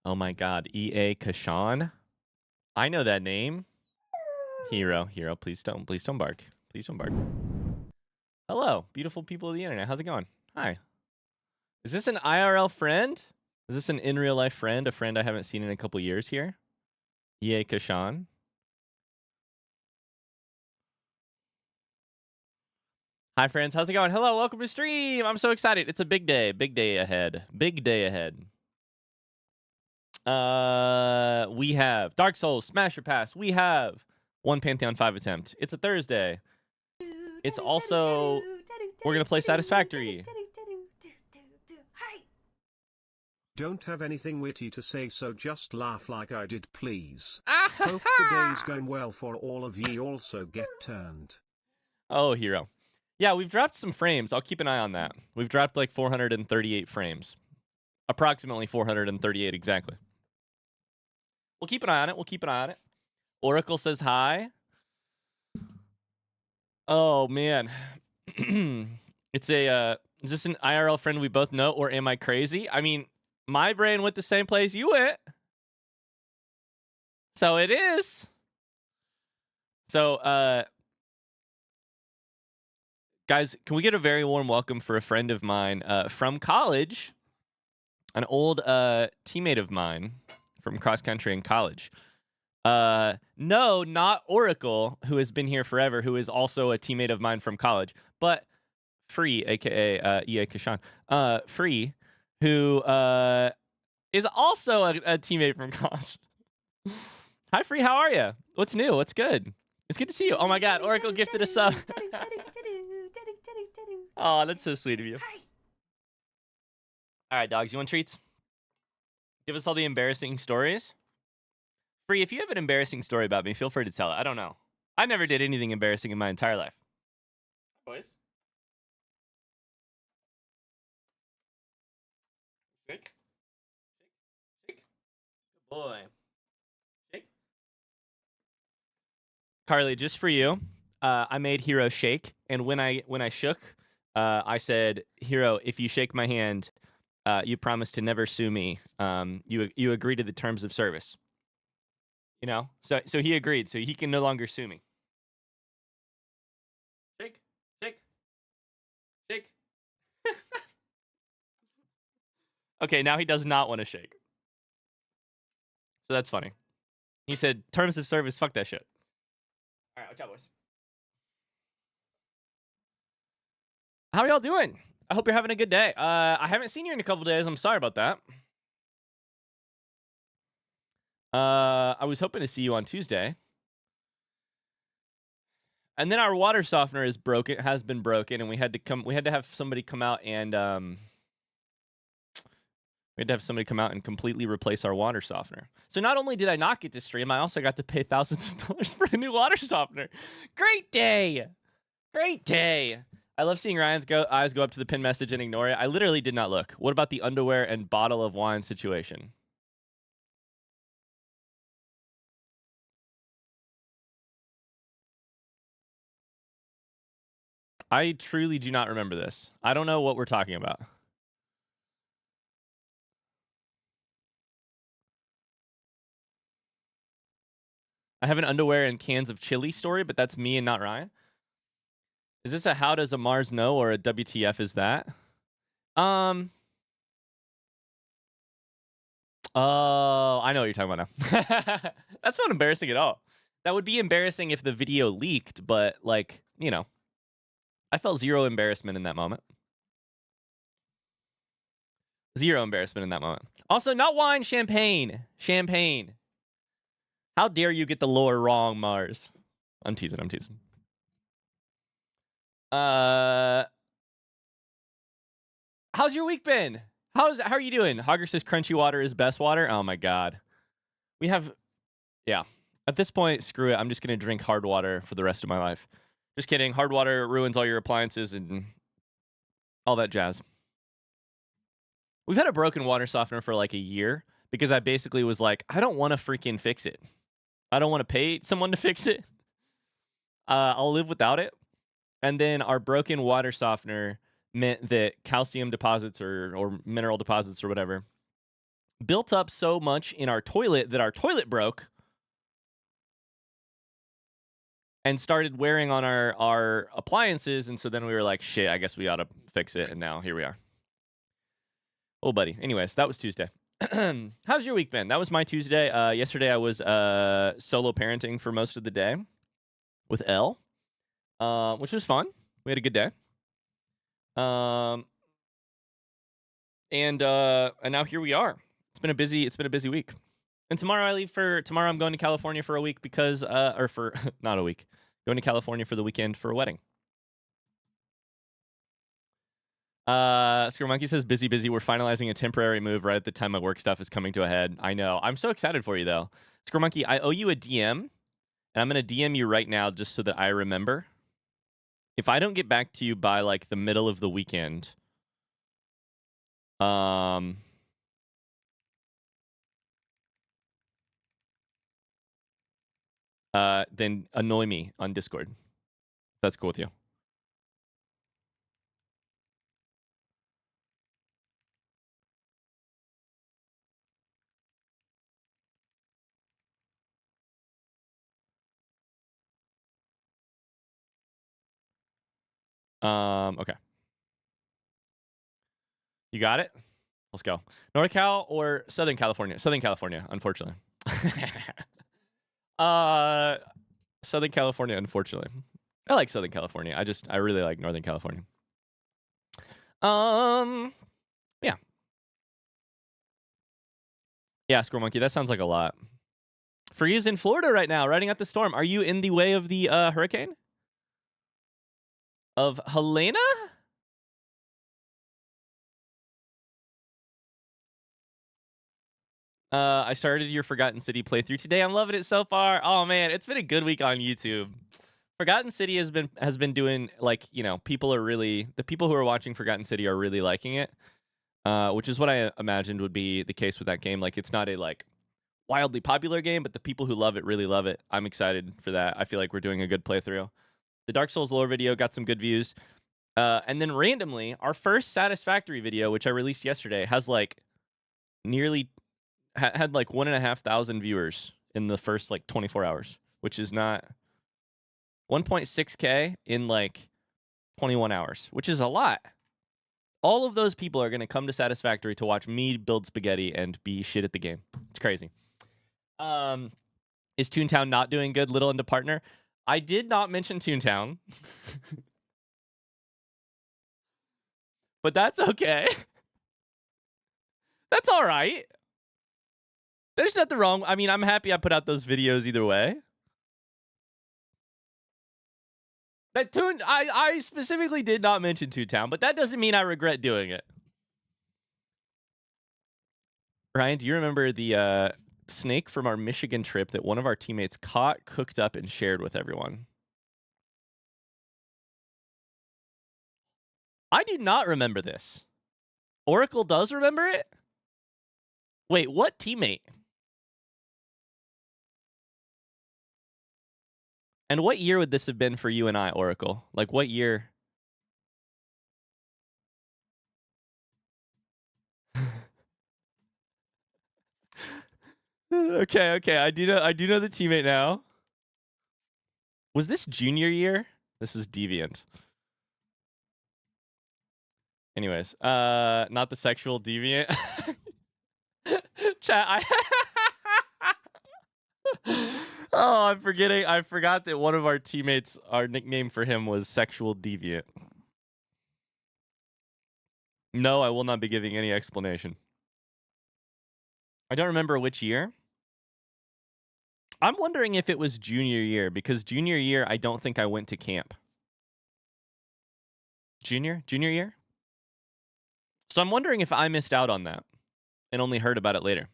Oh my god, EA Kashan? I know that name. Hero, please don't bark. Please don't bark. Hello, beautiful people of the internet. How's it going? Hi. Is this an IRL friend? Is this an in real life friend? A friend I haven't seen in a couple years here? EA Kashan? Hi friends, how's it going? Hello, welcome to stream. I'm so excited. It's a big day ahead. Big day ahead. We have Dark Souls, Smash or Pass. We have one Pantheon 5 attempt. It's a Thursday. It's also, we're going to play Satisfactory. Don't have anything witty to say, so just laugh like I did, please. Hope the day's going well for all of ye. Also get turned. Oh, hero. Yeah, we've dropped some frames. I'll keep an eye on that. We've dropped like 438 frames. Approximately 438 exactly. We'll keep an eye on it. Oracle says hi. Oh, man. It's a, is this an IRL friend we both know, or am I crazy? I mean, my brain went the same place you went. So it is. So, guys, can we get a very warm welcome for a friend of mine from college? An old teammate of mine from cross country in college. No, not Oracle, who has been here forever, who is also a teammate of mine from college, but Free, aka EA Kashan, Free, who is also a teammate from college. Hi, Free, how are you? What's new? What's good? It's good to see you. Oh my god, Oracle gifted a sub. Oh, that's so sweet of you. All right, dogs, you want treats? Give us all the embarrassing stories. Free, if you have an embarrassing story about me, feel free to tell it. I don't know. I never did anything embarrassing in my entire life. Boys. Shake. Shake. Shake. Good boy. Shake. Carly, just for you, I made Hero shake, and when I shook, I said, Hero, if you shake my hand, you promise to never sue me. You agree to the terms of service. You know, so he agreed, so he can no longer sue me. Shake, shake, shake. Okay, now he does not want to shake. So that's funny. He said, terms of service, fuck that shit. All right, watch out, boys. How are y'all doing? I hope you're having a good day. I haven't seen you in a couple days. I'm sorry about that. I was hoping to see you on Tuesday. And then our water softener is broken, has been broken, and we had to have somebody come out and completely replace our water softener. So not only did I not get to stream, I also got to pay thousands of dollars for a new water softener. Great day. Great day. I love seeing Ryan's eyes go up to the pin message and ignore it. I literally did not look. What about the underwear and bottle of wine situation? I truly do not remember this. I don't know what we're talking about. I have an underwear and cans of chili story, but that's me and not Ryan. Is this a how does a Mars know or a WTF is that? Oh, I know what you're talking about now. That's not embarrassing at all. That would be embarrassing if the video leaked, but like, you know, I felt zero embarrassment in that moment. Zero embarrassment in that moment. Also, not wine, champagne. Champagne. How dare you get the lore wrong, Mars? I'm teasing. How's your week been? How are you doing? Hogger says crunchy water is best water. Oh my god. We have, yeah. At this point, screw it. I'm just gonna drink hard water for the rest of my life. Just kidding. Hard water ruins all your appliances and all that jazz. We've had a broken water softener for like a year because I basically was like, I don't want to freaking fix it. I don't want to pay someone to fix it. I'll live without it. And then our broken water softener meant that calcium deposits or mineral deposits or whatever built up so much in our toilet that our toilet broke and started wearing on our appliances. And so then we were like, shit, I guess we ought to fix it. And now here we are. Oh, buddy. Anyways, that was Tuesday. How's your week been? That was my Tuesday. Yesterday I was solo parenting for most of the day with Elle, which was fun. We had a good day. And now here we are. It's been a busy week. And tomorrow I'm going to California for a week because or for not a week. Going to California for the weekend for a wedding. Screw Monkey says busy. We're finalizing a temporary move right at the time my work stuff is coming to a head. I know. I'm so excited for you though. Screw Monkey, I owe you a DM, and I'm gonna DM you right now just so that I remember. If I don't get back to you by like the middle of the weekend, then annoy me on Discord. That's cool with you. Okay. You got it? Let's go. NorCal or Southern California? Southern California, unfortunately. Southern California, unfortunately. I like Southern California. I really like Northern California. Yeah. Yeah, Squirrel Monkey, that sounds like a lot. Free's in Florida right now, riding out the storm. Are you in the way of the hurricane? Of Helena? I started your Forgotten City playthrough today. I'm loving it so far. Oh man, it's been a good week on YouTube. Forgotten City has been doing, like, you know, the people who are watching Forgotten City are really liking it. Which is what I imagined would be the case with that game. Like, it's not a like wildly popular game, but the people who love it really love it. I'm excited for that. I feel like we're doing a good playthrough. The Dark Souls lore video got some good views. And then randomly, our first Satisfactory video, which I released yesterday, has like nearly had like 1,500 viewers in the first like 24 hours, which is not 1.6K in like 21 hours, which is a lot. All of those people are going to come to Satisfactory to watch me build spaghetti and be shit at the game. It's crazy. Is Toontown not doing good? Little into partner. I did not mention Toontown. But that's okay. That's all right. There's nothing wrong. I mean, I'm happy I put out those videos either way. I specifically did not mention Toontown, but that doesn't mean I regret doing it. Ryan, do you remember the snake from our Michigan trip that one of our teammates caught, cooked up, and shared with everyone? I do not remember this. Oracle does remember it? Wait, what teammate? And what year would this have been for you and I, Oracle? Like, what year? Okay. I do know the teammate now. Was this junior year? This was deviant. Anyways, not the sexual deviant. Chat, oh, I'm forgetting. I forgot that one of our teammates, our nickname for him was Sexual Deviant. No, I will not be giving any explanation. I don't remember which year. I'm wondering if it was junior year, because junior year, I don't think I went to camp. Junior year? So I'm wondering if I missed out on that and only heard about it later.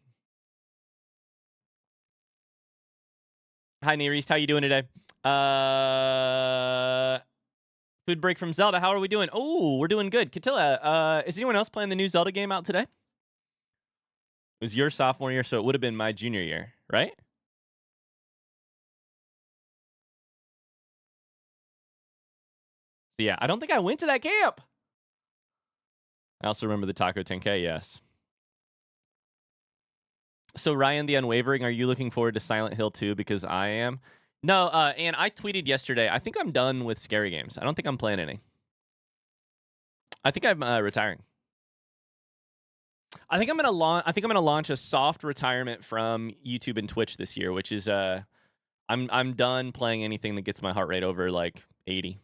Hi, Nearest. How you doing today? Food break from Zelda. How are we doing? Oh, we're doing good. Katilla, is anyone else playing the new Zelda game out today? It was your sophomore year, so it would have been my junior year, right? So yeah, I don't think I went to that camp. I also remember the Taco 10K, yes. So Ryan the Unwavering, are you looking forward to Silent Hill 2? Because I am. No, and I tweeted yesterday, I think I'm done with scary games. I don't think I'm playing any. I think I'm retiring. I think I'm gonna launch a soft retirement from YouTube and Twitch this year, which is I'm done playing anything that gets my heart rate over like 80.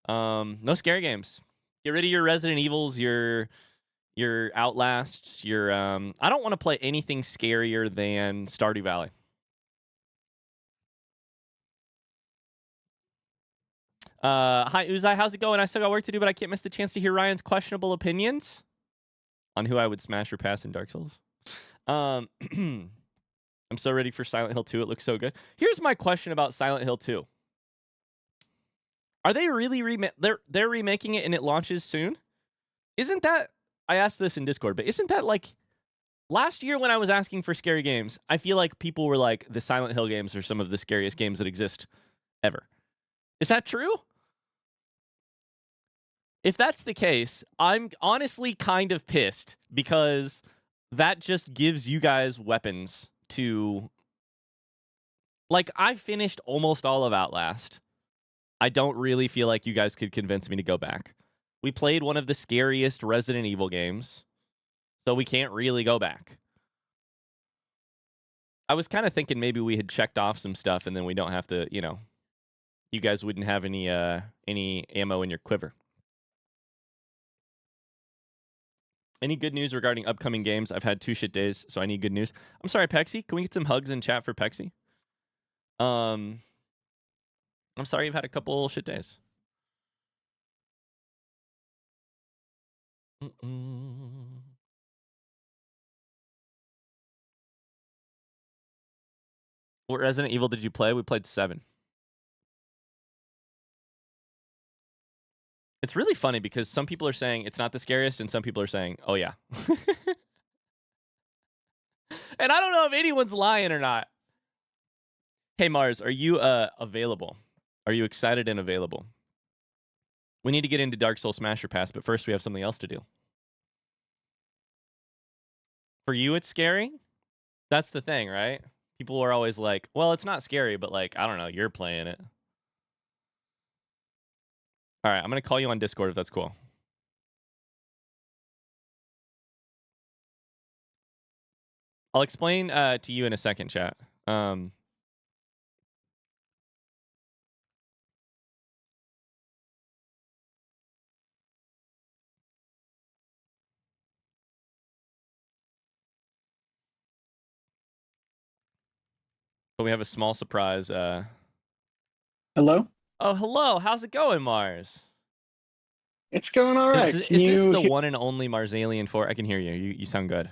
No scary games. Get rid of your Resident Evils, your Outlasts, your I don't want to play anything scarier than Stardew Valley. Hi Uzai, how's it going? I still got work to do, but I can't miss the chance to hear Ryan's questionable opinions on who I would smash or pass in Dark Souls. I'm so ready for Silent Hill 2. It looks so good. Here's my question about Silent Hill 2. Are they really they're remaking it and it launches soon? Isn't that, I asked this in Discord, but isn't that like last year when I was asking for scary games, I feel like people were like, the Silent Hill games are some of the scariest games that exist ever. Is that true? If that's the case, I'm honestly kind of pissed because that just gives you guys weapons to... Like, I finished almost all of Outlast. I don't really feel like you guys could convince me to go back. We played one of the scariest Resident Evil games, so we can't really go back. I was kind of thinking maybe we had checked off some stuff and then we don't have to, you know, you guys wouldn't have any ammo in your quiver. Any good news regarding upcoming games? I've had 2 shit days, so I need good news. I'm sorry, Pexy. Can we get some hugs in chat for Pexy? I'm sorry you've had a couple shit days. What Resident Evil did you play? We played 7. It's really funny because some people are saying it's not the scariest and some people are saying, oh yeah. And I don't know if anyone's lying or not. Hey Mars, are you available? Are you excited and available? We need to get into Dark Souls Smasher Pass, but first we have something else to do. For you, it's scary? That's the thing, right? People are always like, well, it's not scary, but like, I don't know, you're playing it. All right, I'm going to call you on Discord if that's cool. I'll explain to you in a second, chat. But we have a small surprise. Hello? Oh, hello. How's it going, Mars? It's going all right. Is this the one and only Marsalien 4? I can hear you. You sound good.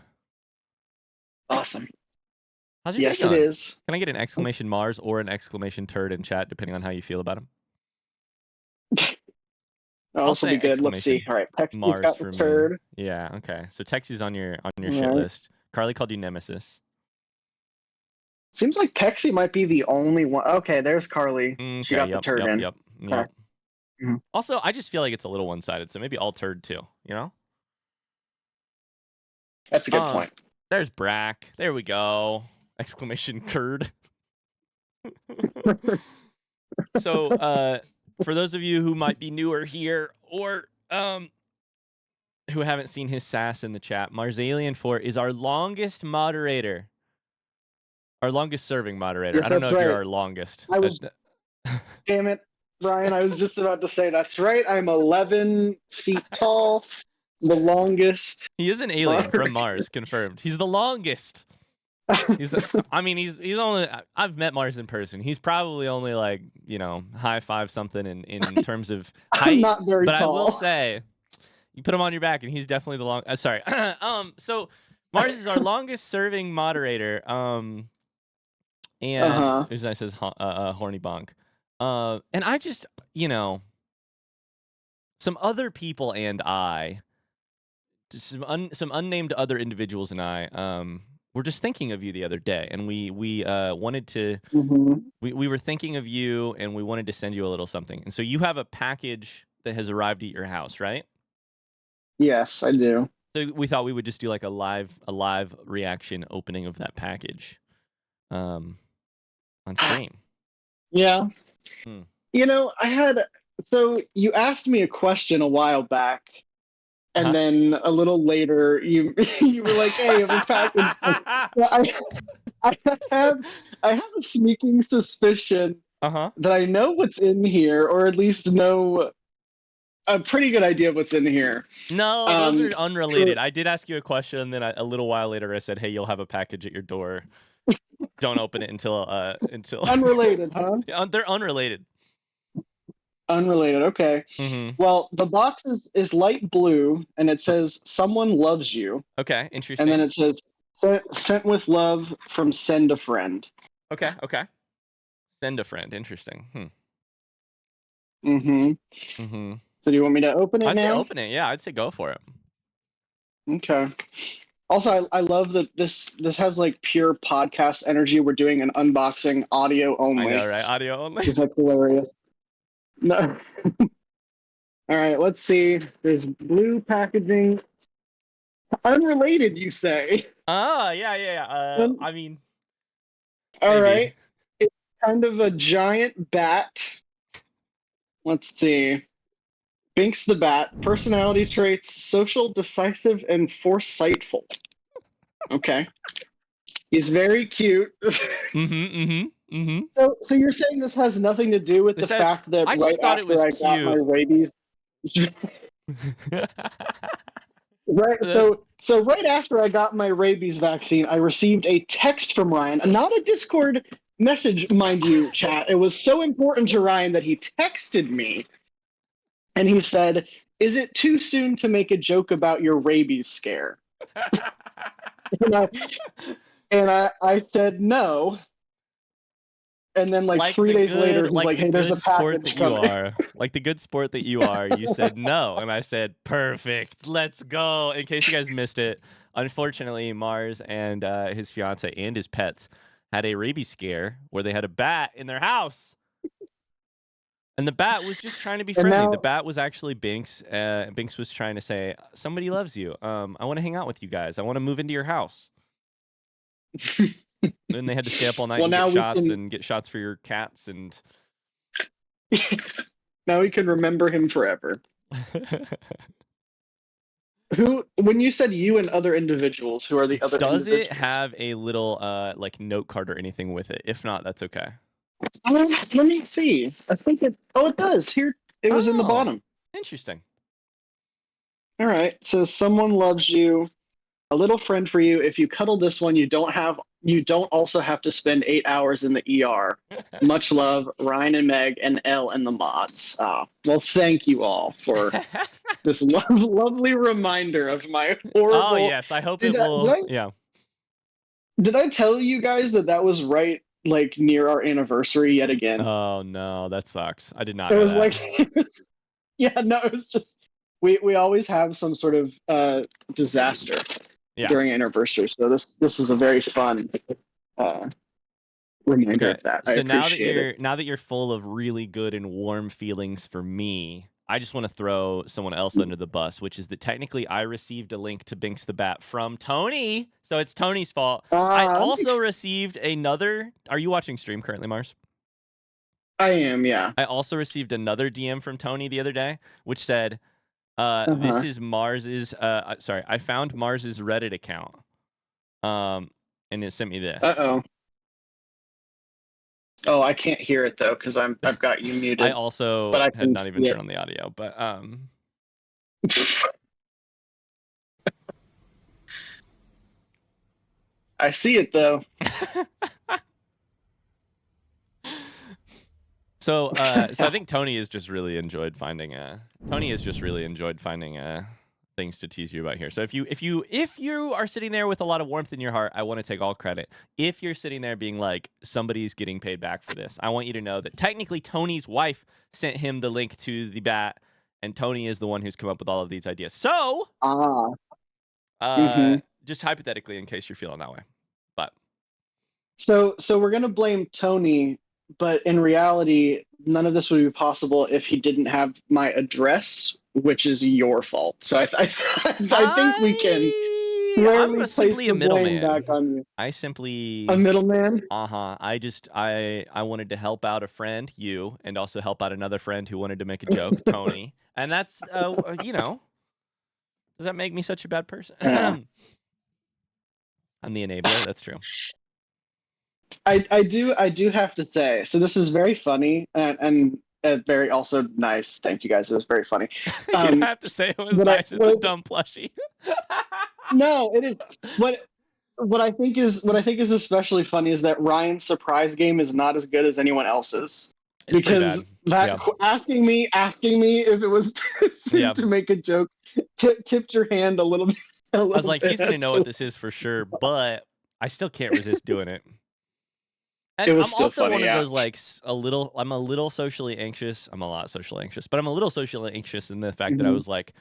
Awesome. How's your yes, day going? it is. Can I get an exclamation Mars or an exclamation turd in chat, depending on how you feel about him? Oh, this will be good. Let's see. All right, Pexy's got the turd. Me. Yeah, okay. So Texy's on your shit list. Carly called you Nemesis. Seems like Pexy might be the only one. Okay, there's Carly. Okay, she got the turd in. Yep. Mm-hmm. Also, I just feel like it's a little one-sided, so maybe all turd too, you know? That's a good point. There's Brack. There we go. Exclamation curd. So, for those of you who might be newer here or who haven't seen his sass in the chat, Marsalien 4 is our longest moderator. Our longest serving moderator. Yes, I don't know if right. you're our longest. Damn it, Brian. I was just about to say that's right. I'm 11 feet tall. The longest. He is an alien from Mars, confirmed. He's the longest. He's only, I've met Mars in person. He's probably only like, you know, high 5 something in terms of height. I'm not very tall. But I will say, you put him on your back and he's definitely the long, sorry. So Mars is our longest serving moderator. And his name says horny bonk. And I just, you know, some other people and I, some unnamed other individuals and I, were just thinking of you the other day, and we wanted to, we were thinking of you, and we wanted to send you a little something. And so you have a package that has arrived at your house, right? Yes, I do. So we thought we would just do like a live reaction opening of that package, on stream. Yeah. Hmm. You know, so you asked me a question a while back, and then a little later you you were like, "Hey, I'm a package." I have I have a sneaking suspicion that I know what's in here, or at least know a pretty good idea of what's in here. No, those are unrelated. I did ask you a question, and then a little while later I said, "Hey, you'll have a package at your door. Don't open it until Unrelated, huh? They're unrelated. Unrelated. Okay. Mm-hmm. Well, the box is light blue, and it says "Someone loves you." Okay, interesting. And then it says "Sent with love from Send a Friend." Okay. Send a friend. Interesting. Mm-hmm. Mm-hmm. So do you want me to open it I'd say now? open it. Yeah, I'd say go for it. Okay. Also, I love that this has like pure podcast energy. We're doing an unboxing audio only. I know, right? Audio only. Which is like hilarious. No. All right, let's see. There's blue packaging. Unrelated, you say? Oh, yeah. I mean, all maybe. right. It's kind of a giant bat. Let's see. Binks the Bat, personality traits, social, decisive, and foresightful. Okay. He's very cute. So you're saying this has nothing to do with the fact that right after I got my rabies. Right. So right after I got my rabies vaccine, I received a text from Ryan, not a Discord message, mind you, chat. It was so important to Ryan that he texted me, and he said, "Is it too soon to make a joke about your rabies scare?" and I said no. And then like 3 days later, he's like, "Hey, there's a package coming." Like the good sport that you are, you said no, and I said perfect. Let's go. In case you guys missed it, unfortunately, Mars and his fiance and his pets had a rabies scare where they had a bat in their house, and the bat was just trying to be friendly. The bat was actually Binks. Binks was trying to say, "Somebody loves you. I want to hang out with you guys. I want to move into your house." Then they had to stay up all night and get shots and get shots for your cats, and now we can remember him forever. When you said you and other individuals, who are the other Does individuals? it have a little like note card or anything with it? If not, that's okay. Let me see. I think it does. Here it was in the bottom. Interesting. All right. It says someone loves you. A little friend for you. If you cuddle this one, you don't also have to spend 8 hours in the ER. Much love, Ryan and Meg and Elle and the mods. Well, thank you all for this lovely reminder of my horrible. Oh yes, I hope it will. Yeah. Did I tell you guys that was right like near our anniversary yet again? Oh no, that sucks. I did not. It know was that. like it was just we always have some sort of disaster during anniversary, so this is a very fun reminder of that. So now that you're full of really good and warm feelings for me, I just want to throw someone else under the bus, which is that technically I received a link to Binks the Bat from Tony, so it's Tony's fault. I also received another. Are you watching stream currently, Mars? I am, yeah. I also received another DM from Tony the other day, which said, "This is Mars's." Sorry, I found Mars's Reddit account, and it sent me this. Oh, I can't hear it though because I've got you muted. I also had not even turned on the audio, but I see it though. So I think Tony has just really enjoyed finding things to tease you about here. So if you are sitting there with a lot of warmth in your heart, I want to take all credit. If you're sitting there being like, somebody's getting paid back for this, I want you to know that technically Tony's wife sent him the link to the bat, and Tony is the one who's come up with all of these ideas. So just hypothetically, in case you're feeling that way. But so we're gonna blame Tony, but in reality, none of this would be possible if he didn't have my address which is your fault. So I think we can squarely I'm place simply the a blame middleman. back on you. I simply A middleman? I wanted to help out a friend, you, and also help out another friend who wanted to make a joke, Tony. And that's you know, does that make me such a bad person? Yeah. I'm the enabler, that's true. I do have to say, so this is very funny and very also nice. Thank you guys. It was very funny. You have to say it was nice. It's a dumb plushie. No, it is what I think is especially funny is that Ryan's surprise game is not as good as anyone else's. It's because that asking me if it was to make a joke tipped your hand a little bit. I was like, he's gonna know what this is for sure, but I still can't resist doing it. And I'm also funny, one of those like I'm a little socially anxious. I'm a lot socially anxious, but I'm a little socially anxious in the fact that I was like,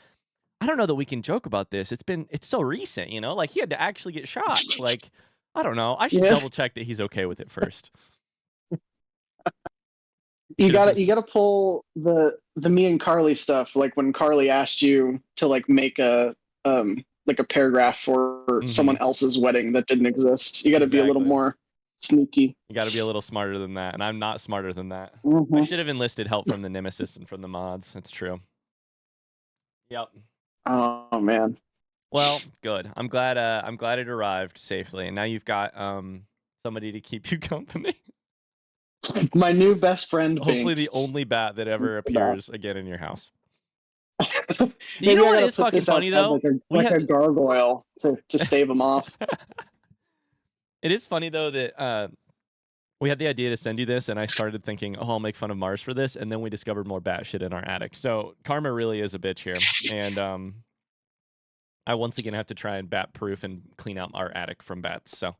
I don't know that we can joke about this. It's so recent, you know? Like he had to actually get shot. Like, I don't know. I should double check that he's okay with it first. You gotta pull the me and Carly stuff, like when Carly asked you to like make a paragraph for someone else's wedding that didn't exist. You gotta be a little more sneaky. You gotta be a little smarter than that, and I'm not smarter than that. I should have enlisted help from the Nemesis and from the mods. That's true. Yep. Oh man. Well, good. I'm glad it arrived safely, and now you've got somebody to keep you company. My new best friend. Hopefully, Binks. the only bat that ever appears again in your house. You know what is fucking funny though? Like a gargoyle to stave him off. It is funny though that we had the idea to send you this, and I started thinking, oh, I'll make fun of Mars for this, and then we discovered more bat shit in our attic. So karma really is a bitch here, and I once again have to try and bat proof and clean out our attic from bats. So,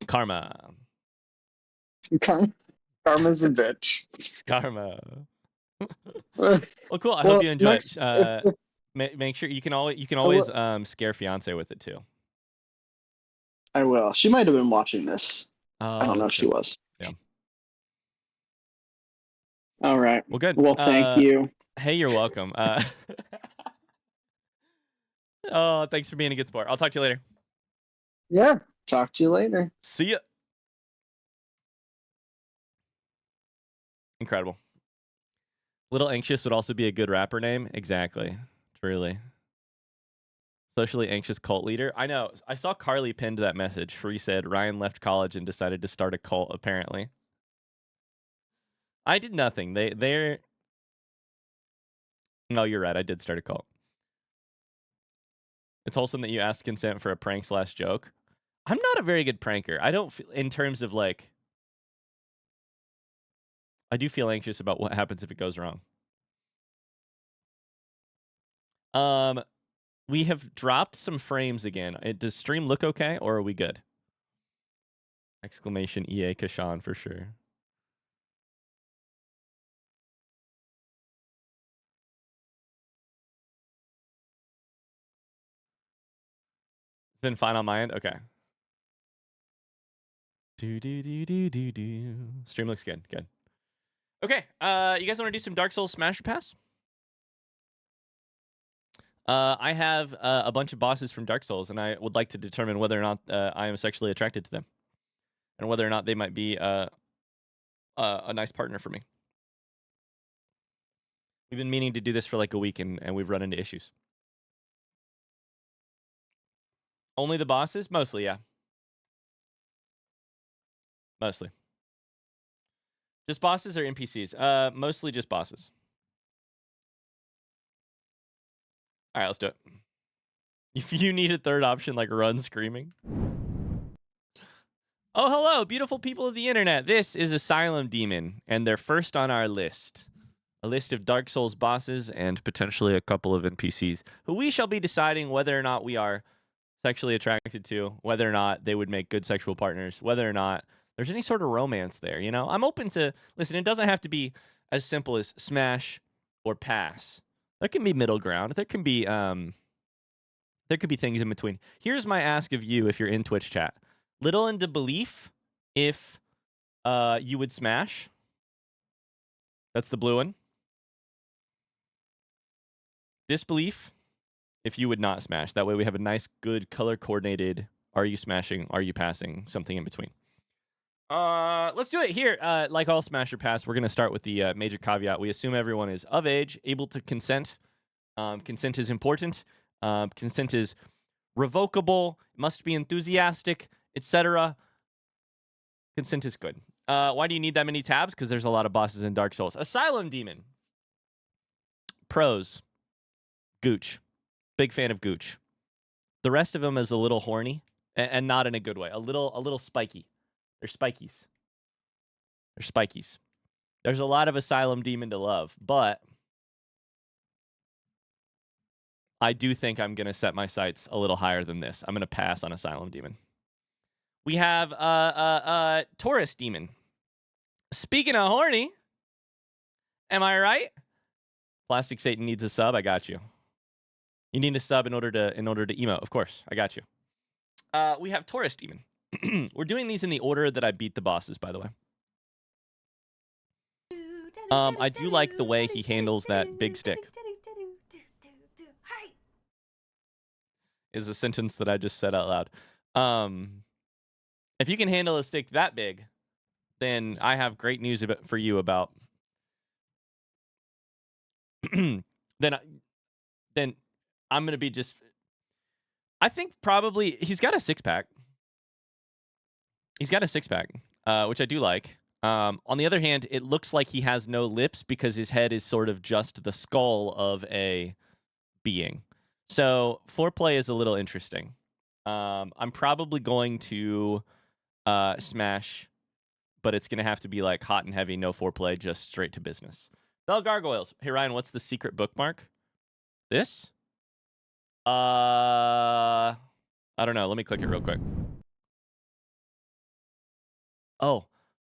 karma. Karma's a bitch. Karma. Well, cool. I hope you enjoy it. Make sure you can always scare fiance with it too. I will. She might have been watching this. I don't know if she was. Yeah. All right. Well, good. Well, thank you. Hey, you're welcome. Oh, thanks for being a good sport. I'll talk to you later. Yeah. Talk to you later. See ya. Incredible. Little Anxious would also be a good rapper name. Exactly. Truly. Socially anxious cult leader. I know. I saw Carly pinned that message where he said Ryan left college and decided to start a cult, apparently. I did nothing. They're... No, you're right. I did start a cult. It's wholesome that you asked consent for a prank/joke. I'm not a very good pranker. I don't feel, in terms of like... I do feel anxious about what happens if it goes wrong. We have dropped some frames again. Does stream look okay, or are we good? Exclamation EA Kashan for sure. It's been fine on my end? Okay. Stream looks good. Good. Okay. You guys want to do some Dark Souls Smash Pass? I have a bunch of bosses from Dark Souls, and I would like to determine whether or not I am sexually attracted to them, and whether or not they might be a nice partner for me. We've been meaning to do this for like a week, and we've run into issues. Only the bosses? Mostly, yeah. Mostly. Just bosses or NPCs? Mostly just bosses. All right, let's do it. If you need a third option, like run screaming. Oh, hello, beautiful people of the internet. This is Asylum Demon, and they're first on our list. A list of Dark Souls bosses and potentially a couple of NPCs who we shall be deciding whether or not we are sexually attracted to, whether or not they would make good sexual partners, whether or not there's any sort of romance there, you know? I'm open to... Listen, it doesn't have to be as simple as smash or pass. There can be middle ground. There can be things in between. Here's my ask of you if you're in Twitch chat. Little into belief if you would smash. That's the blue one. Disbelief, if you would not smash. That way we have a nice, good, color-coordinated, are you smashing, are you passing, something in between. Let's do it here. Like all smash or pass, we're going to start with the major caveat. We assume everyone is of age, able to consent. Consent is important. Consent is revocable, must be enthusiastic, etc. Consent is good. Why do you need that many tabs? Because there's a lot of bosses in Dark Souls. Asylum Demon. Pros. Gooch. Big fan of Gooch. The rest of them is a little horny, and not in a good way. A little spiky. They're spikies. They're spikies. There's a lot of Asylum Demon to love, but I do think I'm going to set my sights a little higher than this. I'm going to pass on Asylum Demon. We have Taurus Demon. Speaking of horny, am I right? Plastic Satan needs a sub. I got you. You need a sub in order to emote. Of course, I got you. We have Taurus Demon. We're doing these in the order that I beat the bosses, by the way. I do like the way he handles that big stick. Is a sentence that I just said out loud. If you can handle a stick that big, then I have great news for you about. then I'm gonna be just. I think probably he's got a 6-pack. He's got a 6-pack, which I do like. On the other hand, it looks like he has no lips because his head is sort of just the skull of a being. So foreplay is a little interesting. I'm probably going to smash, but it's going to have to be like hot and heavy, no foreplay, just straight to business. Bell Gargoyles. Hey, Ryan, what's the secret bookmark? This? I don't know. Let me click it real quick. Oh,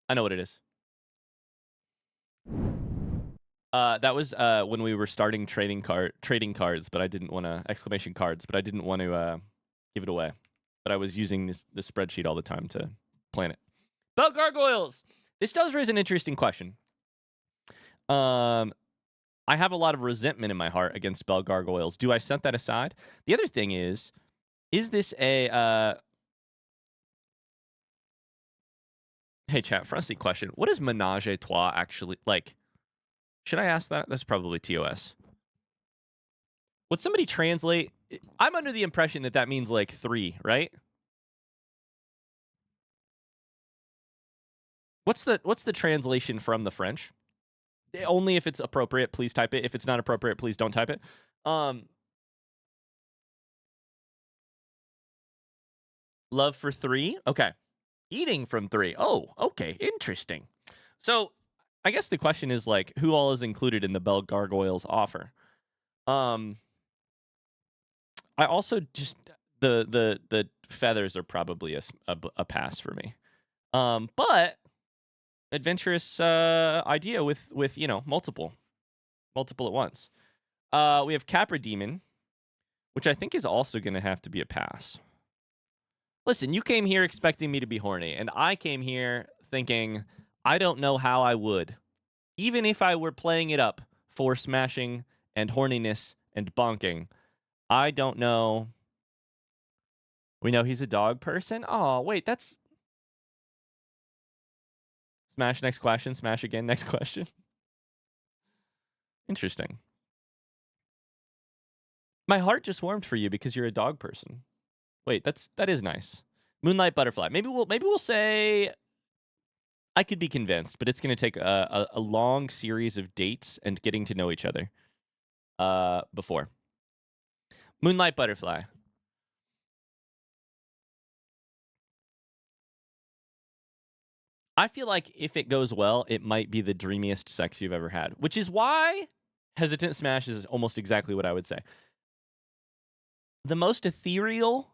I know what it is. That was when we were starting trading cards, but I didn't want to exclamation cards, but I didn't want to give it away. But I was using the spreadsheet all the time to plan it. Bell Gargoyles. This does raise an interesting question. I have a lot of resentment in my heart against Bell Gargoyles. Do I set that aside? The other thing is this a hey chat, frosty question. What is menage a trois actually like? Should I ask that? That's probably TOS. Would somebody translate? I'm under the impression that means like 3, right? What's the translation from the French? Only if it's appropriate, please type it. If it's not appropriate, please don't type it. Love for 3? Okay. Eating from 3. Oh, okay. Interesting. So I guess the question is like, who all is included in the Bell Gargoyles offer? I also just the feathers are probably a pass for me. But adventurous idea with multiple at once. We have Capra Demon, which I think is also going to have to be a pass. Listen, you came here expecting me to be horny, and I came here thinking I don't know how I would, even if I were playing it up for smashing and horniness and bonking. I don't know. We know he's a dog person. Oh, wait, that's smash. Next question. Smash again. Next question. Interesting. My heart just warmed for you because you're a dog person. Wait, that is nice. Moonlight Butterfly. Maybe we'll say I could be convinced, but it's going to take a long series of dates and getting to know each other before. Moonlight Butterfly. I feel like if it goes well, it might be the dreamiest sex you've ever had, which is why Hesitant Smash is almost exactly what I would say. The most ethereal,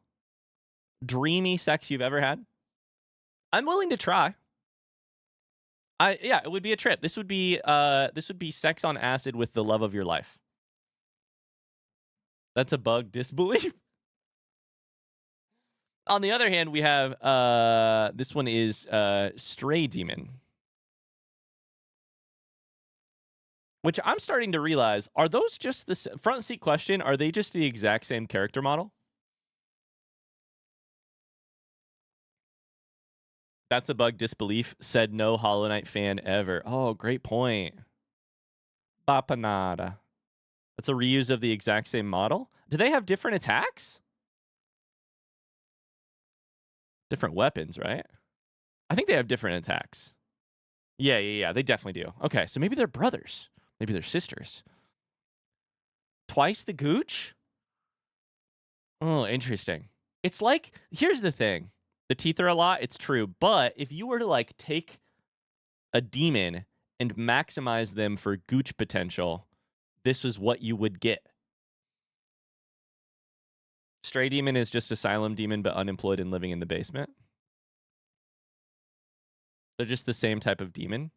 dreamy sex you've ever had, I'm willing to try. Yeah, it would be a trip. This would be sex on acid with the love of your life. That's a bug. Disbelief. On the other hand, we have this one is Stray Demon. Which I'm starting to realize, are those just the front seat question? Are they just the exact same character model? That's a bug disbelief, said no Hollow Knight fan ever. Oh, great point. Bapanada. That's a reuse of the exact same model? Do they have different attacks? Different weapons, right? I think they have different attacks. Yeah, they definitely do. Okay, so maybe they're brothers. Maybe they're sisters. Twice the gooch? Oh, interesting. It's like, here's the thing. The teeth are a lot, it's true. But if you were to, like, take a demon and maximize them for gooch potential, this is what you would get. Stray demon is just asylum demon, but unemployed and living in the basement. They're just the same type of demon.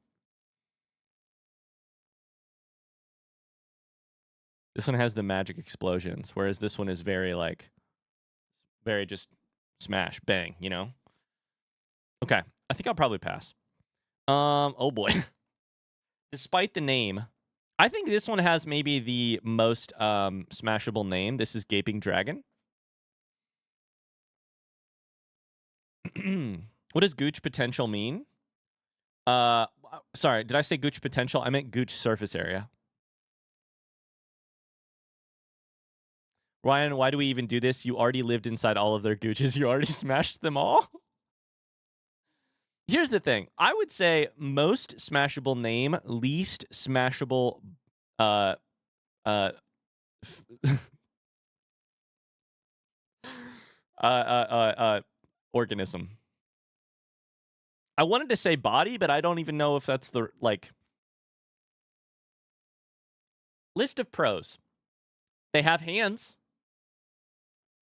This one has the magic explosions, whereas this one is very, like, very just smash, bang, you know? Okay, I think I'll probably pass. Oh boy. Despite the name, I think this one has maybe the most smashable name. This is Gaping Dragon. What does gooch potential mean? Sorry, did I say gooch potential? I meant gooch surface area. Ryan, why do we even do this? You already lived inside all of their gooches. You already smashed them all? Here's the thing. I would say most smashable name, least smashable organism. I wanted to say body, but I don't even know if that's the, like... List of pros. They have hands.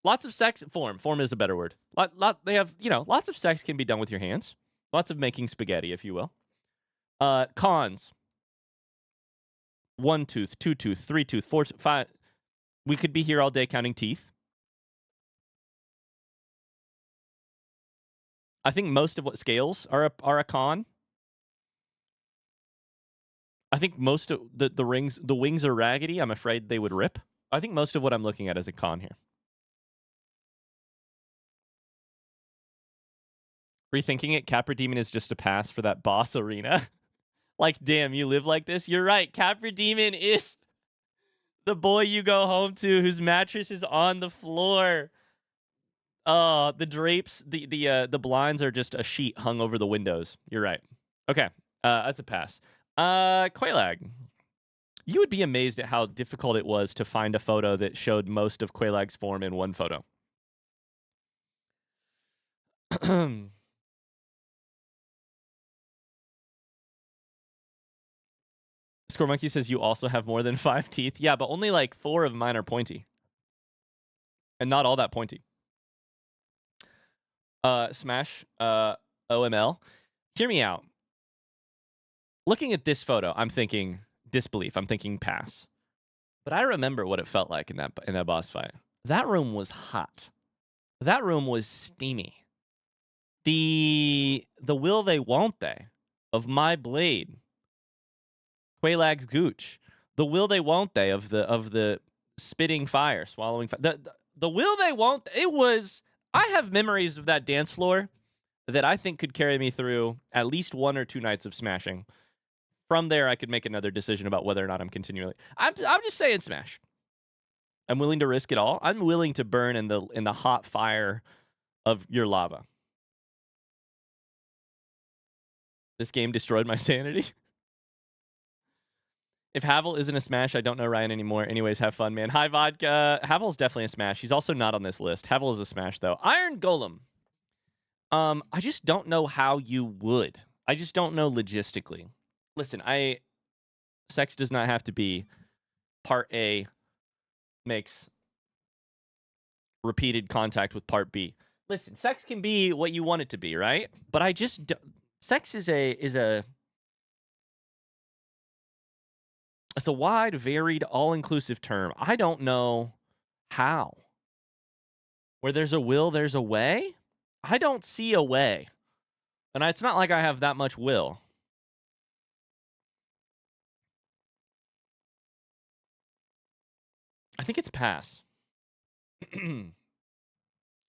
Lots of sex. Form is a better word. They have, you know, lots of sex can be done with your hands. Lots of making spaghetti, if you will. Cons. 1 tooth, 2 tooth, 3 tooth, 4, 5. We could be here all day counting teeth. I think most of what scales are a con. I think most of the wings are raggedy. I'm afraid they would rip. I think most of what I'm looking at is a con here. Rethinking it, Capra Demon is just a pass for that boss arena. Like, damn, you live like this? You're right. Capra Demon is the boy you go home to whose mattress is on the floor. The drapes, the blinds are just a sheet hung over the windows. You're right. Okay, that's a pass. Quailag. You would be amazed at how difficult it was to find a photo that showed most of Quailag's form in one photo. Score Monkey says you also have more than 5 teeth. Yeah, but only like 4 of mine are pointy. And not all that pointy. Smash, OML. Hear me out. Looking at this photo, I'm thinking disbelief. I'm thinking pass. But I remember what it felt like in that boss fight. That room was hot. That room was steamy. The will they won't they of my blade. Quailag's gooch. The will they won't they of the spitting fire, swallowing fire. The will they won't. It was. I have memories of that dance floor that I think could carry me through at least 1 or 2 nights of smashing. From there, I could make another decision about whether or not I'm continually. I'm just saying smash. I'm willing to risk it all. I'm willing to burn in the hot fire of your lava. This game destroyed my sanity. If Havel isn't a smash, I don't know Ryan anymore. Anyways, have fun, man. Hi, Vodka. Havel's definitely a smash. He's also not on this list. Havel is a smash, though. Iron Golem. I just don't know how you would. I just don't know logistically. Listen, sex does not have to be part A makes repeated contact with part B. Listen, sex can be what you want it to be, right? But I just sex is a it's a wide, varied, all-inclusive term. I don't know how. Where there's a will, there's a way? I don't see a way. And it's not like I have that much will. I think it's pass.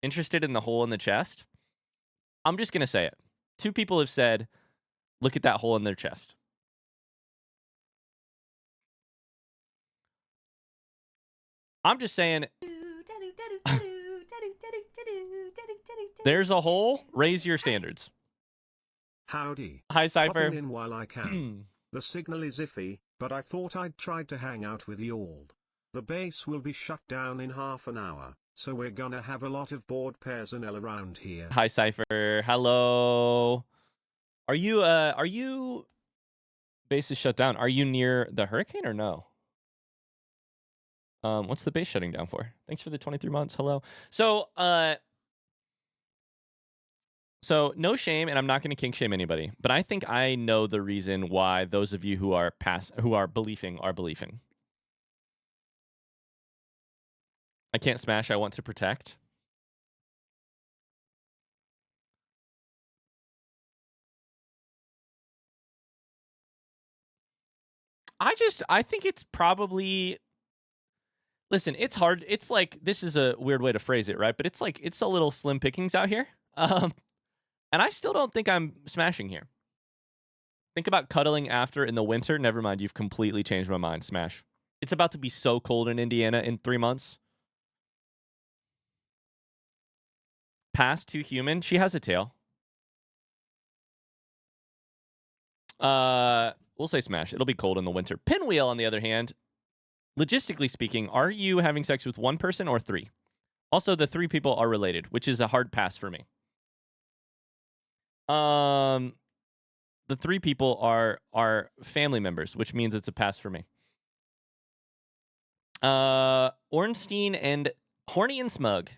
Interested in the hole in the chest? I'm just going to say it. 2 people have said, look at that hole in their chest. I'm just saying, there's a hole. Raise your standards. Howdy. Hi, Cypher. Popping in while I can. The signal is iffy, but I thought I'd try to hang out with y'all. The base will be shut down in half an hour, so we're gonna have a lot of bored personnel around here. Hi, Cypher. Hello. Are you base is shut down? Are you near the hurricane or no? What's the base shutting down for? Thanks for the 23 months. Hello. So no shame, and I'm not going to kink shame anybody, but I think I know the reason why those of you who are believing are believing. I can't smash. I want to protect. I think it's probably. Listen, it's hard. It's like, this is a weird way to phrase it, right? But it's like, it's a little slim pickings out here. And I still don't think I'm smashing here. Think about cuddling after in the winter. Never mind, you've completely changed my mind. Smash. It's about to be so cold in Indiana in 3 months. Pass to human. She has a tail. We'll say smash. It'll be cold in the winter. Pinwheel, on the other hand, logistically speaking, are you having sex with 1 person or 3? Also, the 3 people are related, which is a hard pass for me. The 3 people are family members, which means it's a pass for me. Ornstein and Horny and Smug.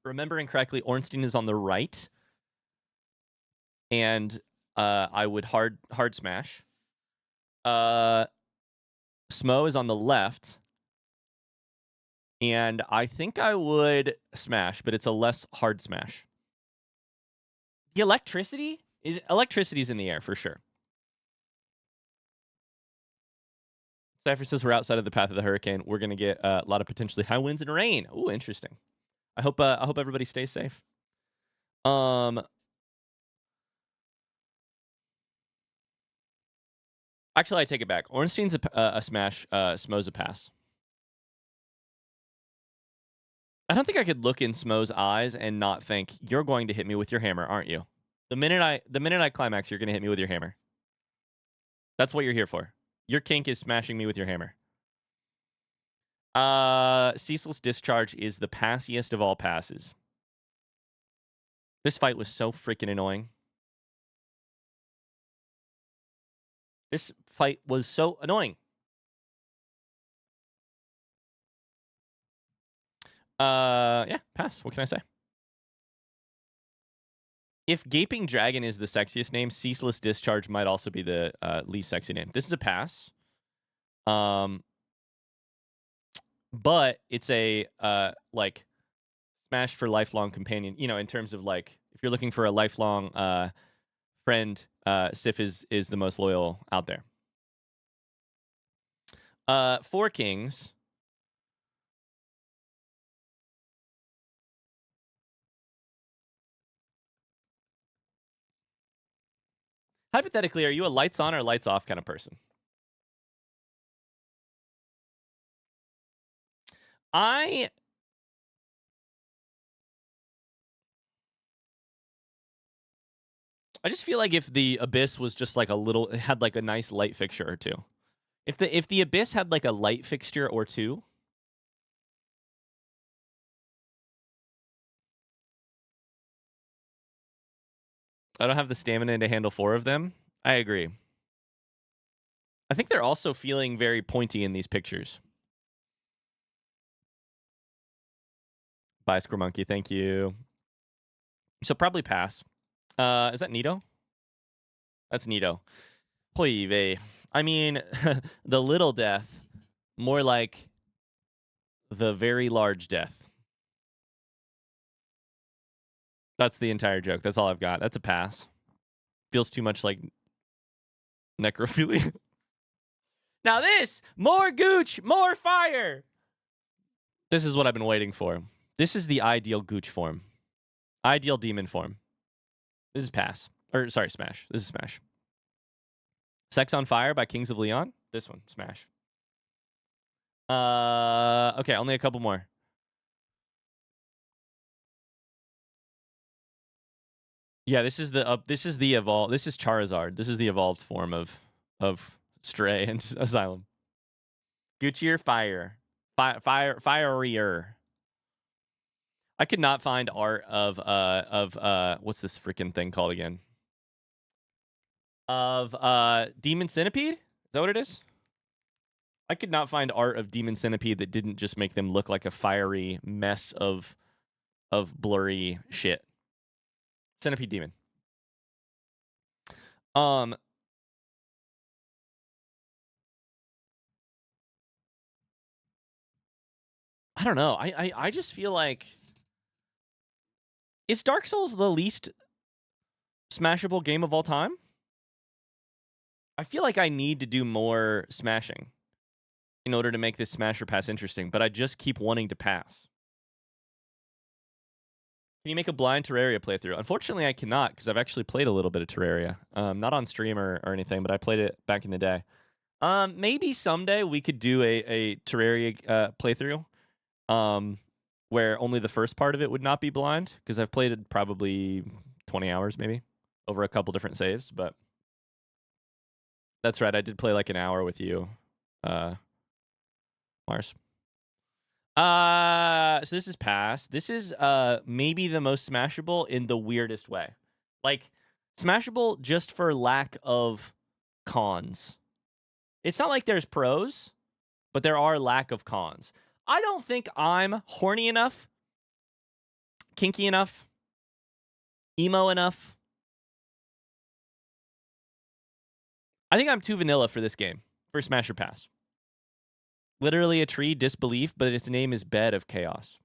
Remembering correctly, Ornstein is on the right. And I would hard smash. Smo is on the left. And I think I would smash, but it's a less hard smash. The electricity's in the air for sure. Cypher says we're outside of the path of the hurricane. We're gonna get a lot of potentially high winds and rain. Ooh, interesting. I hope everybody stays safe. Actually, I take it back. Ornstein's a smash. Smo's a pass. I don't think I could look in Smo's eyes and not think, you're going to hit me with your hammer, aren't you? The minute I climax, you're going to hit me with your hammer. That's what you're here for. Your kink is smashing me with your hammer. Ceaseless Discharge is the passiest of all passes. This fight was so freaking annoying. This fight was so annoying. Yeah, pass. What can I say? If Gaping Dragon is the sexiest name, Ceaseless Discharge might also be the least sexy name. This is a pass. But it's a like smash for lifelong companion. You know, in terms of like, if you're looking for a lifelong friend, Sif is the most loyal out there. 4 kings. Hypothetically, are you a lights on or lights off kind of person? I just feel like if the Abyss was just like it had like a nice light fixture or 2. If the Abyss had like a light fixture or 2. I don't have the stamina to handle 4 of them. I agree. I think they're also feeling very pointy in these pictures. Bye, Square Monkey. Thank you. So probably pass. Is that Nito? That's Nito. Hoy vey. I mean, the little death, more like the very large death. That's the entire joke. That's all I've got. That's a pass. Feels too much like necrophilia. Now this, more gooch, more fire. This is what I've been waiting for. This is the ideal Gooch form. Ideal demon form. This is pass. Or, sorry, smash. This is smash. Sex on Fire by Kings of Leon. This one, smash. Okay, only a couple more. Yeah, this is the evolved. This is Charizard. This is the evolved form of Stray and Asylum. Guccier Fireier. I could not find art of what's this freaking thing called again? Of Demon Centipede? Is that what it is? I could not find art of Demon Centipede that didn't just make them look like a fiery mess of blurry shit. Centipede Demon. I don't know. I just feel like, is Dark Souls the least smashable game of all time? I feel like I need to do more smashing in order to make this smash or pass interesting, but I just keep wanting to pass. Can you make a blind Terraria playthrough? Unfortunately, I cannot, because I've actually played a little bit of Terraria. Not on stream or anything, but I played it back in the day. Maybe someday we could do a Terraria playthrough, where only the first part of it would not be blind, because I've played it probably 20 hours maybe over a couple different saves, but that's right. I did play like an hour with you, Mars. So this is pass. This is maybe the most smashable in the weirdest way. Like, smashable just for lack of cons. It's not like there's pros, but there are lack of cons. I don't think I'm horny enough, kinky enough, emo enough. I think I'm too vanilla for this game, for Smash or Pass. Literally a tree, disbelief, but its name is Bed of Chaos.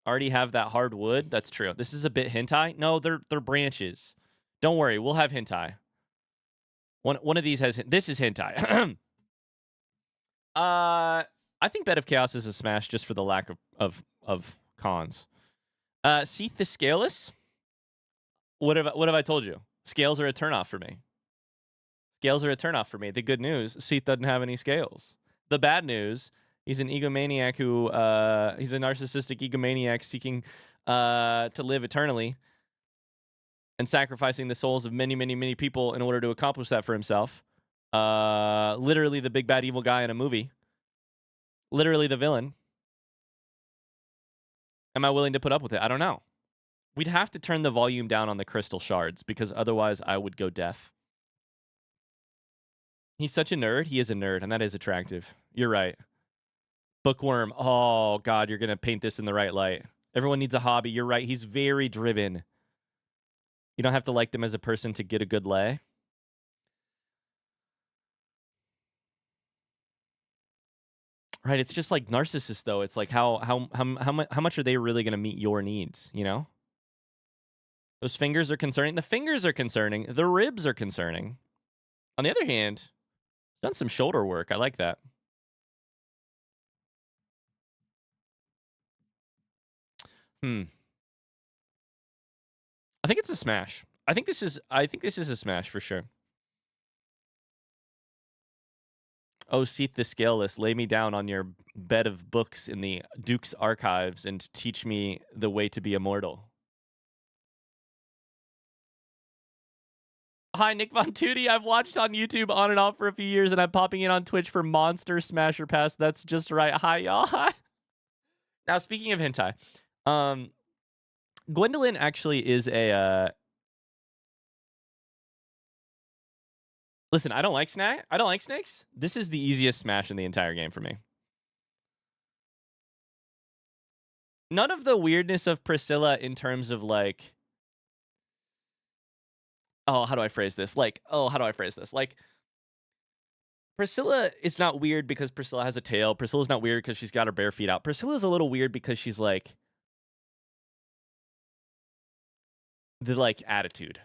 Already have that hard wood? That's true. This is a bit hentai? No, they're branches. Don't worry, we'll have hentai. One of these has... This is hentai. I think Bed of Chaos is a smash just for the lack of cons. Seath the Scaleless? What have I told you? Scales are a turnoff for me. Scales are a turnoff for me. The good news, Seath doesn't have any scales. The bad news, he's an egomaniac who, he's a narcissistic egomaniac seeking to live eternally and sacrificing the souls of many, many, many people in order to accomplish that for himself. Literally the big bad evil guy in a movie. Literally the villain. Am I willing to put up with it? I don't know. We'd have to turn the volume down on the crystal shards because otherwise I would go deaf. He's such a nerd. He is a nerd, and that is attractive. You're right. Bookworm. Oh, God, you're going to paint this in the right light. Everyone needs a hobby. You're right. He's very driven. You don't have to like them as a person to get a good lay. Right, it's just like narcissists, though. It's like how much are they really going to meet your needs, you know? Those fingers are concerning. The fingers are concerning. The ribs are concerning. On the other hand, done some shoulder work. I like that. I think it's a smash. I think this is a smash for sure. Oh, Seath the Scaleless, lay me down on your bed of books in the Duke's archives and teach me the way to be immortal. Hi, Nick Von Tootie. I've watched on YouTube on and off for a few years, and I'm popping in on Twitch for Monster Smasher Pass. That's just right. Hi, y'all. Hi. Now, speaking of hentai, Gwendolyn actually is a... Listen, I don't like snakes. This is the easiest smash in the entire game for me. None of the weirdness of Priscilla in terms of like... Oh, how do I phrase this? Like, Priscilla is not weird because Priscilla has a tail. Priscilla's not weird because she's got her bare feet out. Priscilla's a little weird because she's like... the, like, attitude.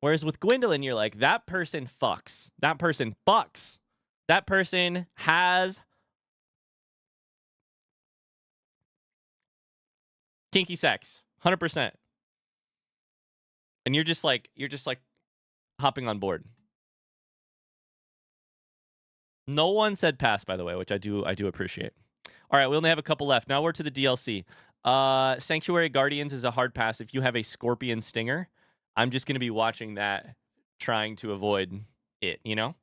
Whereas with Gwendolyn, you're like, that person fucks. That person fucks. That person has Kinky sex, 100%. And you're just like hopping on board. No one said pass, by the way, which I do appreciate. All right, we only have a couple left. Now we're to the DLC. Sanctuary Guardians is a hard pass if you have a Scorpion Stinger. I'm just going to be watching that, trying to avoid it, you know?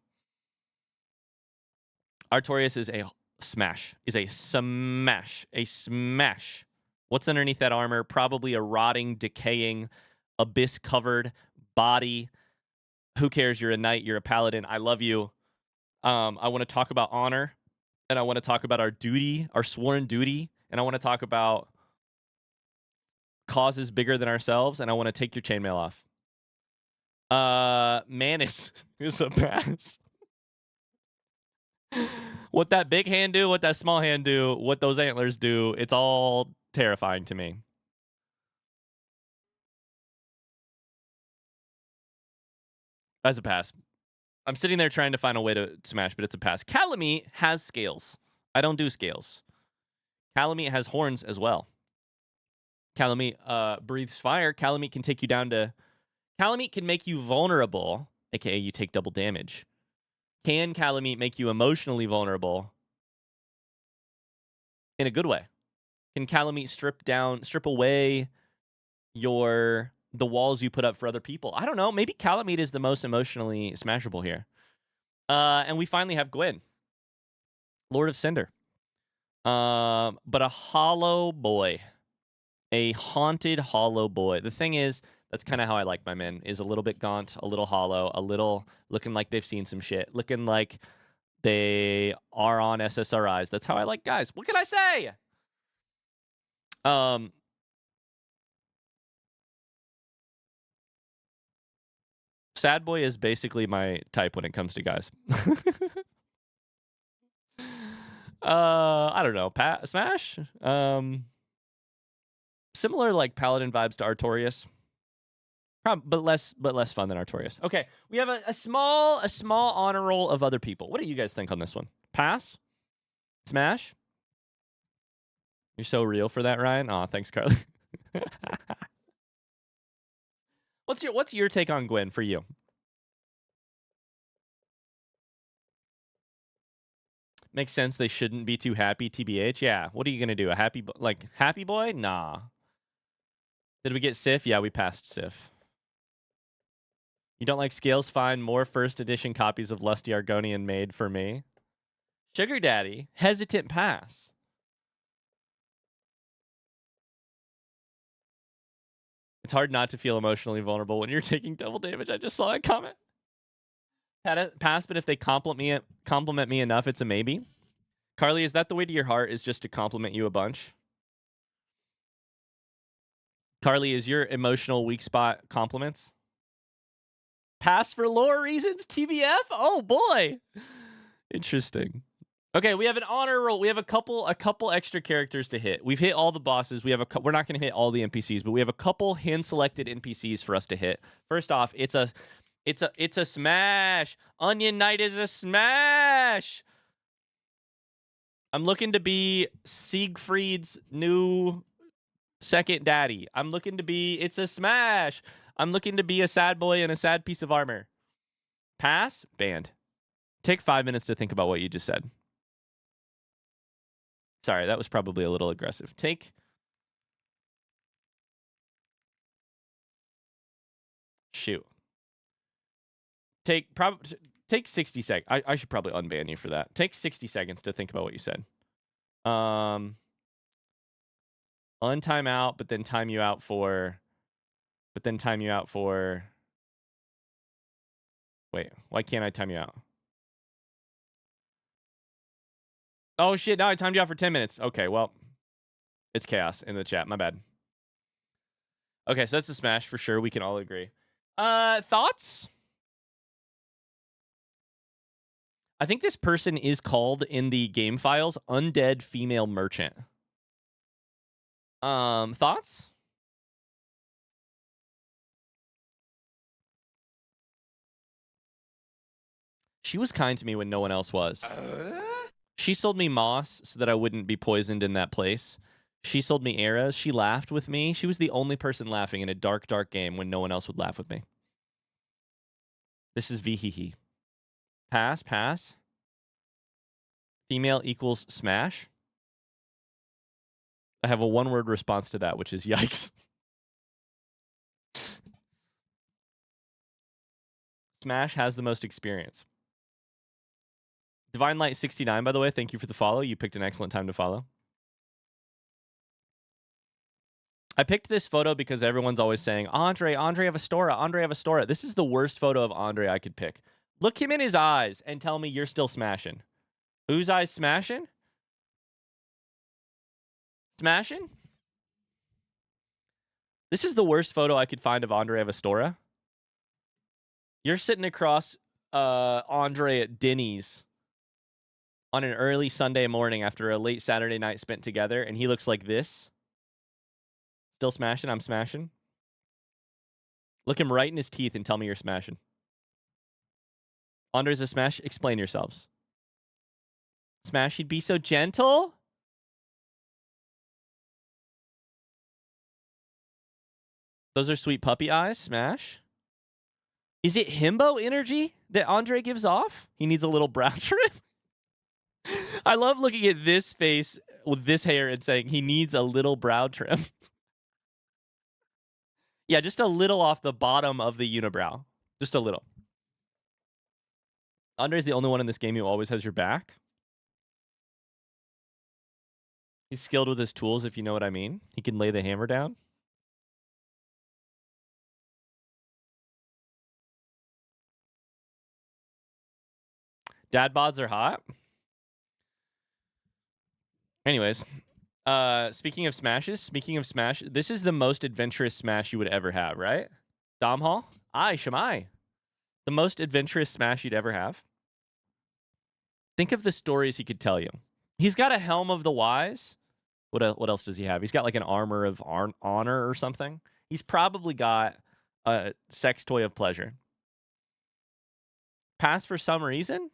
Artorias is a smash. A smash. What's underneath that armor? Probably a rotting, decaying, abyss-covered body. Who cares? You're a knight. You're a paladin. I love you. I want to talk about honor, and I want to talk about our duty, our sworn duty, and I want to talk about causes bigger than ourselves, and I want to take your chainmail off. Manus is a pass. What that big hand do, what that small hand do, what those antlers do, it's all terrifying to me. As a pass. I'm sitting there trying to find a way to smash, but it's a pass. Calamite has scales. I don't do scales. Calamite has horns as well. Calamite breathes fire. Calamite can take you down to... Calamite can make you vulnerable, aka you take double damage. Can Calamite make you emotionally vulnerable in a good way? Can Calamite strip away the walls you put up for other people? I don't know. Maybe Calamite is the most emotionally smashable here. And we finally have Gwyn, Lord of Cinder. But a hollow boy. A haunted hollow boy. The thing is, that's kind of how I like my men, is a little bit gaunt, a little hollow, a little looking like they've seen some shit, looking like they are on SSRIs. That's how I like guys. What can I say? Sad boy is basically my type when it comes to guys. I don't know. Smash? Similar like paladin vibes to Artorias. But less fun than Artorias. Okay, we have a small honor roll of other people. What do you guys think on this one? Pass? Smash? You're so real for that, Ryan. Aw, thanks, Carly. What's your take on Gwyn for you? Makes sense. They shouldn't be too happy. TBH. Yeah. What are you gonna do? A happy boy? Nah. Did we get Sif? Yeah, we passed Sif. You don't like scales? Fine. More first edition copies of Lusty Argonian made for me. Sugar Daddy. Hesitant pass. It's hard not to feel emotionally vulnerable when you're taking double damage. I just saw that comment. Had it pass, but if they compliment me enough, it's a maybe. Carly, is that the way to your heart, is just to compliment you a bunch? Carly, is your emotional weak spot compliments? Pass for lore reasons, TBF? Oh boy. Interesting. Okay, we have an honor roll. We have a couple extra characters to hit. We've hit all the bosses. We're not going to hit all the NPCs, but we have a couple hand-selected NPCs for us to hit. First off, it's a smash. Onion Knight is a smash. I'm looking to be Siegfried's new second daddy. It's a smash. I'm looking to be a sad boy in a sad piece of armor. Pass? Banned. Take 5 minutes to think about what you just said. Sorry, that was probably a little aggressive. Shoot. Take 60 seconds. I should probably unban you for that. Take 60 seconds to think about what you said. Untime out, but then time you out for... Wait, why can't I time you out? Oh, shit, now I timed you out for 10 minutes. Okay, well, it's chaos in the chat. My bad. Okay, so that's a smash for sure. We can all agree. Thoughts? I think this person is called in the game files Undead Female Merchant. Thoughts? She was kind to me when no one else was. She sold me moss so that I wouldn't be poisoned in that place. She sold me eras. She laughed with me. She was the only person laughing in a dark, dark game when no one else would laugh with me. This is VHE. Pass, pass. Female equals smash. I have a one-word response to that, which is yikes. Smash has the most experience. Divine Light 69, by the way, thank you for the follow. You picked an excellent time to follow. I picked this photo because everyone's always saying, Andre Avastora, Andre Avastora. This is the worst photo of Andre I could pick. Look him in his eyes and tell me you're still smashing. Whose eyes smashing? Smashing? This is the worst photo I could find of Andre Avastora. You're sitting across Andre at Denny's on an early Sunday morning after a late Saturday night spent together, and he looks like this. Still smashing? I'm smashing. Look him right in his teeth and tell me you're smashing. Andre's a smash? Explain yourselves. Smash, he'd be so gentle? Those are sweet puppy eyes. Smash. Is it himbo energy that Andre gives off? He needs a little brow trim? I love looking at this face with this hair and saying he needs a little brow trim. Yeah, just a little off the bottom of the unibrow. Just a little. Andre's the only one in this game who always has your back. He's skilled with his tools, if you know what I mean. He can lay the hammer down. Dad bods are hot. Anyways, speaking of smash, this is the most adventurous smash you would ever have, right? Dom Hall? Aye, Shamai. The most adventurous smash you'd ever have. Think of the stories he could tell you. He's got a Helm of the Wise. What else does he have? He's got like an Armor of Honor or something. He's probably got a sex toy of pleasure. Pass for some reason?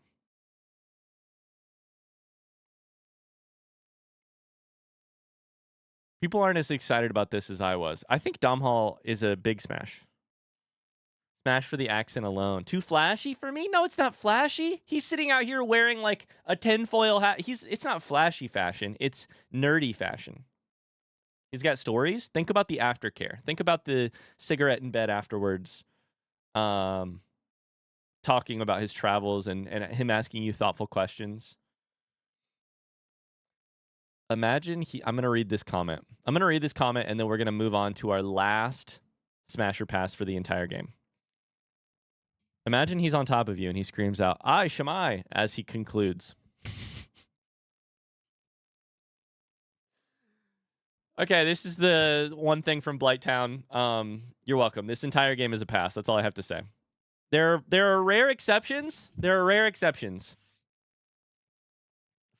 People aren't as excited about this as I was. I think Dom Hall is a big smash. Smash for the accent alone. Too flashy for me? No, it's not flashy. He's sitting out here wearing like a tinfoil hat. It's not flashy fashion. It's nerdy fashion. He's got stories. Think about the aftercare. Think about the cigarette in bed afterwards. Talking about his travels and him asking you thoughtful questions. Imagine I'm going to read this comment. I'm going to read this comment, and then we're going to move on to our last smasher pass for the entire game. Imagine he's on top of you, and he screams out, "Aye, Shamai," as he concludes. Okay, this is the one thing from Blighttown. You're welcome. This entire game is a pass. That's all I have to say. There are rare exceptions. There are rare exceptions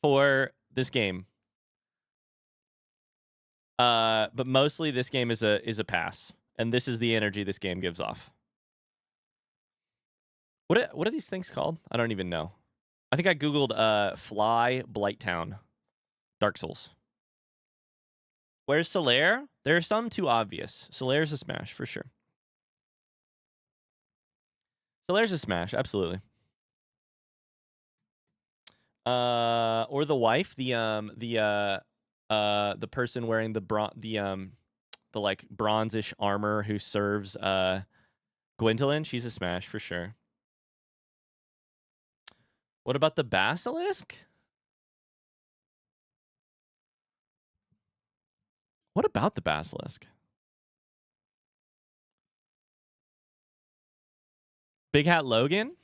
for this game. But mostly this game is a pass, and this is the energy this game gives off. What are these things called? I don't even know. I think I googled Fly Blighttown Dark Souls. Where's Solaire? There are some too obvious. Solaire's a smash for sure. Solaire's a smash, absolutely. Or the wife, the person wearing the like bronzish armor who serves Gwendolyn, she's a smash for sure. What about the basilisk? What about the basilisk? Big Hat Logan?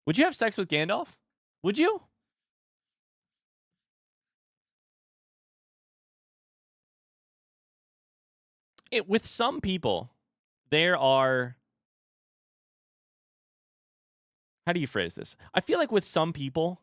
Would you have sex with Gandalf? Would you? With some people, there are... How do you phrase this? I feel like with some people,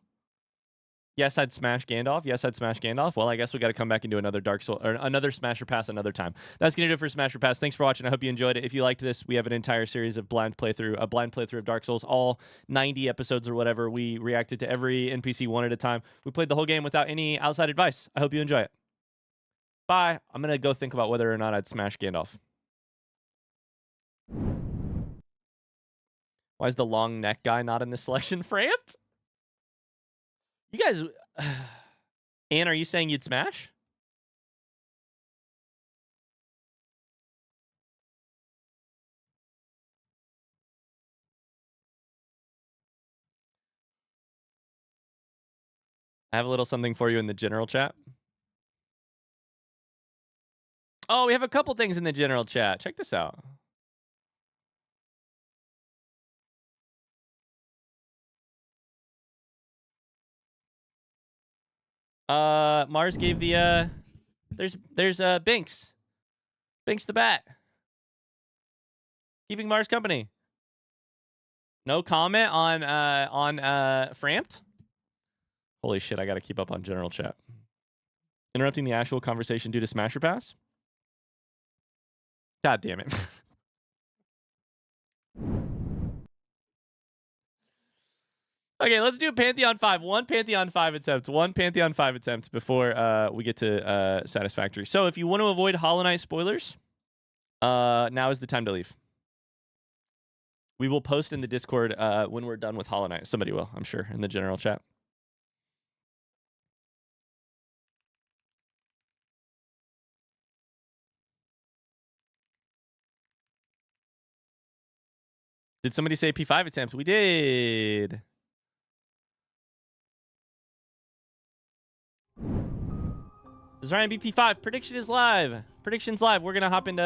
yes, I'd smash Gandalf. Yes, I'd smash Gandalf. Well, I guess we got to come back and do another Dark Soul or another Smasher Pass another time. That's gonna do it for Smasher Pass. Thanks for watching. I hope you enjoyed it. If you liked this, we have an entire series of a blind playthrough of Dark Souls, all 90 episodes or whatever. We reacted to every NPC one at a time. We played the whole game without any outside advice. I hope you enjoy it. Bye. I'm going to go think about whether or not I'd smash Gandalf. Why is the long neck guy not in this selection? Framped? You guys... Anne, are you saying you'd smash? I have a little something for you in the general chat. Oh, we have a couple things in the general chat. Check this out. Mars gave the there's Binks. Binks the bat. Keeping Mars company. No comment on Framped? Holy shit, I gotta keep up on general chat. Interrupting the actual conversation due to Smasher Pass? God damn it. Okay, let's do Pantheon 5. One Pantheon 5 attempt. One Pantheon 5 attempt before we get to Satisfactory. So if you want to avoid Hollow Knight spoilers, now is the time to leave. We will post in the Discord when we're done with Hollow Knight. Somebody will, I'm sure, in the general chat. Did somebody say P5 attempt? We did. Does Ryan beat P5? Prediction is live. Prediction's live. We're gonna hop into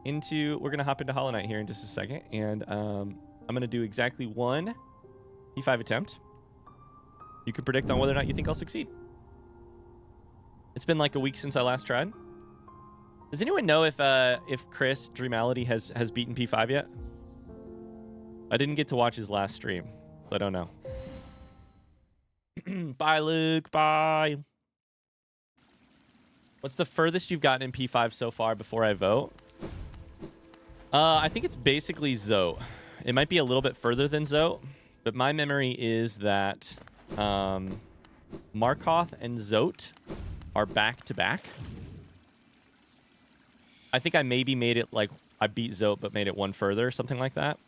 Hollow Knight here in just a second, and I'm gonna do exactly one P5 attempt. You can predict on whether or not you think I'll succeed. It's been like a week since I last tried. Does anyone know if Chris Dreamality has beaten P5 yet? I didn't get to watch his last stream, so I don't know. Bye, Luke. Bye. What's the furthest you've gotten in P5 so far before I vote? I think it's basically Zote. It might be a little bit further than Zote, but my memory is that Markoth and Zote are back to back. I think I maybe made it like I beat Zote but made it one further, something like that.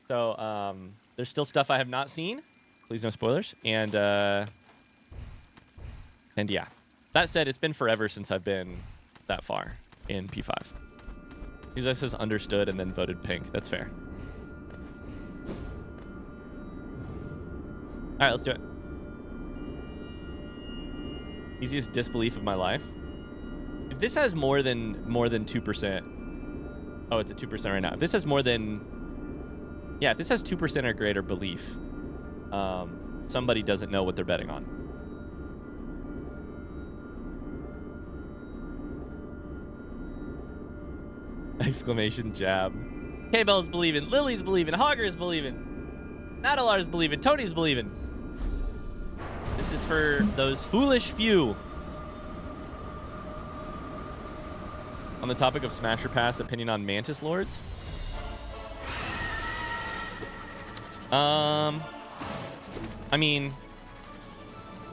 So there's still stuff I have not seen. Please no spoilers. And yeah. That said, it's been forever since I've been that far in P5. Usually says understood and then voted pink. That's fair. All right, let's do it. Easiest disbelief of my life. If this has more than 2%, oh, it's at 2% right now. If this has more than, yeah, if this has 2% or greater belief, somebody doesn't know what they're betting on. Exclamation jab. K-Bell's believing. Lily's believing. Hogger's believing. Nadalar's believing. Tony's believing. This is for those foolish few. On the topic of Smasher Pass, opinion on Mantis Lords. I mean,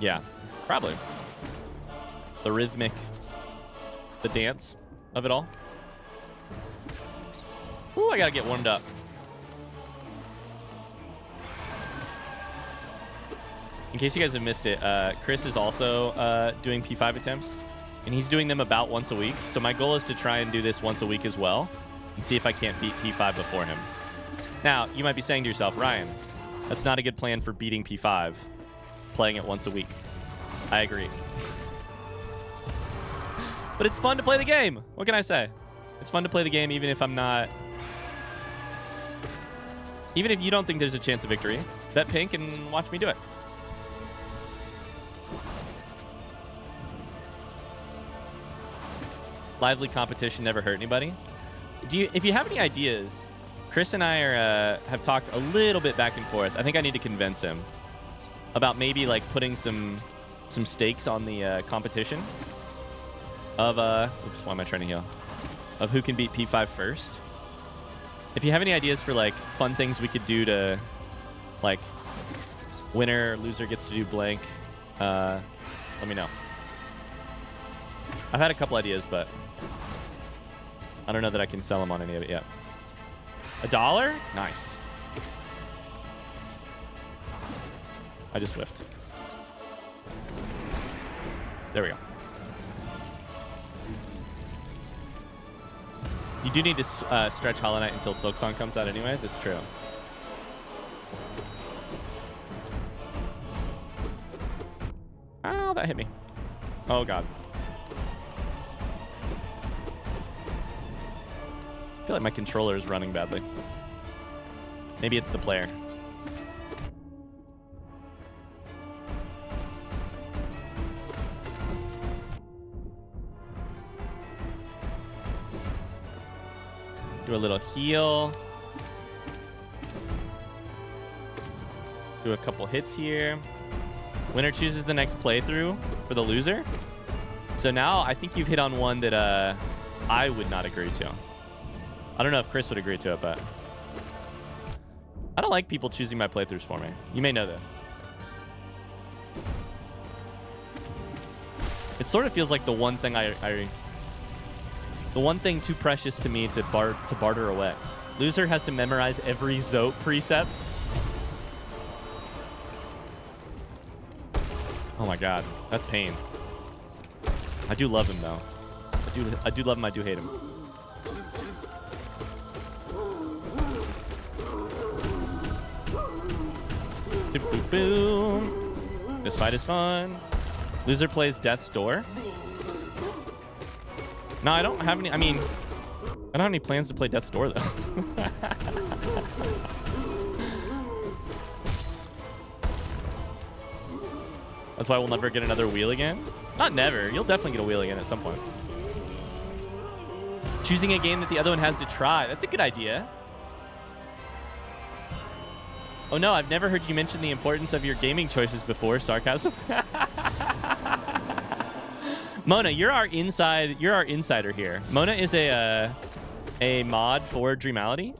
yeah, probably. The rhythmic, the dance of it all. Ooh, I gotta get warmed up. In case you guys have missed it, Chris is also doing P5 attempts, and he's doing them about once a week. So my goal is to try and do this once a week as well, and see if I can't beat P5 before him. Now, you might be saying to yourself, Ryan, that's not a good plan for beating P5, playing it once a week. I agree. But it's fun to play the game. What can I say? It's fun to play the game even if I'm not... Even if you don't think there's a chance of victory, bet pink and watch me do it. Lively competition never hurt anybody. If you have any ideas, Chris and I have talked a little bit back and forth. I think I need to convince him about maybe like putting some stakes on the competition of oops, why am I trying to heal? Of who can beat P5 first. If you have any ideas for like fun things we could do to like winner, loser gets to do blank, let me know. I've had a couple ideas, but I don't know that I can sell them on any of it yet. $1? Nice. I just whiffed. There we go. You do need to stretch Hollow Knight until Silksong comes out anyways. It's true. Oh, that hit me. Oh, God. I feel like my controller is running badly. Maybe it's the player. Do a little heal. Do a couple hits here. Winner chooses the next playthrough for the loser. So now I think you've hit on one that I would not agree to. I don't know if Chris would agree to it, but I don't like people choosing my playthroughs for me. You may know this. It sort of feels like the one thing the one thing too precious to me to barter away. Loser has to memorize every Zote precept. Oh my God, that's pain. I do love him though. I do love him. I do hate him. Boom, boom, boom. This fight is fun. Loser plays Death's Door. No, I don't have any. I mean, I don't have any plans to play Death's Door though. That's why we'll never get another wheel again. Not never. You'll definitely get a wheel again at some point. Choosing a game that the other one has to try. That's a good idea. Oh no, I've never heard you mention the importance of your gaming choices before. Sarcasm. Mona, you're our insider here. Mona is a mod for Dreamality.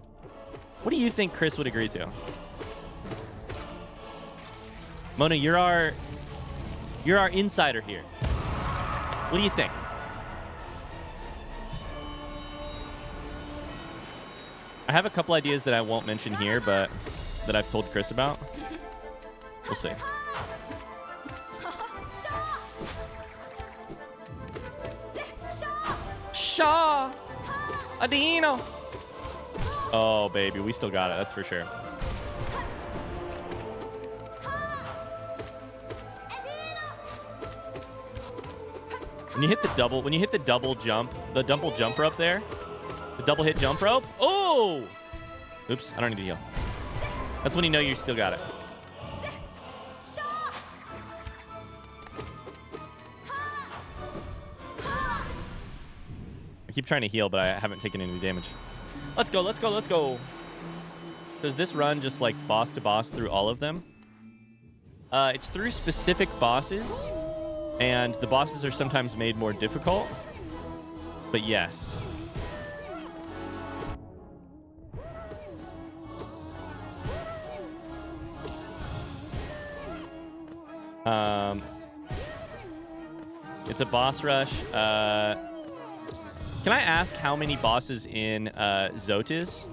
What do you think Chris would agree to? Mona, you're our insider here. What do you think? I have a couple ideas that I won't mention here, but that I've told Chris about. We'll see. Shaw! Adino! Oh, baby, we still got it. That's for sure. When you hit the double jump, the double jump rope there, the double hit jump rope. Oh! Oops, I don't need to heal. That's when you know you still got it. I keep trying to heal, but I haven't taken any damage. Let's go, let's go, let's go. Does this run just like boss to boss through all of them? It's through specific bosses, and the bosses are sometimes made more difficult, but yes. It's a boss rush. Can I ask how many bosses in Zote is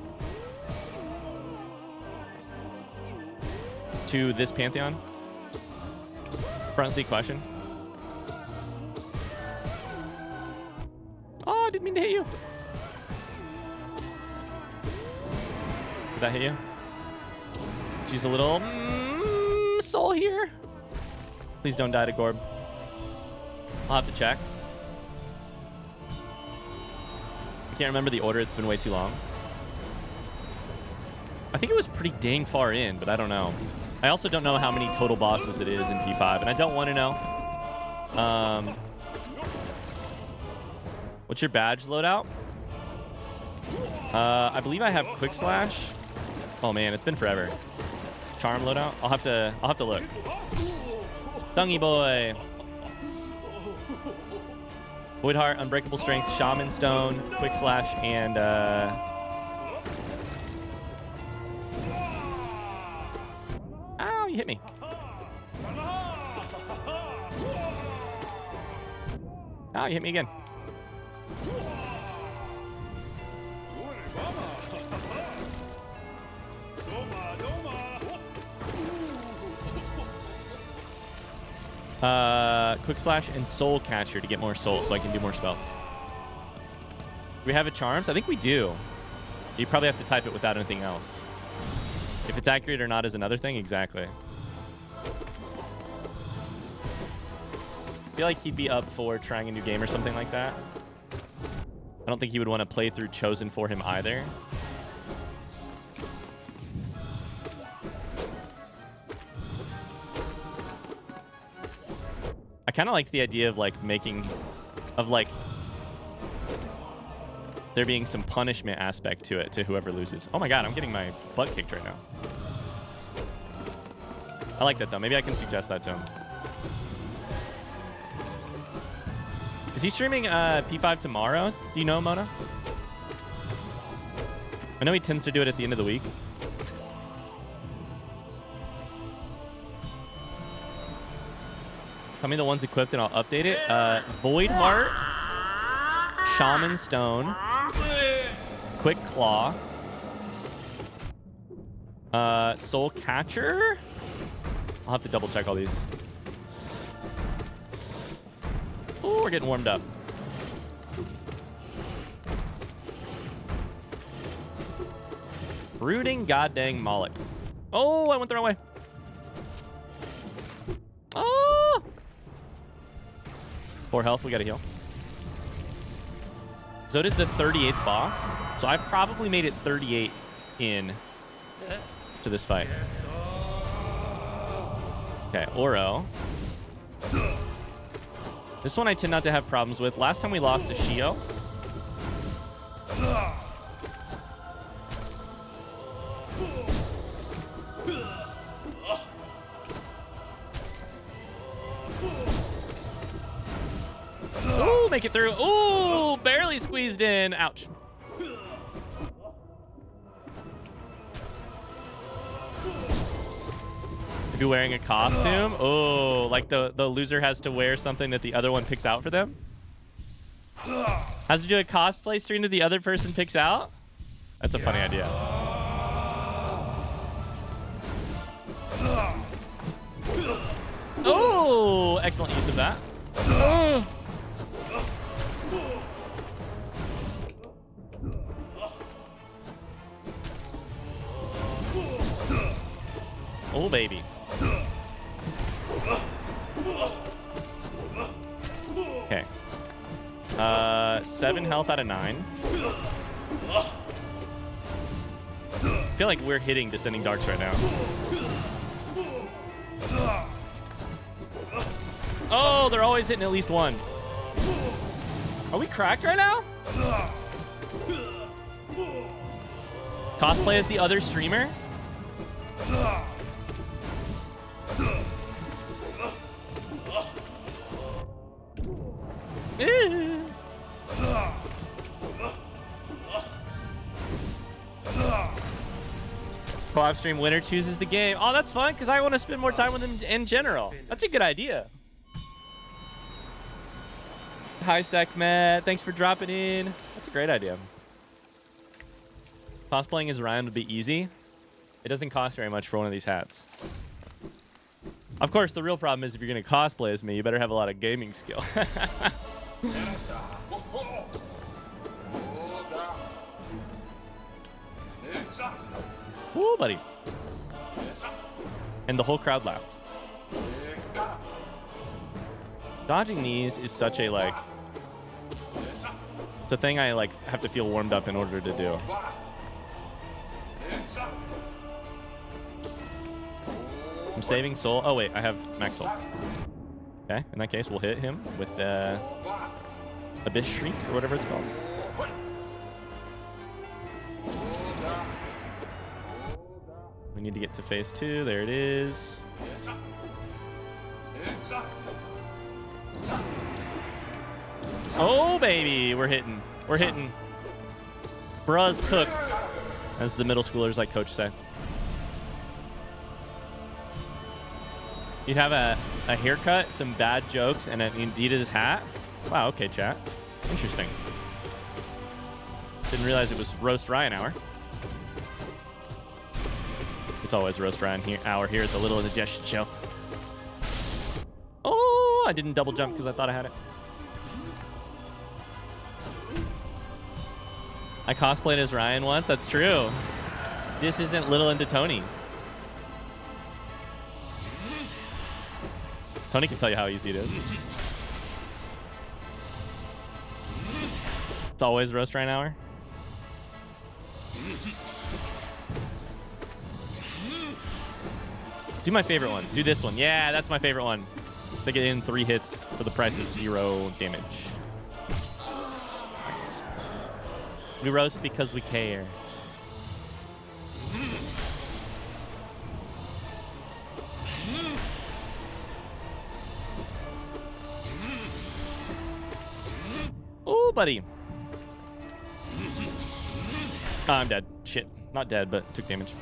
to this Pantheon? Front seat question. Oh, I didn't mean to hit you. Did that hit you? Let's use a little soul here. Please don't die to Gorb. I'll have to check. I can't remember the order. It's been way too long. I think it was pretty dang far in, but I don't know. I also don't know how many total bosses it is in P5, and I don't want to know. What's your badge loadout? I believe I have Quick Slash. Oh man, it's been forever. Charm loadout. I'll have to look. Dungy boy. Void Heart, Unbreakable Strength, Shaman Stone, Quick Slash, and ow, you hit me. Oh, you hit me again. Quick slash and soul catcher to get more souls so I can do more spells. Do we have a charms? I think we do. You probably have to type it without anything else. If it's accurate or not is another thing. Exactly. I feel like he'd be up for trying a new game or something like that. I don't think he would want to play through Chosen for him either. I kind of like the idea of like there being some punishment aspect to it to whoever loses. Oh my god, I'm getting my butt kicked right now. I like that though. Maybe I can suggest that to him. Is he streaming P5 tomorrow? Do you know, Mona? I know he tends to do it at the end of the week. Tell me the ones equipped and I'll update it. Void Heart, Shaman Stone, Quick Claw, Soul Catcher. I'll have to double check all these. Oh, we're getting warmed up. Brooding goddamn Moloch. Oh, I went the wrong way. Oh! 4 health, we gotta heal. Zoda's the 38th boss, so I've probably made it 38 in to this fight. Okay, Oro. This one I tend not to have problems with. Last time we lost to Shio. Ooh, make it through. Ooh, barely squeezed in. Ouch. Maybe wearing a costume. Oh, like the loser has to wear something that the other one picks out for them. Has to do a cosplay stream that the other person picks out. That's a funny idea. Oh, excellent use of that. Oh, baby. Okay. 7 health out of 9. I feel like we're hitting Descending Darks right now. Oh, they're always hitting at least one. Are we cracked right now? Cosplay as the other streamer? Co-op stream winner chooses the game. Oh, that's fun because I want to spend more time with him in general. That's a good idea. Hi, Sekmet. Thanks for dropping in. That's a great idea. Cosplaying as Ryan would be easy. It doesn't cost very much for one of these hats. Of course, the real problem is if you're going to cosplay as me, you better have a lot of gaming skill. Woo, buddy. And the whole crowd laughed. Dodging these is such a, like... It's a thing I, like, have to feel warmed up in order to do. I'm saving soul. Oh, wait. I have max soul. Okay. In that case, we'll hit him with Abyss Shriek or whatever it's called. We need to get to phase 2. There it is. Oh, baby. We're hitting. We're hitting. Bruh's cooked, as the middle schoolers like Coach say. You'd have a haircut, some bad jokes, and an Adidas hat. Wow, okay, chat. Interesting. Didn't realize it was Roast Ryan hour. It's always Roast Ryan hour here at the Little Indigestion Show. Oh, I didn't double jump because I thought I had it. I cosplayed as Ryan once. That's true. This isn't Little into Tony. Tony can tell you how easy it is. It's always Roast Ryan hour. Do my favorite one. Do this one. Yeah, that's my favorite one. To get in 3 hits for the price of 0 damage. Nice. We roast because we care. Oh, buddy. Oh, I'm dead. Shit. Not dead, but took damage.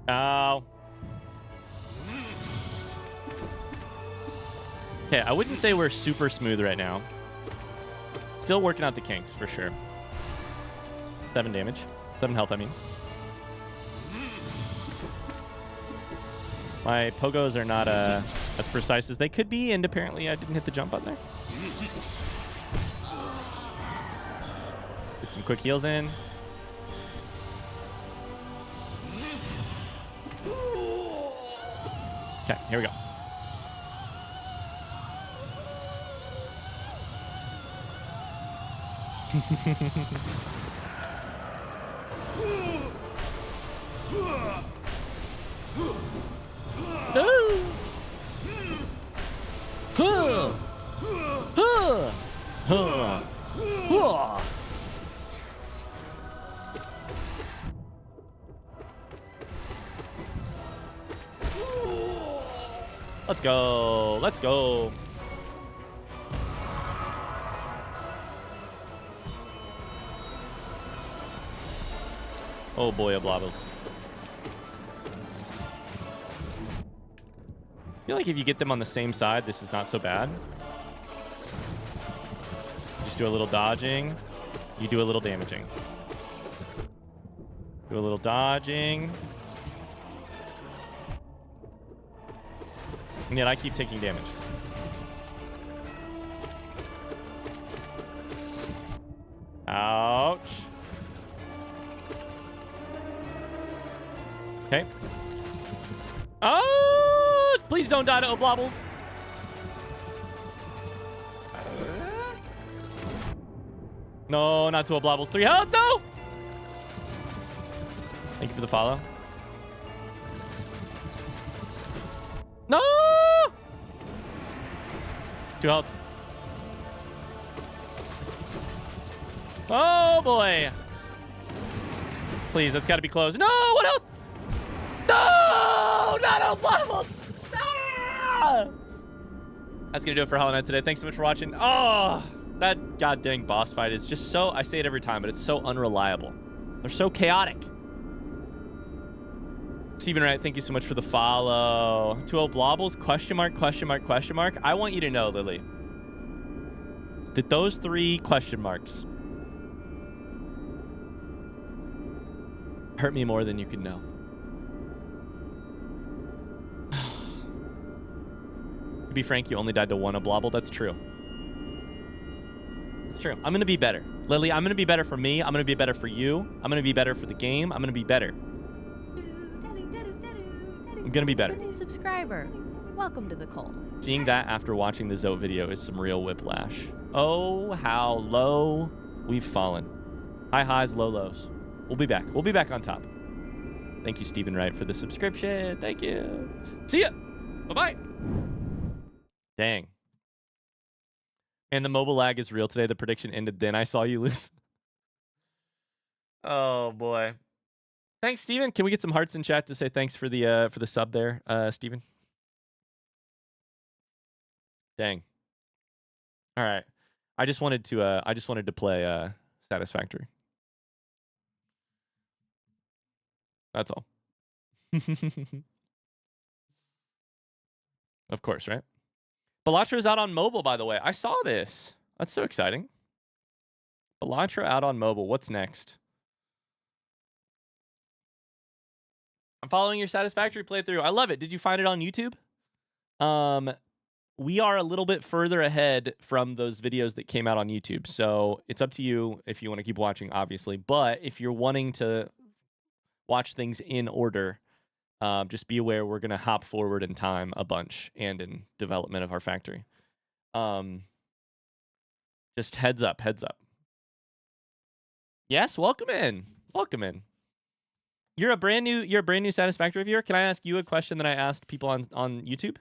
Ow. Okay, I wouldn't say we're super smooth right now. Still working out the kinks, for sure. 7 damage. 7 health, I mean. My pogos are not as precise as they could be, and apparently I didn't hit the jump button there. Get some quick heals in. Okay, here we go. Let's go. Let's go. Oh boy, oblobos. I feel like if you get them on the same side, this is not so bad. Just do a little dodging. You do a little damaging. Do a little dodging. And yet I keep taking damage. Ouch. Okay. Oh, please don't die to oblobbles. No, not to oblobbles. 3 health, no! Thank you for the follow. No! 2 health. Oh, boy. Please, that's got to be close. No, what else? No! Not oblobbles! Ah! That's going to do it for Hollow Knight today. Thanks so much for watching. Oh, that god dang boss fight is just so... I say it every time, but it's so unreliable. They're so chaotic. Steven Wright, thank you so much for the follow. 2 oblobbles? Question mark, question mark, question mark. I want you to know, Lily, that those 3 question marks hurt me more than you could know. To be frank, you only died to 1 oblobble. That's true. It's true. I'm going to be better. Lily, I'm going to be better for me. I'm going to be better for you. I'm going to be better for the game. I'm going to be better. I'm going to be better. It's a new subscriber. Welcome to the cult. Seeing that after watching the Zoe video is some real whiplash. Oh, how low we've fallen. High highs, low lows. We'll be back. We'll be back on top. Thank you, Stephen Wright, for the subscription. Thank you. See ya. Bye-bye. Dang. And the mobile lag is real today. The prediction ended then. I saw you lose. Oh, boy. Thanks, Steven. Can we get some hearts in chat to say thanks for the sub there, Steven? Dang. All right. I just wanted to play Satisfactory. That's all. Of course, right? Balatro is out on mobile, by the way. I saw this. That's so exciting. Balatro out on mobile. What's next? I'm following your Satisfactory playthrough. I love it. Did you find it on YouTube? We are a little bit further ahead from those videos that came out on YouTube. So it's up to you if you want to keep watching, obviously. But if you're wanting to watch things in order, just be aware we're going to hop forward in time a bunch and in development of our factory. Just heads up, heads up. Yes, welcome in. Welcome in. You're a brand new Satisfactory reviewer. Can I ask you a question that I asked people on YouTube?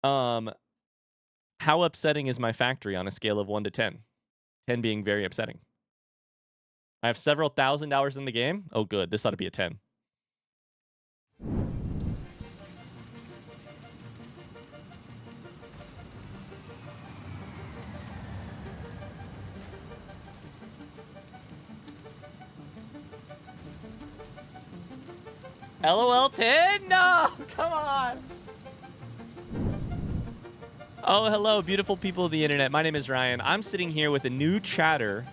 How upsetting is my factory on a scale of 1 to 10? 10 being very upsetting. I have several thousand hours in the game. Oh, good. This ought to be a 10. LOL 10? No, come on. Oh, hello, beautiful people of the internet. My name is Ryan. I'm sitting here with a new chatter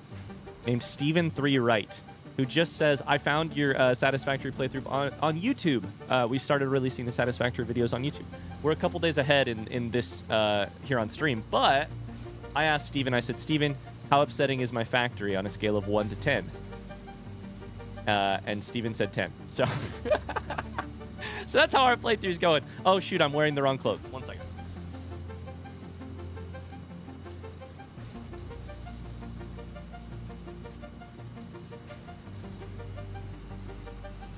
named Steven3Wright, who just says, I found your Satisfactory playthrough on YouTube. We started releasing the Satisfactory videos on YouTube. We're a couple days ahead in this here on stream, but I asked Steven, I said, Steven, how upsetting is my factory on a scale of 1 to 10? And Steven said 10. So, so that's how our playthrough's going. Oh, shoot, I'm wearing the wrong clothes. 1 second.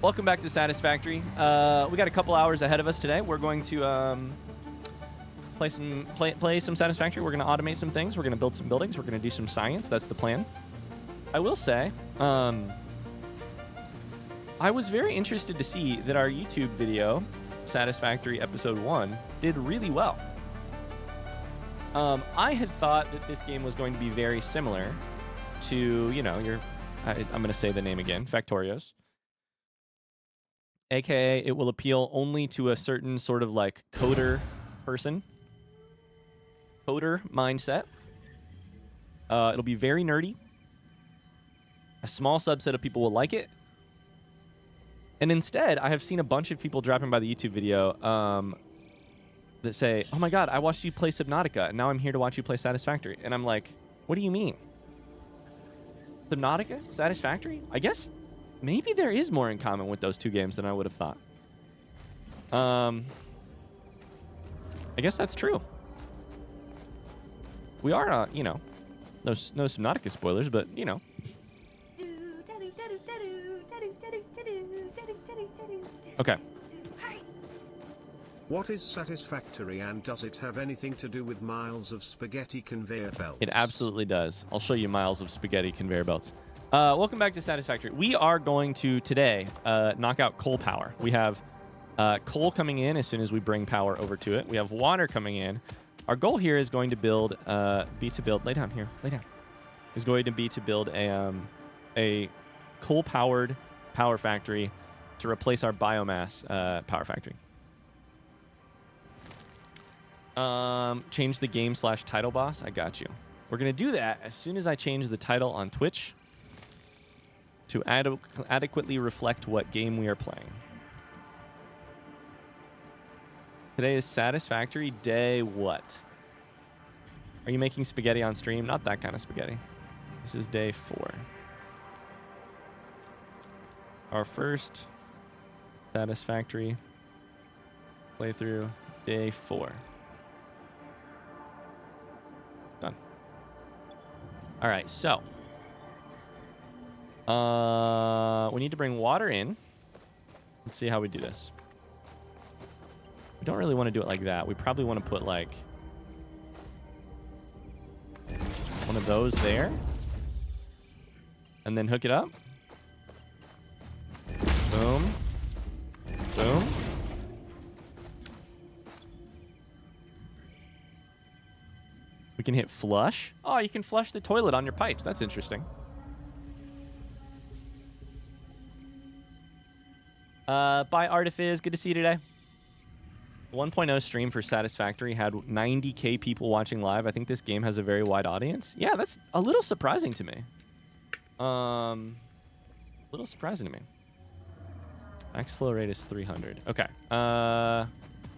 Welcome back to Satisfactory. We got a couple hours ahead of us today. We're going to play some Satisfactory. We're going to automate some things. We're going to build some buildings. We're going to do some science. That's the plan. I will say, I was very interested to see that our YouTube video, Satisfactory Episode 1, did really well. I had thought that this game was going to be very similar to, you know, I'm going to say the name again, Factorios. AKA, it will appeal only to a certain sort of like coder person. Coder mindset. It'll be very nerdy. A small subset of people will like it. And instead, I have seen a bunch of people dropping by the YouTube video that say, oh my god, I watched you play Subnautica, and now I'm here to watch you play Satisfactory. And I'm like, what do you mean? Subnautica? Satisfactory? I guess maybe there is more in common with those two games than I would have thought. I guess that's true. We are, you know, no Subnautica spoilers, but, you know. Okay. What is Satisfactory, and does it have anything to do with miles of spaghetti conveyor belts? It absolutely does. I'll show you miles of spaghetti conveyor belts. Welcome back to Satisfactory. We are going to, today, knock out coal power. We have coal coming in as soon as we bring power over to it. We have water coming in. Our goal here is going to build, lay down here, lay down. Is going to be to build a coal-powered power factory to replace our biomass power factory. Change the game / title boss. I got you. We're going to do that as soon as I change the title on Twitch to adequately reflect what game we are playing. Today is Satisfactory Day what? Are you making spaghetti on stream? Not that kind of spaghetti. This is day 4. Our first Satisfactory playthrough, day 4. Done. All right, so we need to bring water in. Let's see how we do this. We don't really want to do it like that. We probably want to put like one of those there and then hook it up. Boom. Boom. We can hit flush. Oh, you can flush the toilet on your pipes. That's interesting. Bye, Artifiz. Good to see you today. 1.0 stream for Satisfactory had 90K people watching live. I think this game has a very wide audience. Yeah, that's a little surprising to me. A little surprising to me. Max flow rate is 300. Okay.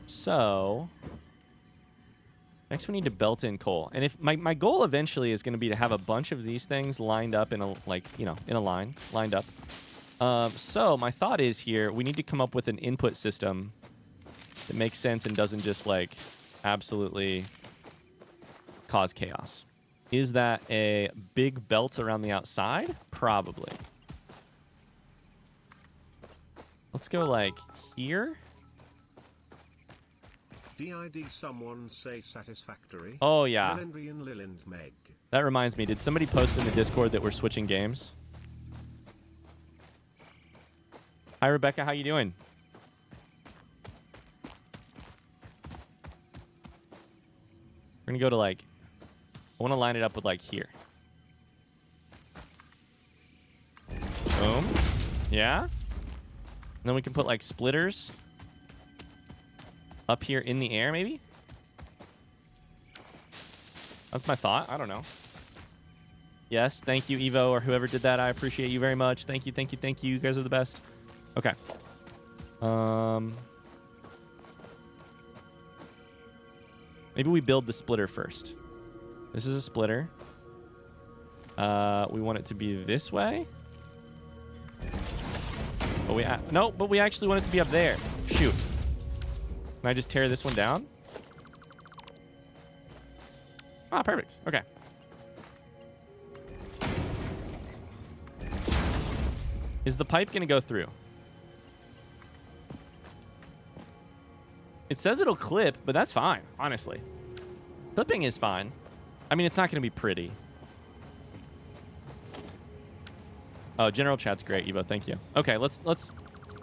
So next we need to belt in coal. And if my goal eventually is going to be to have a bunch of these things lined up in a in a line, lined up. So my thought is here we need to come up with an input system that makes sense and doesn't just like absolutely cause chaos. Is that a big belt around the outside? Probably. Let's go like here. DID someone say satisfactory. Oh yeah. Lilendrian Liland Meg. That reminds me, did somebody post in the Discord that we're switching games? Hi Rebecca, how you doing? We're gonna go to like, I wanna line it up with like here. Boom. Yeah. And then we can put like splitters up here in the air maybe? That's my thought. I don't know. Yes, thank you Evo or whoever did that. I appreciate you very much. Thank you, thank you, thank you. You guys are the best. Okay. Maybe we build the splitter first. This is a splitter. We want it to be this way. But we actually want it to be up there. Shoot. Can I just tear this one down? Ah, perfect. Okay. Is the pipe going to go through? It says it'll clip, but that's fine, honestly. Clipping is fine. I mean, it's not going to be pretty. Oh, general chat's great, Evo. Thank you. Okay, let's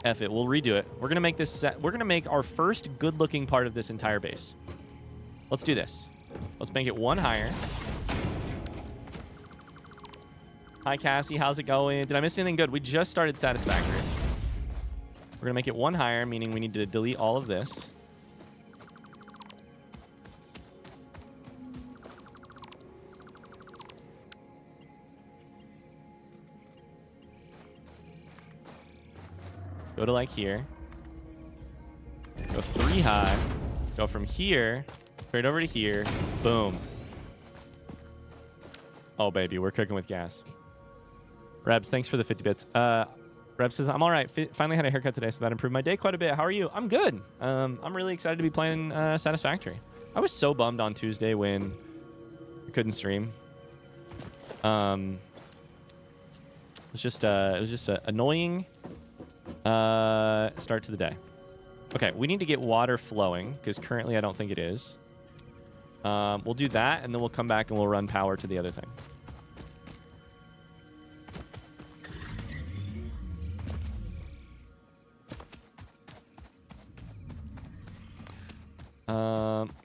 F it. We'll redo it. We're gonna make this set. We're gonna make our first good-looking part of this entire base. Let's do this. Let's make it one higher. Hi, Cassie. How's it going? Did I miss anything good? We just started Satisfactory. We're gonna make it one higher, meaning we need to delete all of this. Go to like here. Go 3 high. Go from here straight over to here. Boom. Oh, baby. We're cooking with gas. Rebs, thanks for the 50 bits. Rebs says, I'm all right. Finally had a haircut today, so that improved my day quite a bit. How are you? I'm good. I'm really excited to be playing Satisfactory. I was so bummed on Tuesday when I couldn't stream. It was just an annoying start to the day. Okay, we need to get water flowing because currently I don't think it is. We'll do that and then we'll come back and we'll run power to the other thing.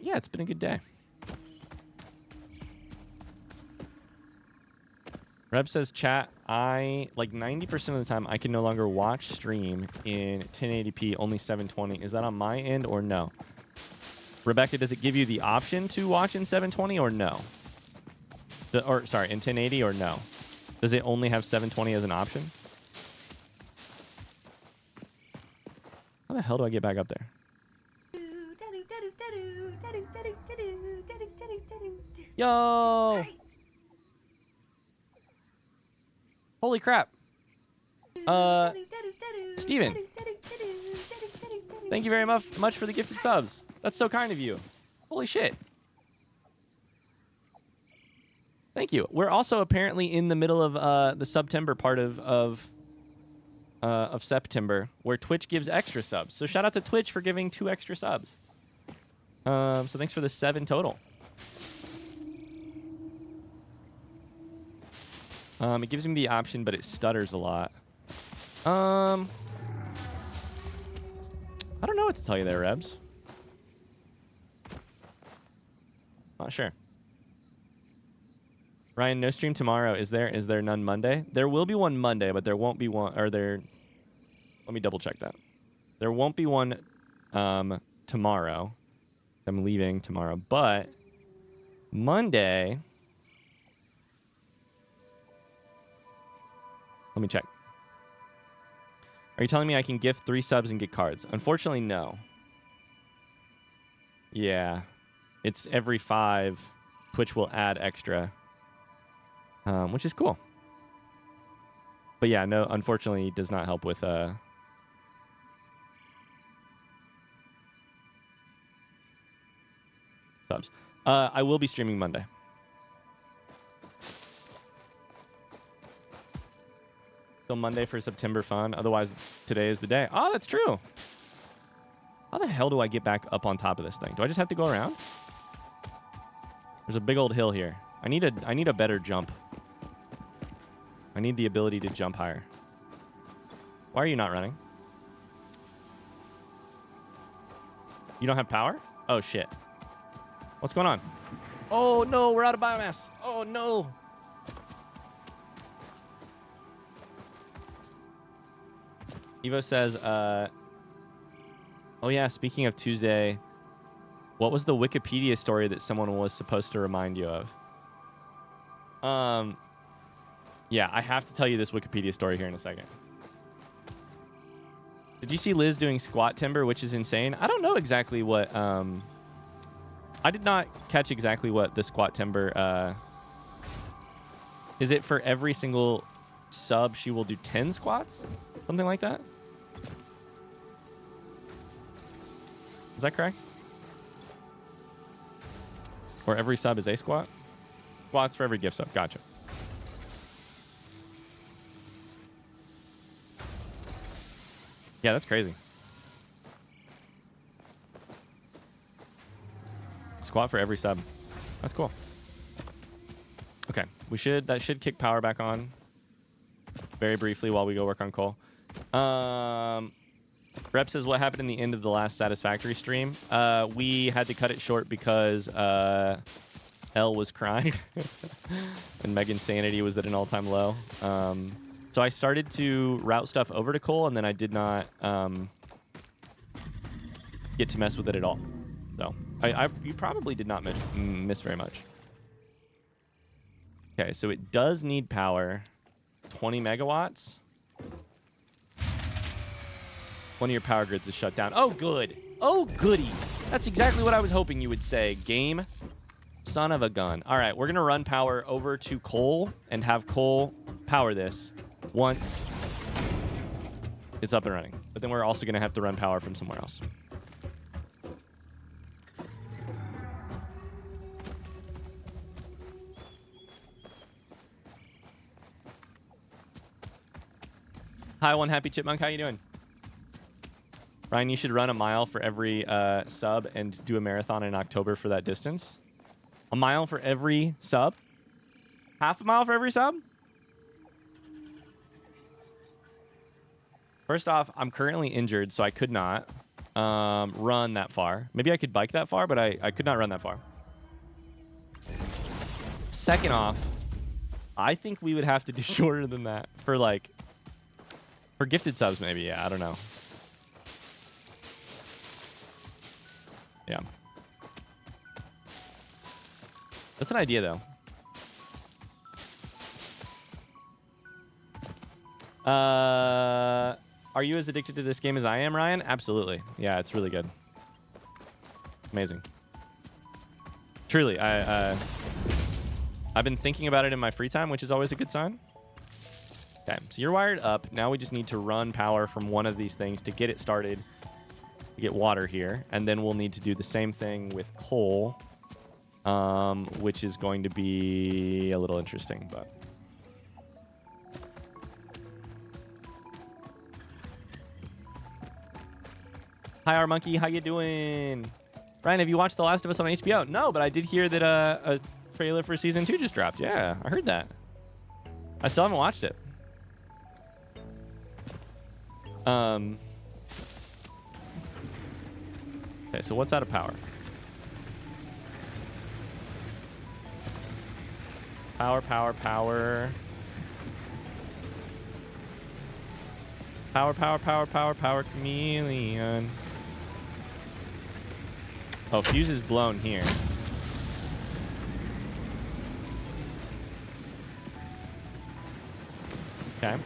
Yeah, it's been a good day. Reb says, chat, I, like 90% of the time, I can no longer watch stream in 1080p, only 720. Is that on my end or no? Rebecca, does it give you the option to watch in 720 or no? Sorry, in 1080 or no? Does it only have 720 as an option? How the hell do I get back up there? Yo! Holy crap. Steven. Thank you very much for the gifted subs. That's so kind of you. Holy shit. Thank you. We're also apparently in the middle of the September part of September, where Twitch gives extra subs. So shout out to Twitch for giving 2 extra subs. So thanks for the 7 total. It gives me the option, but it stutters a lot. I don't know what to tell you there, Rebs. Not sure. Ryan, no stream tomorrow. Is there none Monday? There will be one Monday, but there won't be one. Or there. Let me double check that. There won't be one tomorrow. I'm leaving tomorrow, but Monday. Let me check. Are you telling me I can gift 3 subs and get cards? Unfortunately, no. Yeah. It's every 5. Twitch will add extra. Which is cool. But yeah, no, unfortunately, it does not help with subs. I will be streaming Monday. So Monday for September fun. Otherwise, today is the day. Oh, that's true. How the hell do I get back up on top of this thing? Do I just have to go around? There's a big old hill here. I need a better jump. I need the ability to jump higher. Why are you not running? You don't have power? Oh, shit. What's going on? Oh, no, we're out of biomass. Oh, no. Evo says, oh, yeah, speaking of Tuesday, what was the Wikipedia story that someone was supposed to remind you of? Yeah, I have to tell you this Wikipedia story here in a second. Did you see Liz doing squat timber, which is insane? I don't know exactly what, I did not catch exactly what the squat timber, is it for every single sub she will do 10 squats? Something like that? Is that correct? Or every sub is a squat? Squats for every gift sub. Gotcha. Yeah, that's crazy. Squat for every sub. That's cool. Okay, that should kick power back on very briefly while we go work on coal. Rep says, what happened in the end of the last Satisfactory stream? We had to cut it short because Elle was crying and Megan's sanity was at an all-time low. So I started to route stuff over to coal, and then I did not get to mess with it at all. So you probably did not miss very much. Okay, so it does need power. 20 megawatts. One of your power grids is shut down. Oh, good. Oh, goody. That's exactly what I was hoping you would say, game. Son of a gun. All right, we're going to run power over to coal and have coal power this once it's up and running. But then we're also going to have to run power from somewhere else. Hi, One Happy Chipmunk. How you doing? Ryan, you should run a mile for every sub and do a marathon in October for that distance. A mile for every sub? Half a mile for every sub? First off, I'm currently injured, so I could not run that far. Maybe I could bike that far, but I could not run that far. Second off, I think we would have to do shorter than that for gifted subs, maybe. Yeah, I don't know. Yeah. That's an idea, though. Are you as addicted to this game as I am, Ryan? Absolutely. Yeah, it's really good. Amazing. Truly, I've been thinking about it in my free time, which is always a good sign. Okay, so you're wired up. Now we just need to run power from one of these things to get it started. To get water here, and then we'll need to do the same thing with coal, which is going to be a little interesting, but hi, our monkey, how you doing? Ryan, have you watched The Last of Us on HBO? No, but I did hear that a trailer for season 2 just dropped. Yeah, I heard that. I still haven't watched it. Okay, so what's out of power? Power, power, power. Power, power, power, power, power, chameleon. Oh, fuse is blown here. Okay.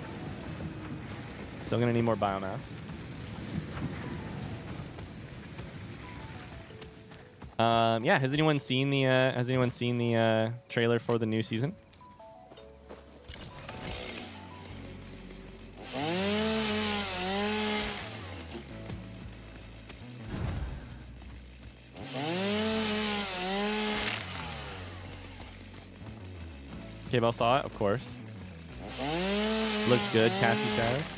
Still gonna need more biomass. Yeah. Has anyone seen the trailer for the new season? K-Bell saw it, of course. Looks good, Cassie says.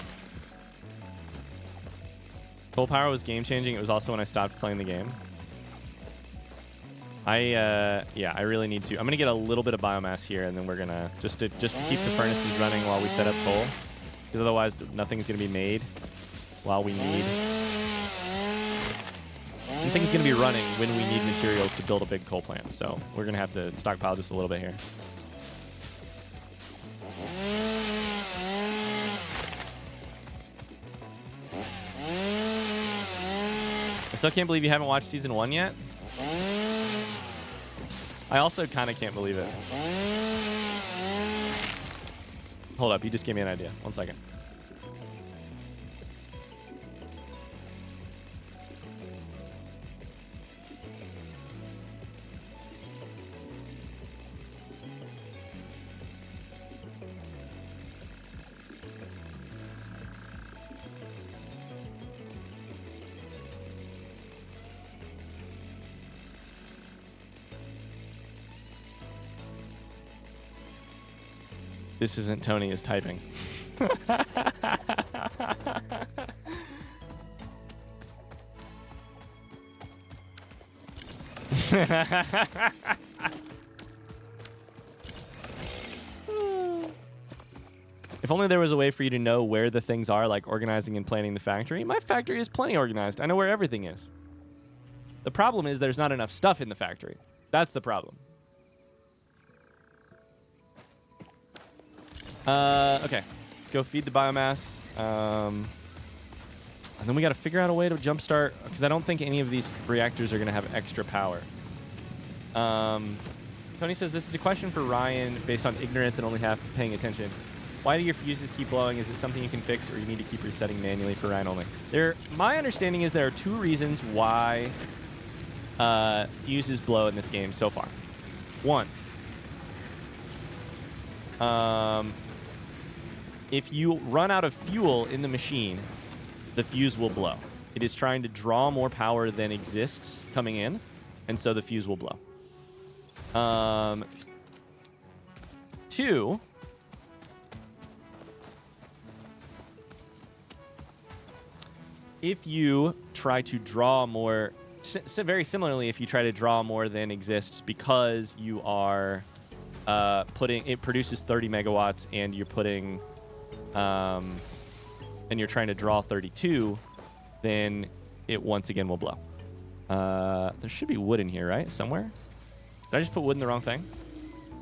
Full power was game changing. It was also when I stopped playing the game. Yeah, I really need to. I'm gonna get a little bit of biomass here, and then we're gonna just to keep the furnaces running while we set up coal, because otherwise nothing's gonna be made while we need. Nothing's gonna be running when we need materials to build a big coal plant. So we're gonna have to stockpile just a little bit here. I still can't believe you haven't watched season 1 yet. I also kind of can't believe it. Hold up, you just gave me an idea. 1 second. This isn't Tony is typing. If only there was a way for you to know where the things are, like organizing and planning the factory. My factory is plenty organized. I know where everything is. The problem is there's not enough stuff in the factory. That's the problem. Okay. Let's go feed the biomass. And then we got to figure out a way to jumpstart, because I don't think any of these reactors are going to have extra power. Tony says, this is a question for Ryan based on ignorance and only half paying attention. Why do your fuses keep blowing? Is it something you can fix, or you need to keep resetting manually for Ryan only? My understanding is there are 2 reasons why fuses blow in this game so far. 1. If you run out of fuel in the machine, the fuse will blow. It is trying to draw more power than exists coming in, and so the fuse will blow. 2, if you try to draw more, very similarly, if you try to draw more than exists because you are it produces 30 megawatts and you're putting and you're trying to draw 32, then it once again will blow. There should be wood in here, right? Somewhere? Did I just put wood in the wrong thing?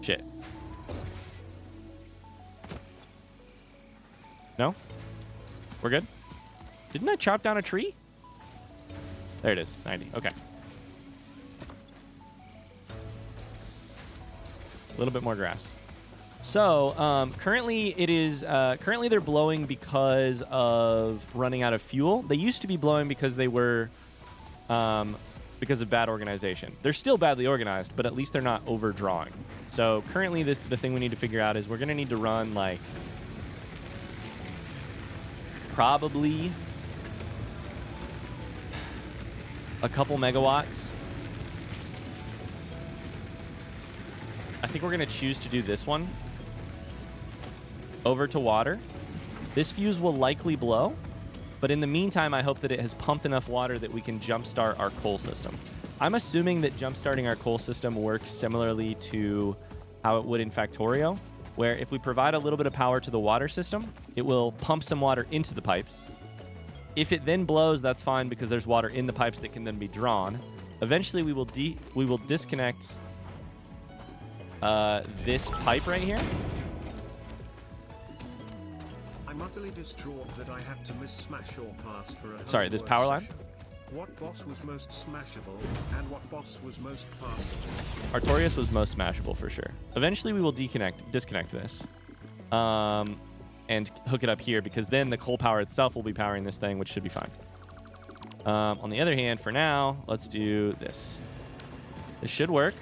Shit. No? We're good? Didn't I chop down a tree? There it is. 90. Okay. A little bit more grass. So currently they're blowing because of running out of fuel. They used to be blowing because they were because of bad organization. They're still badly organized, but at least they're not overdrawing. So currently the thing we need to figure out is we're going to need to run like probably a couple megawatts. I think we're going to choose to do this one over to water. This fuse will likely blow, but in the meantime, I hope that it has pumped enough water that we can jumpstart our coal system. I'm assuming that jumpstarting our coal system works similarly to how it would in Factorio, where if we provide a little bit of power to the water system, it will pump some water into the pipes. If it then blows, that's fine because there's water in the pipes that can then be drawn. Eventually, we will disconnect this pipe right here. I'm utterly distraught that I had to miss smash or pass for a Sorry, this power line? What boss was most smashable, and what boss was most passable? Artorias was most smashable for sure. Eventually we will disconnect this. And hook it up here, because then the coal power itself will be powering this thing, which should be fine. On the other hand, for now, let's do this. This should work.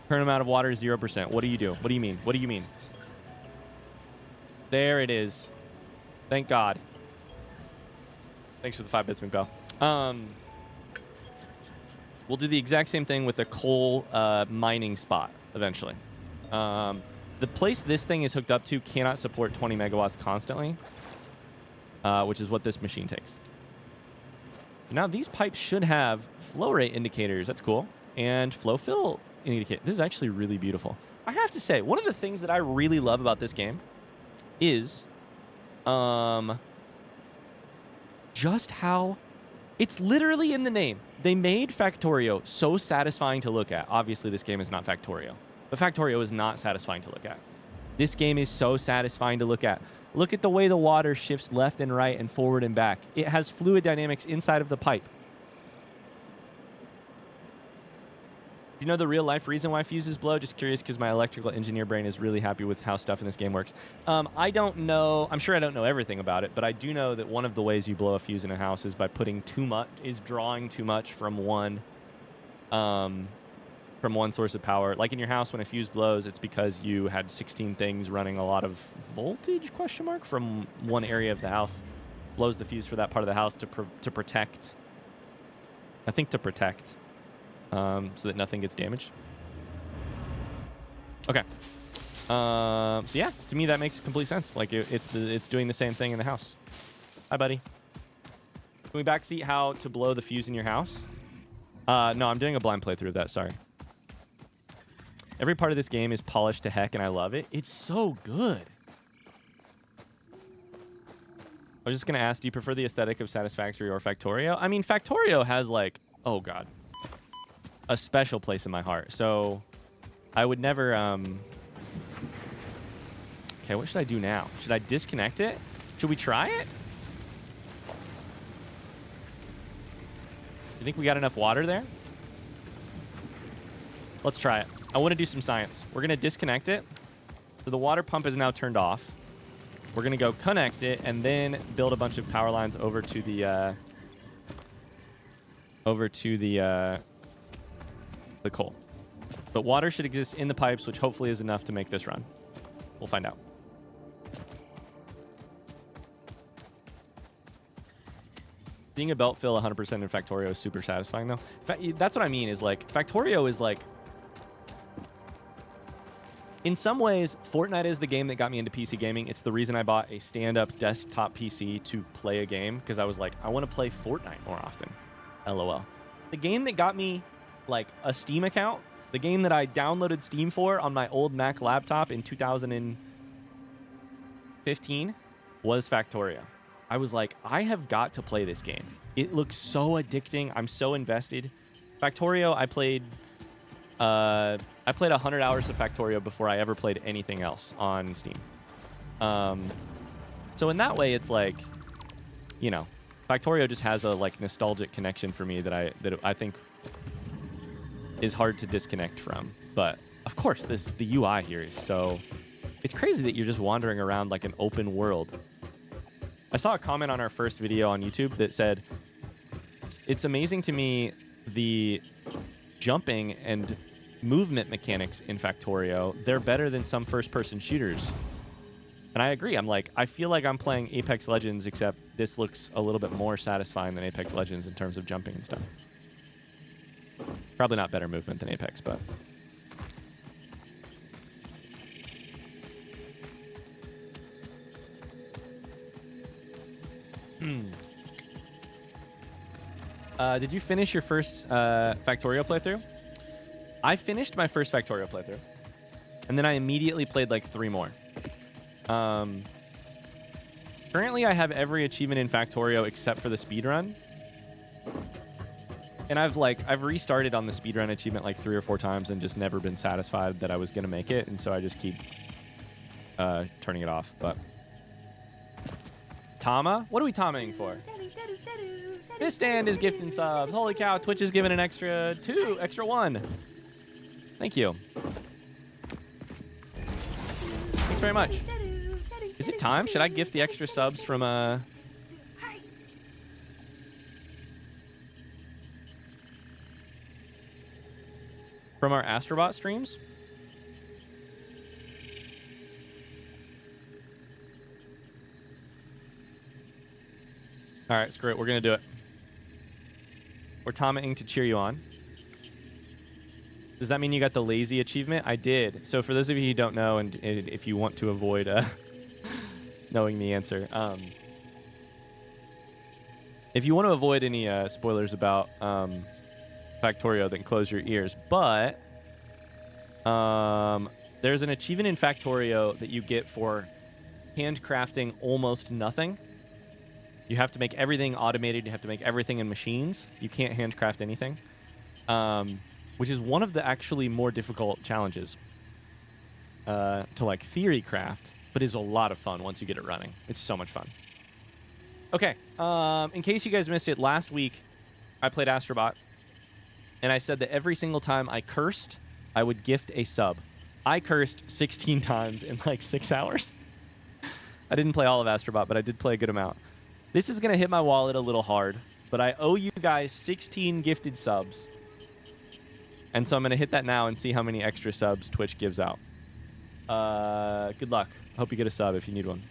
Current amount of water is 0%. What do you do? What do you mean? What do you mean? There it is. Thank God. Thanks for the 5 bits, McBell. We'll do the exact same thing with the coal mining spot eventually. The place this thing is hooked up to cannot support 20 megawatts constantly, which is what this machine takes. Now these pipes should have flow rate indicators. That's cool. And flow fill indicator. This is actually really beautiful. I have to say, one of the things that I really love about this game is just how it's literally in the name. They made Factorio so satisfying to look at. Obviously, this game is not Factorio, but Factorio is not satisfying to look at. This game is so satisfying to look at. Look at the way the water shifts left and right and forward and back. It has fluid dynamics inside of the pipe. You know the real life reason why fuses blow? Just curious, because my electrical engineer brain is really happy with how stuff in this game works. I don't know. I'm sure I don't know everything about it, but I do know that one of the ways you blow a fuse in a house is by drawing too much from one source of power. Like in your house, when a fuse blows, it's because you had 16 things running a lot of voltage, from one area of the house. Blows the fuse for that part of the house to protect. I think to protect. So that nothing gets damaged. Okay. So yeah, to me that makes complete sense. Like it's doing the same thing in the house. Hi, buddy. Can we backseat how to blow the fuse in your house? No, I'm doing a blind playthrough of that. Sorry. Every part of this game is polished to heck, and I love it. It's so good. I was just gonna ask, do you prefer the aesthetic of Satisfactory or Factorio? I mean, Factorio has like, oh god, a special place in my heart. So I would never okay, what should I do now? Should I disconnect it? Should we try it? You think we got enough water there? Let's try it. I want to do some science. We're gonna disconnect it. So the water pump is now turned off. We're gonna go connect it and then build a bunch of power lines over to the coal. But water should exist in the pipes, which hopefully is enough to make this run. We'll find out. Being a belt fill 100% in Factorio is super satisfying, though. That's what I mean, is like, Factorio is like, in some ways, Fortnite is the game that got me into PC gaming. It's the reason I bought a stand-up desktop PC to play a game, because I was like, I want to play Fortnite more often. LOL. The game that got me like a Steam account, the game that I downloaded Steam for on my old Mac laptop in 2015 was Factorio. I was like, I have got to play this game. It looks so addicting. I'm so invested. Factorio, I played 100 hours of Factorio before I ever played anything else on Steam. So in that way, it's like, you know, Factorio just has a like nostalgic connection for me that I think is hard to disconnect from. But of course, the UI here is so, it's crazy that you're just wandering around like an open world. I saw a comment on our first video on YouTube that said, it's amazing to me the jumping and movement mechanics in Factorio. They're better than some first-person shooters. And I agree. I'm like, I feel like I'm playing Apex Legends, except this looks a little bit more satisfying than Apex Legends in terms of jumping and stuff. Probably not better movement than Apex, but... Did you finish your first Factorio playthrough? I finished my first Factorio playthrough, and then I immediately played like 3 more. Currently, I have every achievement in Factorio except for the speedrun. And I've restarted on the speedrun achievement like 3 or 4 times and just never been satisfied that I was going to make it. And so I just keep turning it off. But Tama? What are we Tamaing for? This stand is gifting subs. Holy cow, Twitch is giving an extra 1. Thank you. Thanks very much. Is it time? Should I gift the extra subs from our Astrobot streams? All right, screw it. We're going to do it. We're Tamaing to cheer you on. Does that mean you got the lazy achievement? I did. So for those of you who don't know, and if you want to avoid knowing the answer, if you want to avoid any spoilers about Factorio, then close your ears. But there's an achievement in Factorio that you get for handcrafting almost nothing. You have to make everything automated. You have to make everything in machines. You can't handcraft anything, which is one of the actually more difficult challenges to like theory craft, but is a lot of fun once you get it running. It's so much fun. Okay, in case you guys missed it, last week I played Astrobot, and I said that every single time I cursed, I would gift a sub. I cursed 16 times in like 6 hours. I didn't play all of Astrobot, but I did play a good amount. This is going to hit my wallet a little hard, but I owe you guys 16 gifted subs. And so I'm going to hit that now and see how many extra subs Twitch gives out. Good luck. Hope you get a sub if you need one.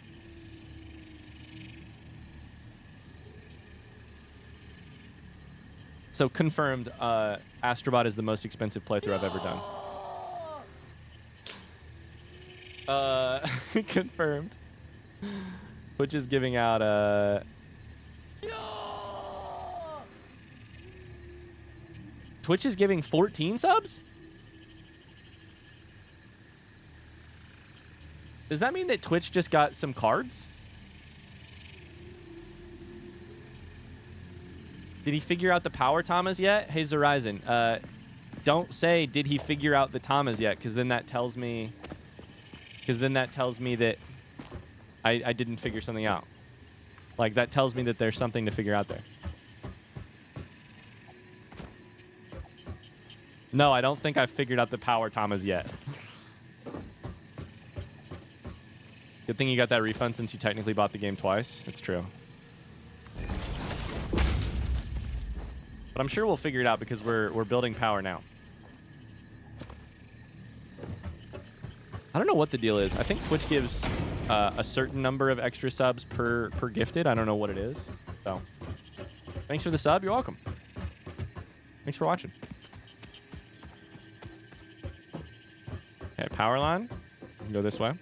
So confirmed, Astrobot is the most expensive playthrough I've ever done. Confirmed. Twitch is giving out Twitch is giving 14 subs? Does that mean that Twitch just got some cards? Did he figure out the power Tamas yet? Hey, Zorizon, don't say, did he figure out the Tamas yet? Because then that tells me... that I didn't figure something out. Like, that tells me that there's something to figure out there. No, I don't think I've figured out the power Tamas yet. Good thing you got that refund since you technically bought the game twice. It's true. But I'm sure we'll figure it out because we're building power now. I don't know what the deal is. I think Twitch gives a certain number of extra subs per gifted. I don't know what it is. So, thanks for the sub. You're welcome. Thanks for watching. Okay, power line. We can go this way.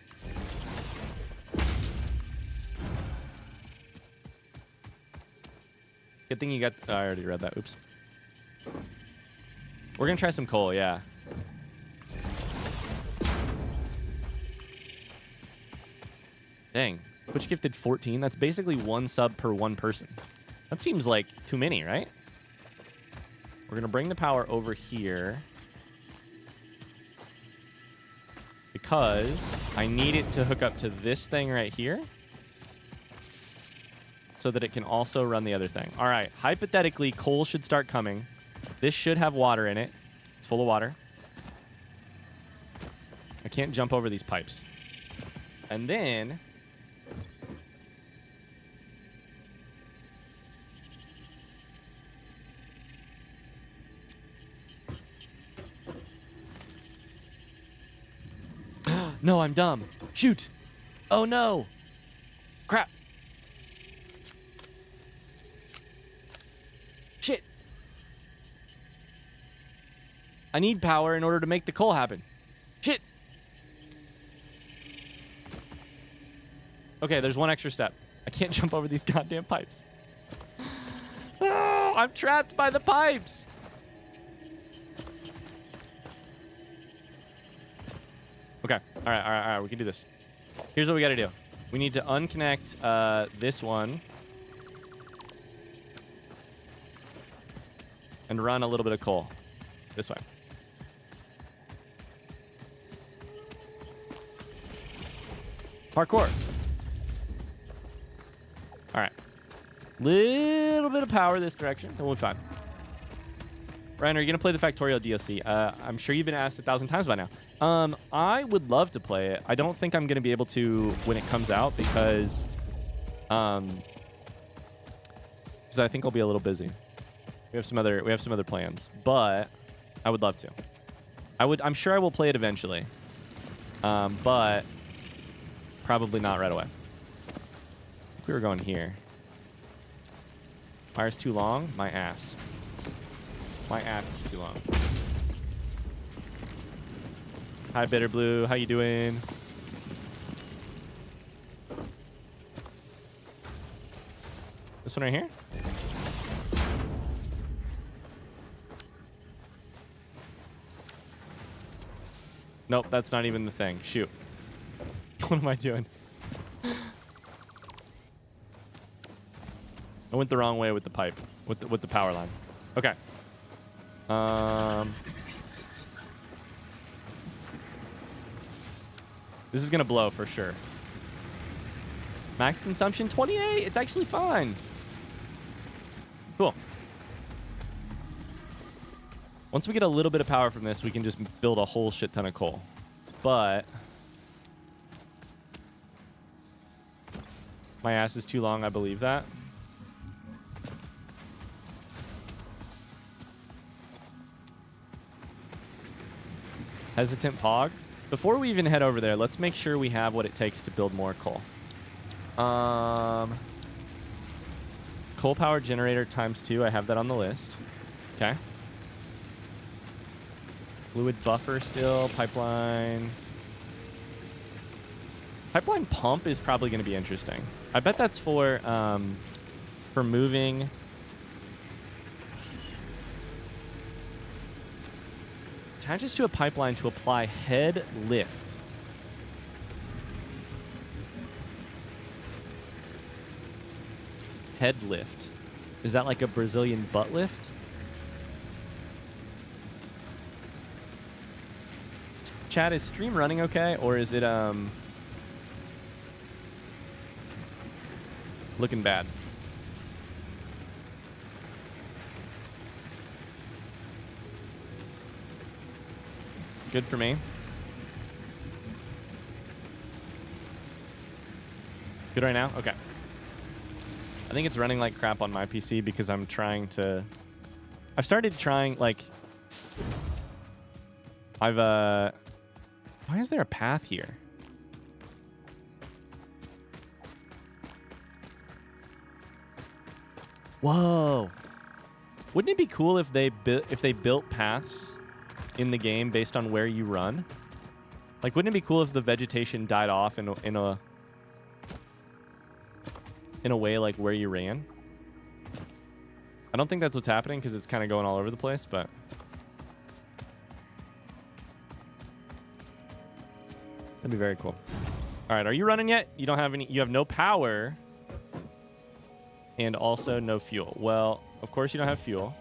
Good thing you got... Oh, I already read that. Oops. We're going to try some coal, yeah. Dang. Twitch gifted 14. That's basically 1 sub per 1 person. That seems like too many, right? We're going to bring the power over here. Because I need it to hook up to this thing right here. So that it can also run the other thing. All right. Hypothetically, coal should start coming. This should have water in it. It's full of water. I can't jump over these pipes. And then... No, I'm dumb. Shoot. Oh, no. Crap. Shit. I need power in order to make the coal happen. Shit. Okay, there's one extra step. I can't jump over these goddamn pipes. Oh, I'm trapped by the pipes. Okay. All right. We can do this. Here's what we got to do. We need to unconnect this one and run a little bit of coal this way. Parkour. Little bit of power this direction, then we'll be fine. Ryan, are you gonna play the Factorial DLC? I'm sure you've been asked 1,000 times by now. I would love to play it. I don't think I'm gonna be able to when it comes out because I think I'll be a little busy. We have some other plans, but I would love to. I'm sure I will play it eventually, but probably not right away. We were going here. Wire's too long. My ass. My ass is too long. Hi, Bitter Blue. How you doing? This one right here? Nope, that's not even the thing. Shoot. What am I doing? I went the wrong way with the pipe, with the power line. Okay. This is gonna blow for sure. Max consumption 28. It's actually fine. Cool. Once we get a little bit of power from this, we can just build a whole shit ton of coal. But my ass is too long. I believe that. Hesitant Pog. Before we even head over there, let's make sure we have what it takes to build more coal. Coal power generator ×2. I have that on the list. Okay. Fluid buffer still. Pipeline. Pipeline pump is probably going to be interesting. I bet that's for moving. Attaches to a pipeline to apply head lift. Head lift. Is that like a Brazilian butt lift? Chat, is stream running okay, or is it looking bad? Good for me. Good right now? Okay. I think it's running like crap on my PC because I'm trying to... I've started trying, like... Why is there a path here? Whoa. Wouldn't it be cool if they built paths in the game based on where you run? Like, wouldn't it be cool if the vegetation died off in a way like where you ran? I don't think that's what's happening because it's kind of going all over the place, but that'd be very cool. All right, are you running yet? You don't have any. You have no power and also no fuel. Well, of course you don't have fuel.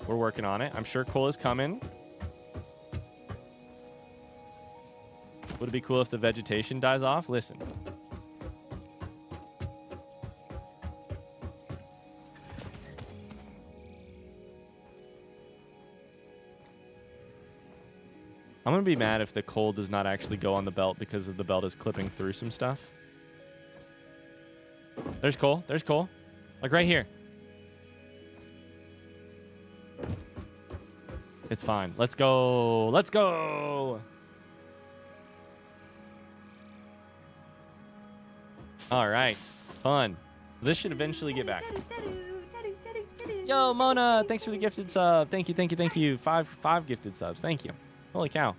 We're working on it. I'm sure coal is coming. Would it be cool if the vegetation dies off? Listen. I'm going to be mad if the coal does not actually go on the belt because of the belt is clipping through some stuff. There's coal. There's coal. Like right here. It's fine. Let's go. Let's go. All right. Fun. This should eventually get back. Yo, Mona. Thanks for the gifted sub. Thank you. Thank you. Thank you. Five gifted subs. Thank you. Holy cow.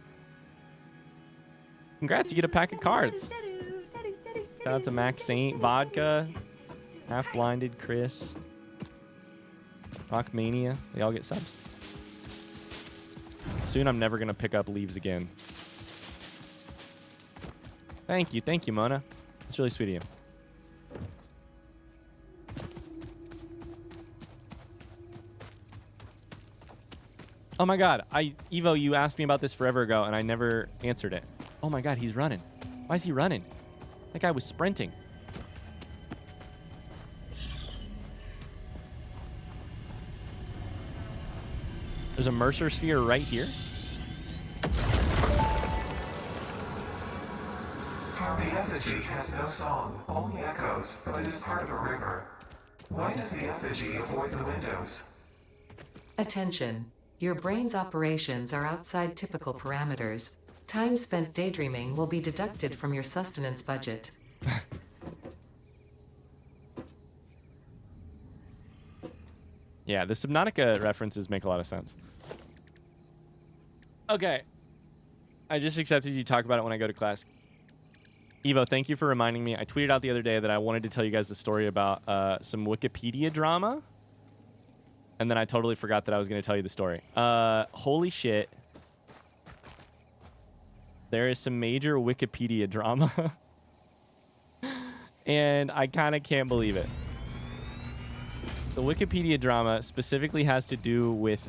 Congrats. You get a pack of cards. Shout out to Max Saint, Vodka, Half Blinded, Chris, Rockmania. They all get subs. Soon I'm never going to pick up leaves again. Thank you. Thank you, Mona. That's really sweet of you. Oh my god, Evo, you asked me about this forever ago and I never answered it. Oh my god, he's running. Why is he running? That guy was sprinting. There's a Mercer sphere right here. The effigy has no song, only echoes, but it is part of a river. Why does the effigy avoid the windows? Attention. Your brain's operations are outside typical parameters. Time spent daydreaming will be deducted from your sustenance budget. Yeah, the Subnautica references make a lot of sense. Okay. I just accepted you talk about it when I go to class. Evo, thank you for reminding me. I tweeted out the other day that I wanted to tell you guys a story about some Wikipedia drama. And then I totally forgot that I was going to tell you the story. Holy shit. There is some major Wikipedia drama. And I kind of can't believe it. The Wikipedia drama specifically has to do with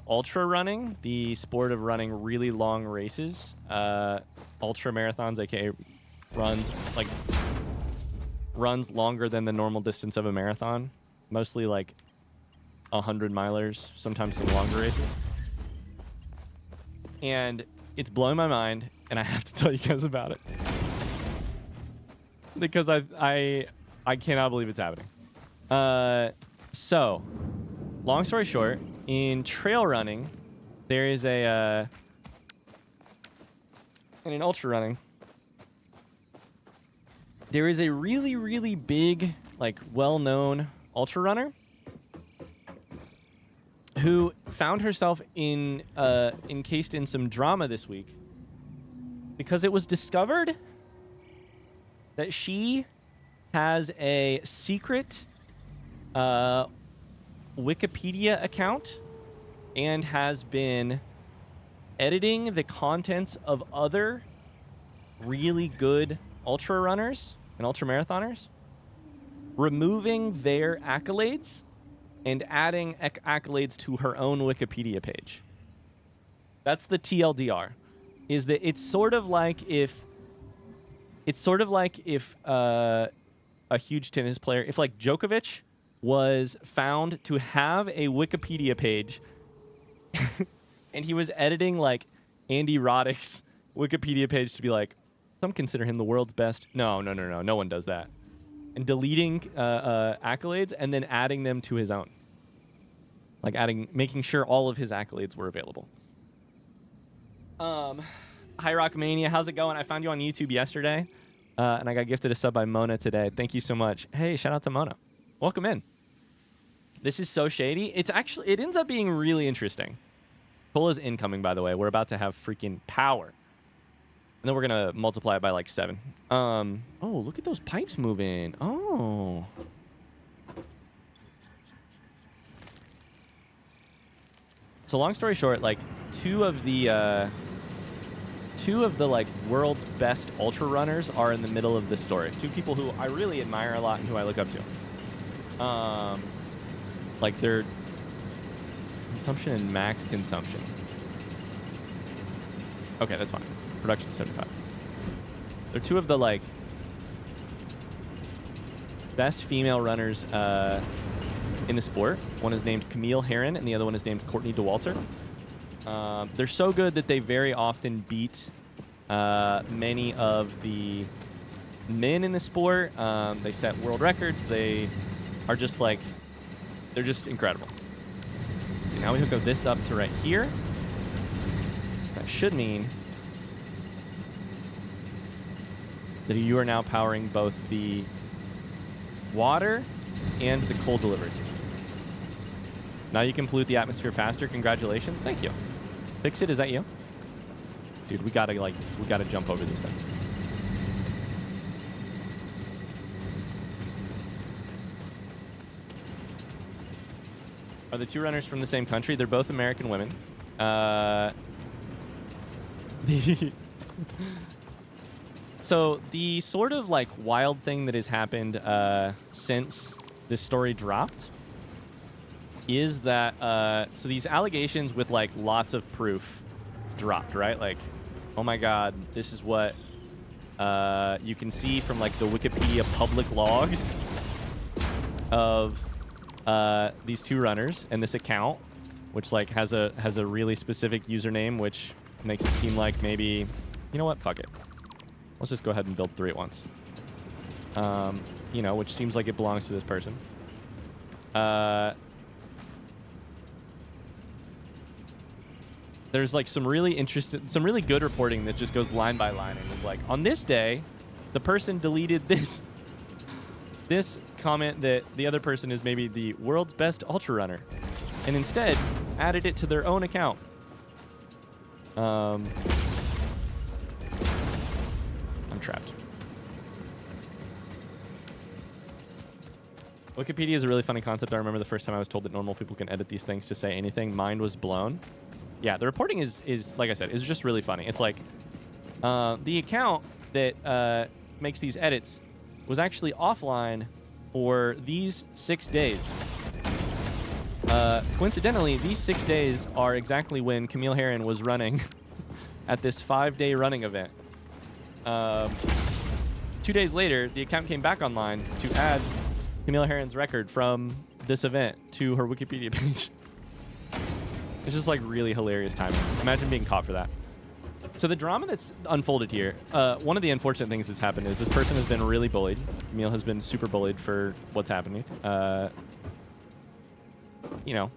ultra running, the sport of running really long races. Ultra marathons, aka runs longer than the normal distance of a marathon. Mostly like 100 milers, sometimes some longer races. And it's blowing my mind, and I have to tell you guys about it. Because I cannot believe it's happening. So, long story short, in trail running, there is and in ultra running, there is a really, really big, like, well-known ultra runner who found herself encased in some drama this week because it was discovered that she has a secret Wikipedia account and has been editing the contents of other really good ultra runners and ultra marathoners, removing their accolades and adding accolades to her own Wikipedia page. That's the TLDR. Is that it's sort of like if a huge tennis player, if like Djokovic was found to have a Wikipedia page and he was editing like Andy Roddick's Wikipedia page to be like, some consider him the world's best. No one does that. And deleting accolades and then adding them to his own. Like making sure all of his accolades were available. Hi Rockmania, how's it going? I found you on YouTube yesterday. And I got gifted a sub by Mona today. Thank you so much. Hey, shout out to Mona. Welcome in. This is so shady. It ends up being really interesting. Cola's incoming, by the way. We're about to have freaking power. And then we're going to multiply it by like 7. Oh, look at those pipes moving. Oh. So long story short, like two of the like world's best ultra runners are in the middle of this story. Two people who I really admire a lot and who I look up to. Like their consumption and max consumption. Okay, that's fine. Production 75. They're two of the like best female runners in the sport. One is named Camille Herron and the other one is named Courtney DeWalter. They're so good that they very often beat many of the men in the sport. They set world records. They are just like, they're just incredible. Okay, now we hook up this up to right here. That should mean that you are now powering both the water and the coal deliveries. Now you can pollute the atmosphere faster. Congratulations. Thank you. Fix it. Is that you? Dude, we gotta jump over these things. Are the two runners from the same country? They're both American women. So the sort of like wild thing that has happened since this story dropped is that so these allegations with like lots of proof dropped, right? Like, oh my god, this is what you can see from like the Wikipedia public logs of these two runners and this account, which like has a really specific username, which makes it seem like maybe, you know what? Fuck it. Let's just go ahead and build 3 at once. You know, which seems like it belongs to this person. There's like some really good reporting that just goes line by line and is like, on this day, the person deleted this comment that the other person is maybe the world's best ultra runner, and instead added it to their own account. I'm trapped. Wikipedia is a really funny concept. I remember the first time I was told that normal people can edit these things to say anything. Mind was blown. Yeah, the reporting is like I said, is just really funny. It's like the account that makes these edits was actually offline for these 6 days. Coincidentally, these 6 days are exactly when Camille Herron was running at this 5-day running event. 2 days later, the account came back online to add Camille Herron's record from this event to her Wikipedia page. It's just like really hilarious timing. Imagine being caught for that. So the drama that's unfolded here, one of the unfortunate things that's happened is this person has been really bullied. Camille has been super bullied for what's happening. You know,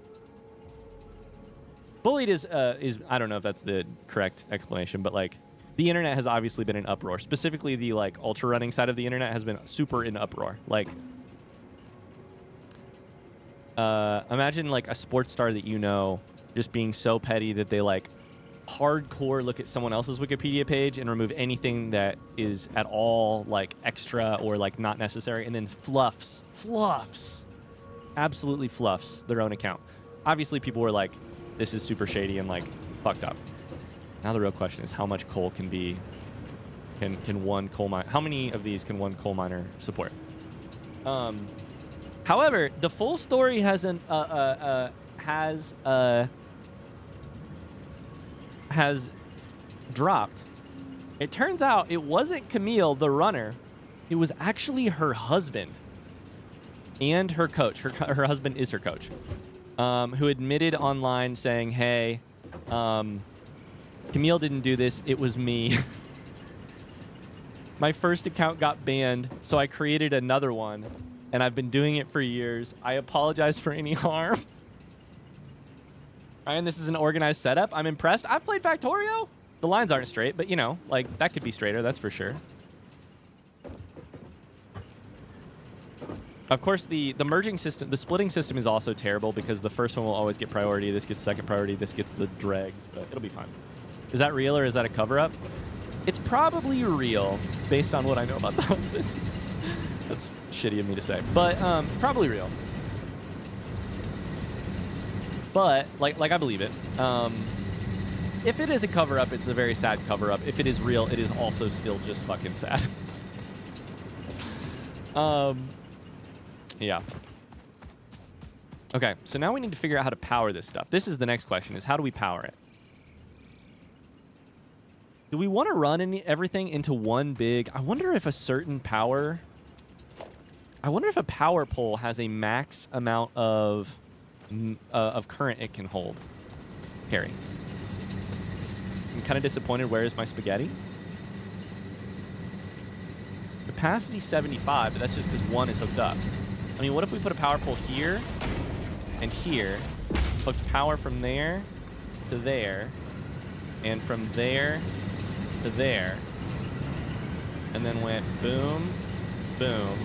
bullied is I don't know if that's the correct explanation, but like the internet has obviously been in uproar. Specifically, the like ultra running side of the internet has been super in uproar. Like, imagine like a sports star that you know just being so petty that they like hardcore look at someone else's Wikipedia page and remove anything that is at all like extra or like not necessary, and then absolutely fluffs their own account. Obviously, people were like, this is super shady and like fucked up. Now the real question is how much coal can one coal mine, how many of these can one coal miner support? However, the full story has dropped. It turns out it wasn't Camille, the runner. It was actually her husband and her coach. Her husband is her coach, who admitted online saying, hey, Camille didn't do this. It was me. My first account got banned, so I created another one, and I've been doing it for years. I apologize for any harm. Ryan, this is an organized setup. I'm impressed. I've played Factorio. The lines aren't straight, but you know, like that could be straighter, that's for sure. Of course, the merging system, the splitting system is also terrible because the first one will always get priority. This gets second priority. This gets the dregs, but it'll be fine. Is that real or is that a cover-up? It's probably real based on what I know about the husband. That's shitty of me to say, but probably real. But like I believe it. If it is a cover-up, it's a very sad cover-up. If it is real, it is also still just fucking sad. Yeah. Okay, so now we need to figure out how to power this stuff. This is the next question, is how do we power it? Do we want to run everything into one big... I wonder if a certain power... I wonder if a power pole has a max amount of current it can hold. Carry. I'm kind of disappointed. Where is my spaghetti? Capacity 75, but that's just because one is hooked up. I mean, what if we put a power pole here and here, hooked power from there to there, and from there to there, and then went boom, boom,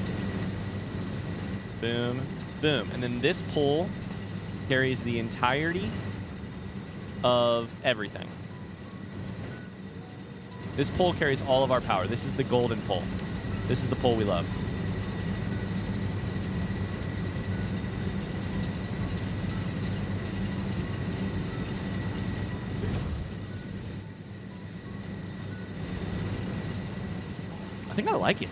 boom, boom. And then this pole carries the entirety of everything. This pole carries all of our power. This is the golden pole. This is the pole we love. I think I like it.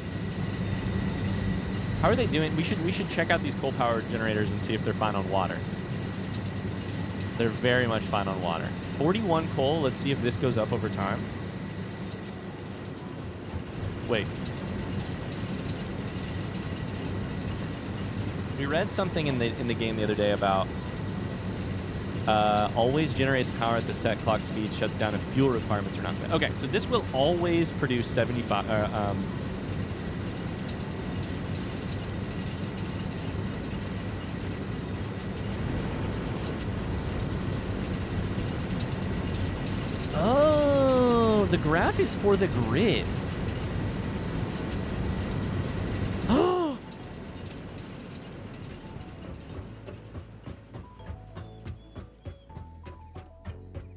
How are they doing? We should check out these coal power generators and see if they're fine on water. They're very much fine on water. 41 coal. Let's see if this goes up over time. Wait. We read something in the game the other day about always generates power at the set clock speed, shuts down if fuel requirements are not spent. Okay, so this will always produce 75. Oh, the graph is for the grid. Oh.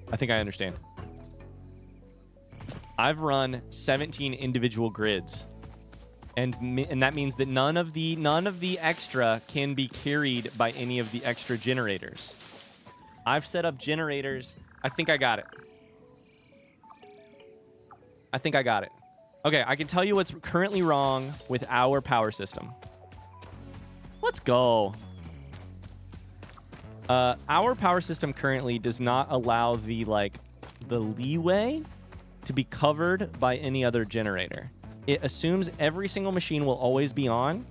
I think I understand. I've run 17 individual grids, and that means that none of the extra can be carried by any of the extra generators. I've set up generators. I think I got it. I think I got it. Okay, I can tell you what's currently wrong with our power system. Let's go. Our power system currently does not allow the leeway to be covered by any other generator. It assumes every single machine will always be on,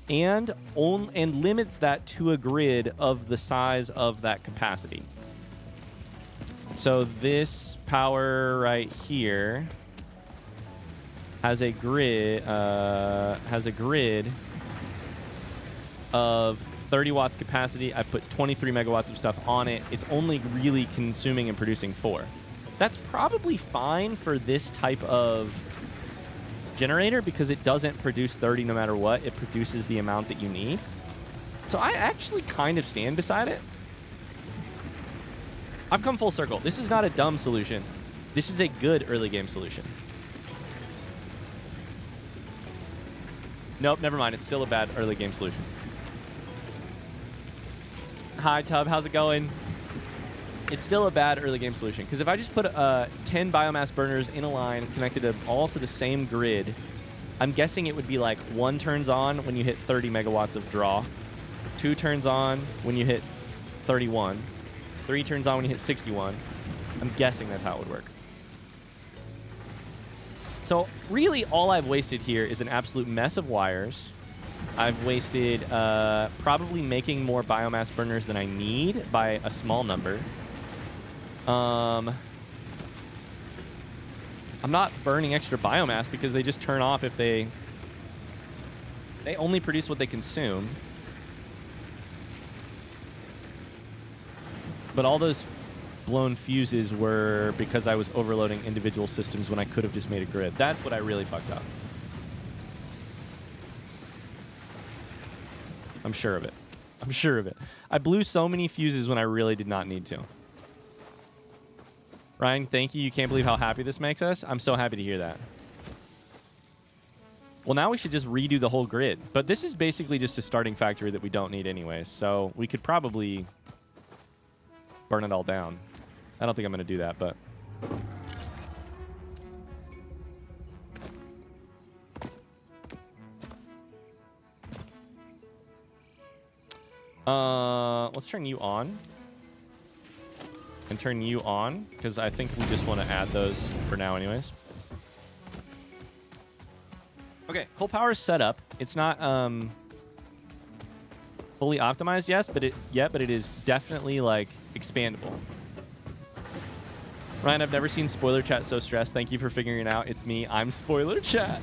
and limits that to a grid of the size of that capacity. So this power right here has a grid of 30 watts capacity. I put 23 megawatts of stuff on it. It's only really consuming and producing 4. That's probably fine for this type of generator because it doesn't produce 30 no matter what. It produces the amount that you need. So I actually kind of stand beside it. I've come full circle. This is not a dumb solution. This is a good early game solution. Nope, never mind. It's still a bad early game solution. Hi, Tub. How's it going? It's still a bad early game solution. Because if I just put 10 biomass burners in a line connected all to the same grid, I'm guessing it would be like 1 turns on when you hit 30 megawatts of draw, 2 turns on when you hit 31, 3 turns on when you hit 61. I'm guessing that's how it would work. So really all I've wasted here is an absolute mess of wires. I've wasted probably making more biomass burners than I need by a small number. I'm not burning extra biomass because they just turn off if they only produce what they consume. But all those blown fuses were because I was overloading individual systems when I could have just made a grid. That's what I really fucked up. I'm sure of it. I'm sure of it. I blew so many fuses when I really did not need to. Ryan, thank you. You can't believe how happy this makes us. I'm so happy to hear that. Well, now we should just redo the whole grid. But this is basically just a starting factory that we don't need anyways. So we could probably burn it all down. I don't think I'm going to do that, but... let's turn you on. And turn you on, because I think we just want to add those for now anyways. Okay, whole power is set up. It's not fully optimized yet, but it is definitely like expandable. Ryan, I've never seen spoiler chat so stressed. Thank you for figuring it out. It's me. I'm spoiler chat.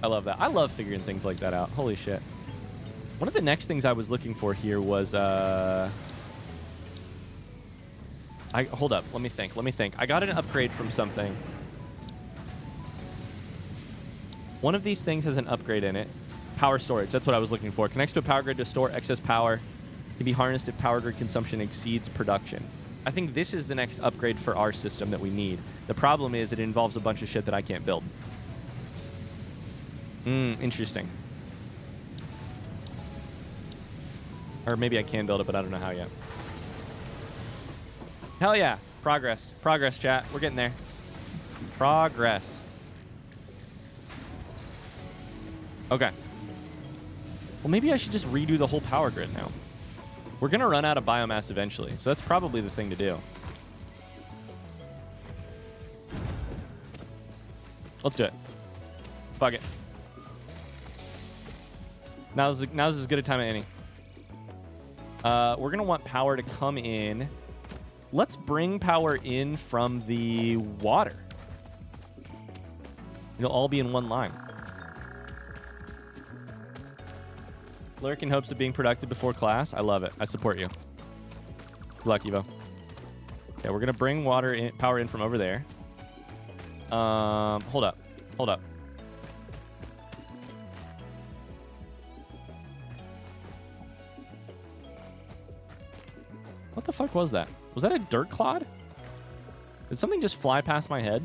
I love that. I love figuring things like that out. Holy shit. One of the next things I was looking for here was hold up. Let me think. I got an upgrade from something. One of these things has an upgrade in it. Power storage. That's what I was looking for. Connects to a power grid to store excess power. Can be harnessed if power grid consumption exceeds production. I think this is the next upgrade for our system that we need. The problem is it involves a bunch of shit that I can't build. Interesting. Or maybe I can build it, but I don't know how yet. Hell yeah. Progress. Progress, chat. We're getting there. Progress. Okay. Well, maybe I should just redo the whole power grid now. We're going to run out of biomass eventually, so that's probably the thing to do. Let's do it. Fuck it. Now's as good a time as any. We're gonna want power to come in. Let's bring power in from the water. It'll all be in one line. Lurk in hopes of being productive before class. I love it. I support you. Good luck, Evo. Okay, we're gonna bring power in from over there. Hold up. Hold up. What the fuck was that? Was that a dirt clod? Did something just fly past my head?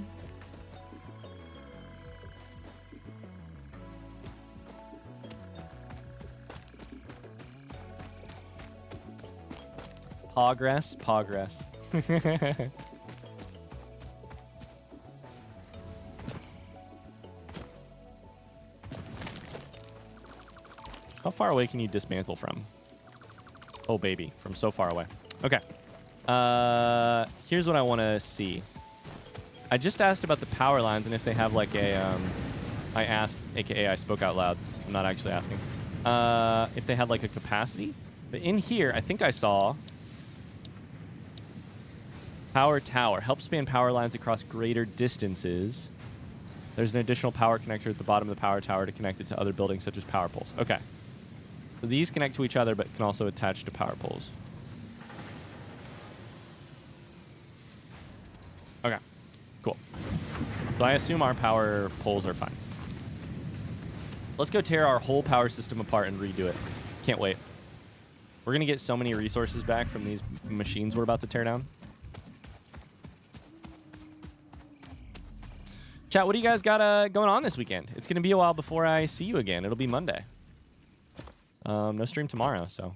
Progress. How far away can you dismantle from? Oh, baby. From so far away. Okay. Here's what I want to see. I just asked about the power lines and if they have like a... I asked, aka I spoke out loud. I'm not actually asking. If they had like a capacity. But in here, I think I saw... Power tower. Helps span power lines across greater distances. There's an additional power connector at the bottom of the power tower to connect it to other buildings such as power poles. Okay. So these connect to each other but can also attach to power poles. Okay. Cool. So I assume our power poles are fine. Let's go tear our whole power system apart and redo it. Can't wait. We're going to get so many resources back from these machines we're about to tear down. Chat, what do you guys got going on this weekend? It's going to be a while before I see you again. It'll be Monday. No stream tomorrow, so.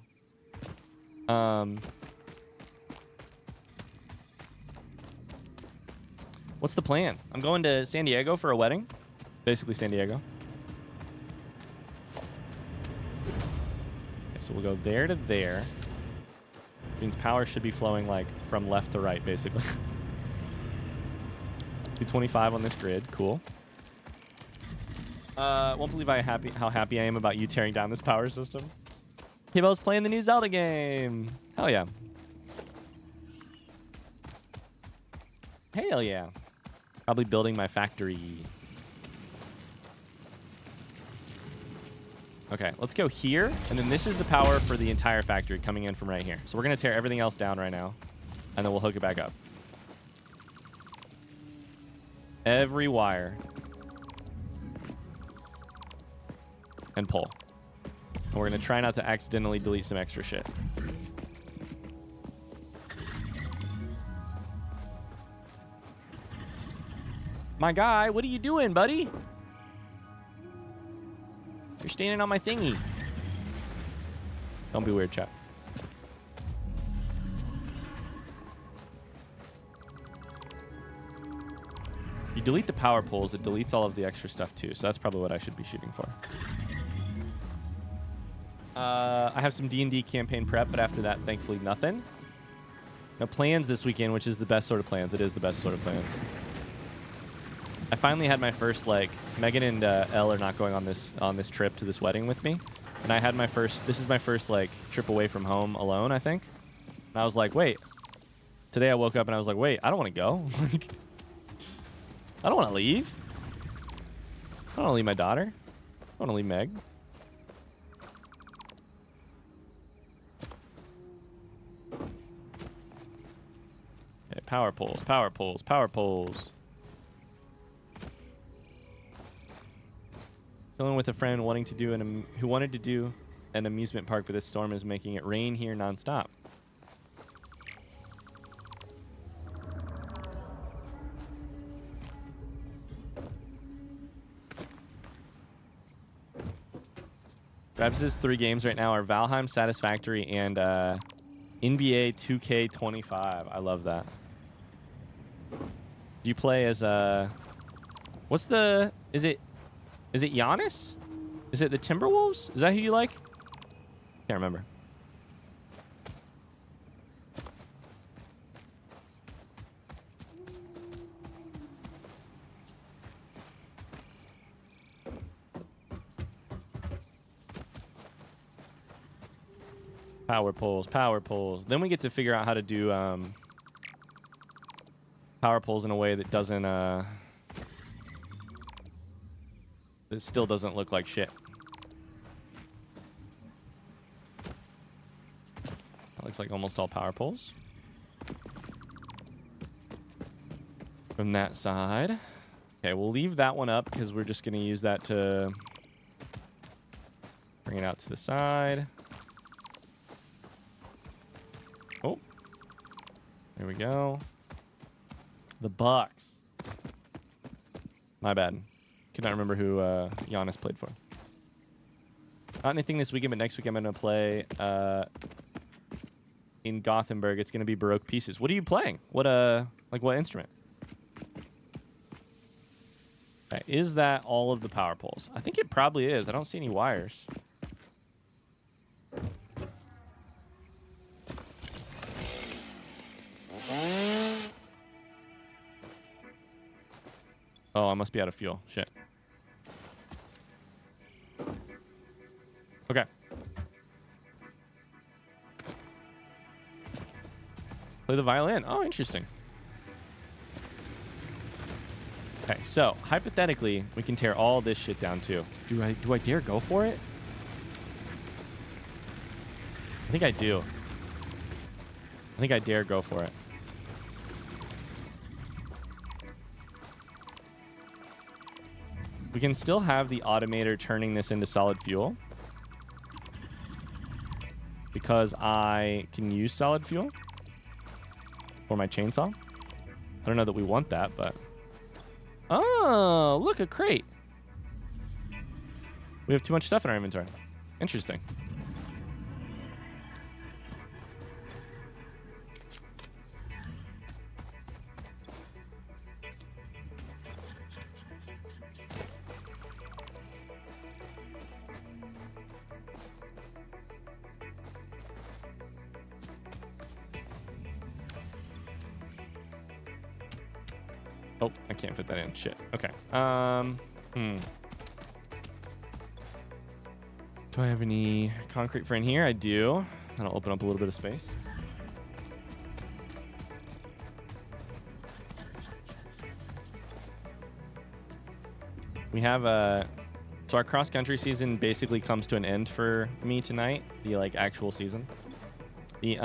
What's the plan? I'm going to San Diego for a wedding. Basically San Diego. Okay, so we'll go there to there. Which means power should be flowing like from left to right, basically. 225 on this grid. Cool. Won't believe how happy I am about you tearing down this power system. K-Bell's playing the new Zelda game. Hell yeah. Hell yeah. Probably building my factory. Okay, let's go here. And then this is the power for the entire factory coming in from right here. So we're going to tear everything else down right now. And then we'll hook it back up. Every wire. And pull. And we're going to try not to accidentally delete some extra shit. My guy, what are you doing, buddy? You're standing on my thingy. Don't be weird, chat. You delete the power poles, it deletes all of the extra stuff too. So that's probably what I should be shooting for. I have some D&D campaign prep, but after that, thankfully, nothing. No plans this weekend, which is the best sort of plans. It is the best sort of plans. I finally had my first, like, Megan and Elle are not going on this trip to this wedding with me. And I had my first, this is my first, like, trip away from home alone, I think. And I was like, wait. Today I woke up and I was like, wait, I don't want to go. I don't want to leave. I don't want to leave my daughter. I don't want to leave Meg. Okay, power poles, power poles, power poles. Chilling with a friend who wanted to do an amusement park, but this storm is making it rain here nonstop. Rabs' 3 games right now are Valheim, Satisfactory, and NBA 2K25. I love that. Do you play as what's the... Is it Giannis? Is it the Timberwolves? Is that who you like? Can't remember. Power poles, power poles. Then we get to figure out how to do power poles in a way that doesn't that still doesn't look like shit. That looks like almost all power poles. From that side. Okay, we'll leave that one up because we're just going to use that to bring it out to the side. Oh, there we go. The Bucks. My bad. Could not remember who Giannis played for. Not anything this weekend, but next week I'm going to play in Gothenburg. It's going to be Baroque Pieces. What are you playing? What what instrument? Okay, is that all of the power poles? I think it probably is. I don't see any wires. Oh, I must be out of fuel. Shit. Okay. Play the violin. Oh, interesting. Okay, so hypothetically, we can tear all this shit down too. Do I dare go for it? I think I do. I think I dare go for it. We can still have the automator turning this into solid fuel because I can use solid fuel for my chainsaw. I don't know that we want that, but... Oh, look, a crate. We have too much stuff in our inventory. Interesting. Oh, I can't fit that in. Shit. Okay. Do I have any concrete for in here? I do. That'll open up a little bit of space. We have so our cross country season basically comes to an end for me tonight. The actual season. The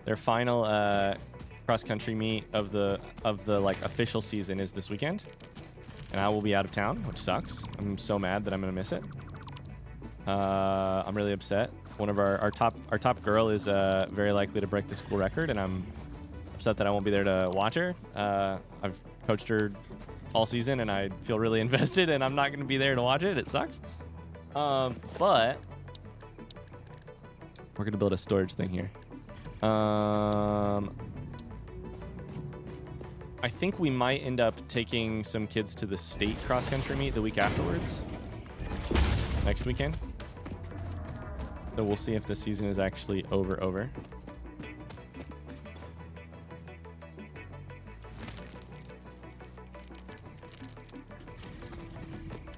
their final cross country meet of the official season is this weekend, and I will be out of town, which sucks. I'm so mad that I'm gonna miss it. I'm really upset. One of our top girl is very likely to break the school record, and I'm upset that I won't be there to watch her. I've coached her all season, and I feel really invested, and I'm not gonna be there to watch it. It sucks. But we're gonna build a storage thing here. I think we might end up taking some kids to the state cross-country meet the week afterwards. Next weekend. So we'll see if the season is actually over.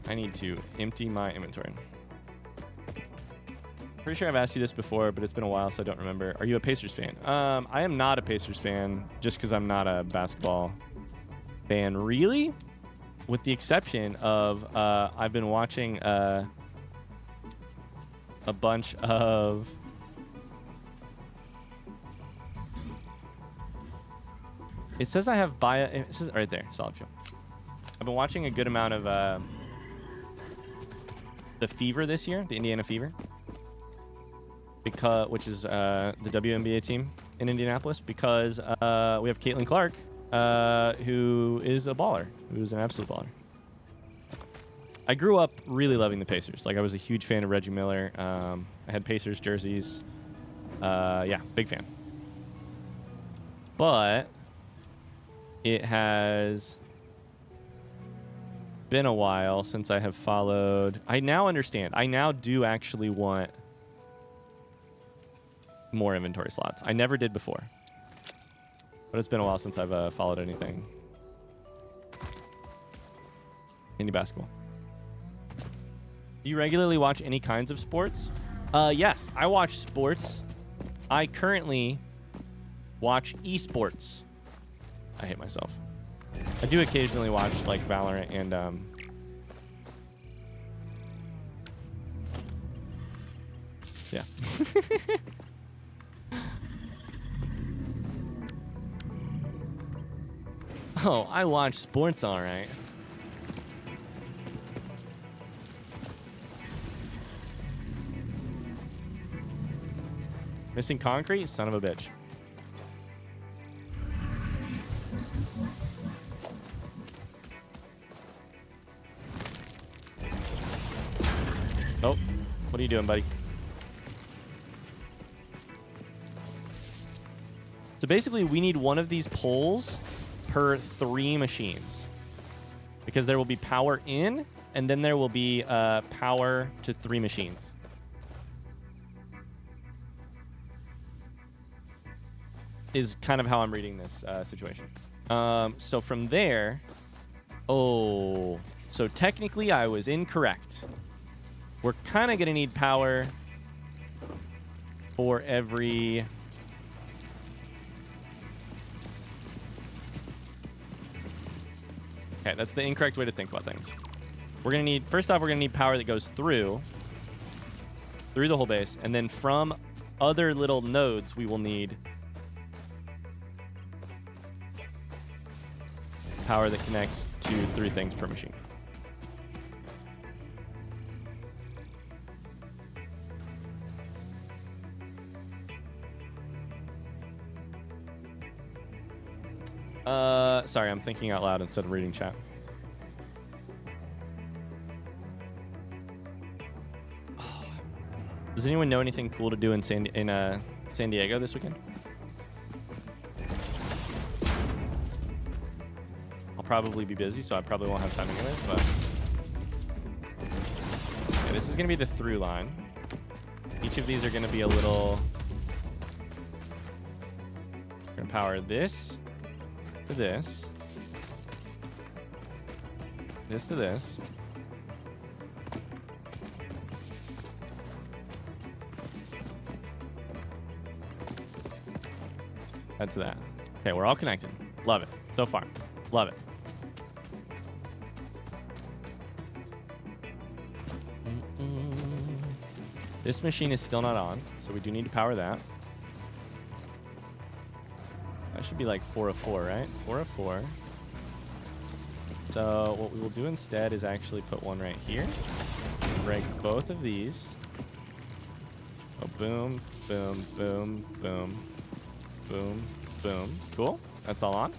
I need to empty my inventory. Pretty sure I've asked you this before, but it's been a while, so I don't remember. Are you a Pacers fan? I am not a Pacers fan, just because I'm not a basketball fan, really. With the exception of I've been watching a bunch of it says I have it says right there, solid fuel. I've been watching a good amount of the Fever this year, the Indiana Fever. Which is the WNBA team in Indianapolis, because we have Caitlin Clark, who is a baller, who's an absolute baller. I grew up really loving the Pacers. I was a huge fan of Reggie Miller. I had Pacers jerseys. Yeah, big fan. But it has been a while since I have followed. I now understand. I now do actually want more inventory slots. I never did before, but it's been a while since I've followed anything. Indie basketball. Do you regularly watch any kinds of sports? Yes, I watch sports. I currently watch esports. I hate myself. I do occasionally watch like Valorant and yeah. Oh, I watch sports, all right. Missing concrete? Son of a bitch. Oh, what are you doing, buddy? So basically, we need one of these poles per 3 machines. Because there will be power in, and then there will be power to 3 machines. Is kind of how I'm reading this situation. So from there... Oh... So technically, I was incorrect. We're kind of going to need power for every... Okay, that's the incorrect way to think about things. We're going to need... First off, we're going to need power that goes through the whole base. And then from other little nodes, we will need power that connects to 3 things per machine. Sorry, I'm thinking out loud instead of reading chat. Does anyone know anything cool to do in San Diego this weekend? I'll probably be busy, so I probably won't have time anyways, but... Okay, this is going to be the through line. Each of these are going to be a little... We're going to power this to this. This to this. That's that. Okay, we're all connected. Love it. So far. Love it. This machine is still not on, so we do need to power that. That should be like 4 of 4, right? 4 of 4. So what we will do instead is actually put one right here. Break both of these. Oh, boom, boom, boom, boom, boom, boom. Cool. That's all on.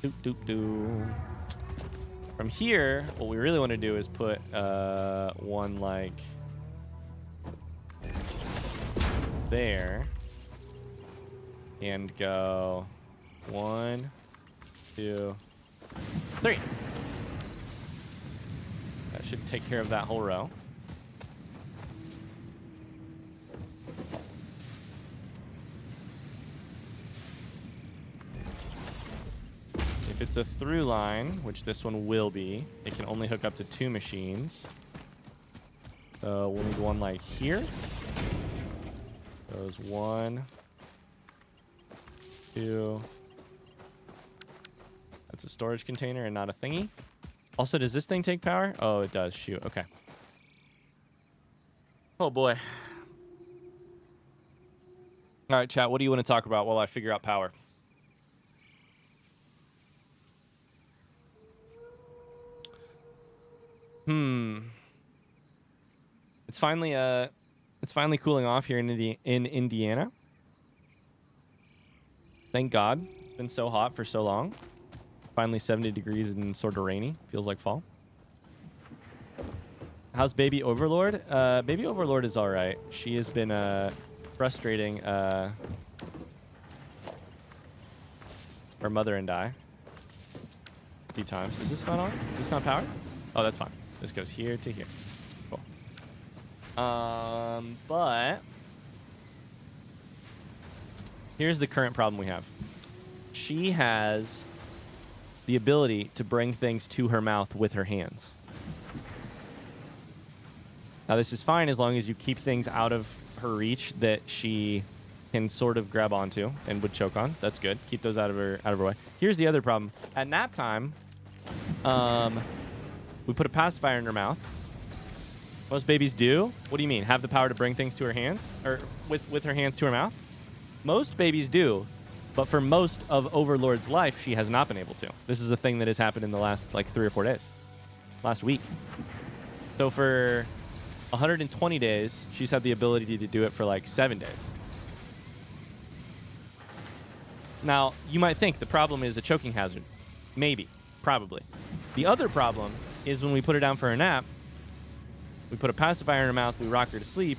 Doop, doop, doop. From here, what we really want to do is put one like there and go 1, 2, 3. That should take care of that whole row. If it's a through line, which this one will be, it can only hook up to 2 machines. So we'll need one like here. Goes 1, 2. That's a storage container and not a thingy. Also, does this thing take power? Oh, it does. Shoot. Okay. Oh, boy. All right, chat. What do you want to talk about while I figure out power? It's finally cooling off here in Indiana. Thank God. It's been so hot for so long. Finally 70 degrees and sort of rainy. Feels like fall. How's Baby Overlord? Baby Overlord is all right. She has been frustrating her mother and I a few times. Is this not on? Is this not powered? Oh, that's fine. This goes here to here. Cool. But here's the current problem we have. She has the ability to bring things to her mouth with her hands. Now, this is fine as long as you keep things out of her reach that she can sort of grab onto and would choke on. That's good. Keep those out of her way. Here's the other problem. At nap time, we put a pacifier in her mouth. Most babies do. What do you mean? Have the power to bring things to her hands? Or with her hands to her mouth? Most babies do. But for most of Overlord's life, she has not been able to. This is a thing that has happened in the last, like, 3 or 4 days. Last week. So for 120 days, she's had the ability to do it for, like, 7 days. Now, you might think the problem is a choking hazard. Maybe. Probably. The other problem is when we put her down for a nap, we put a pacifier in her mouth, we rock her to sleep,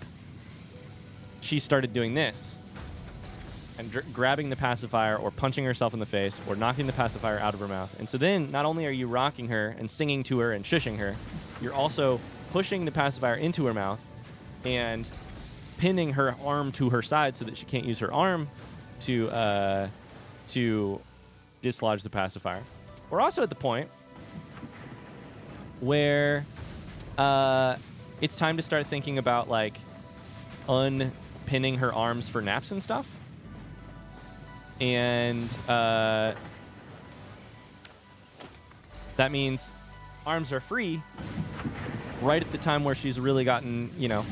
she started doing this. And grabbing the pacifier or punching herself in the face or knocking the pacifier out of her mouth. And so then not only are you rocking her and singing to her and shushing her, you're also pushing the pacifier into her mouth and pinning her arm to her side so that she can't use her arm to dislodge the pacifier. We're also at the point where it's time to start thinking about, like, unpinning her arms for naps and stuff. And that means arms are free right at the time where she's really gotten, you know,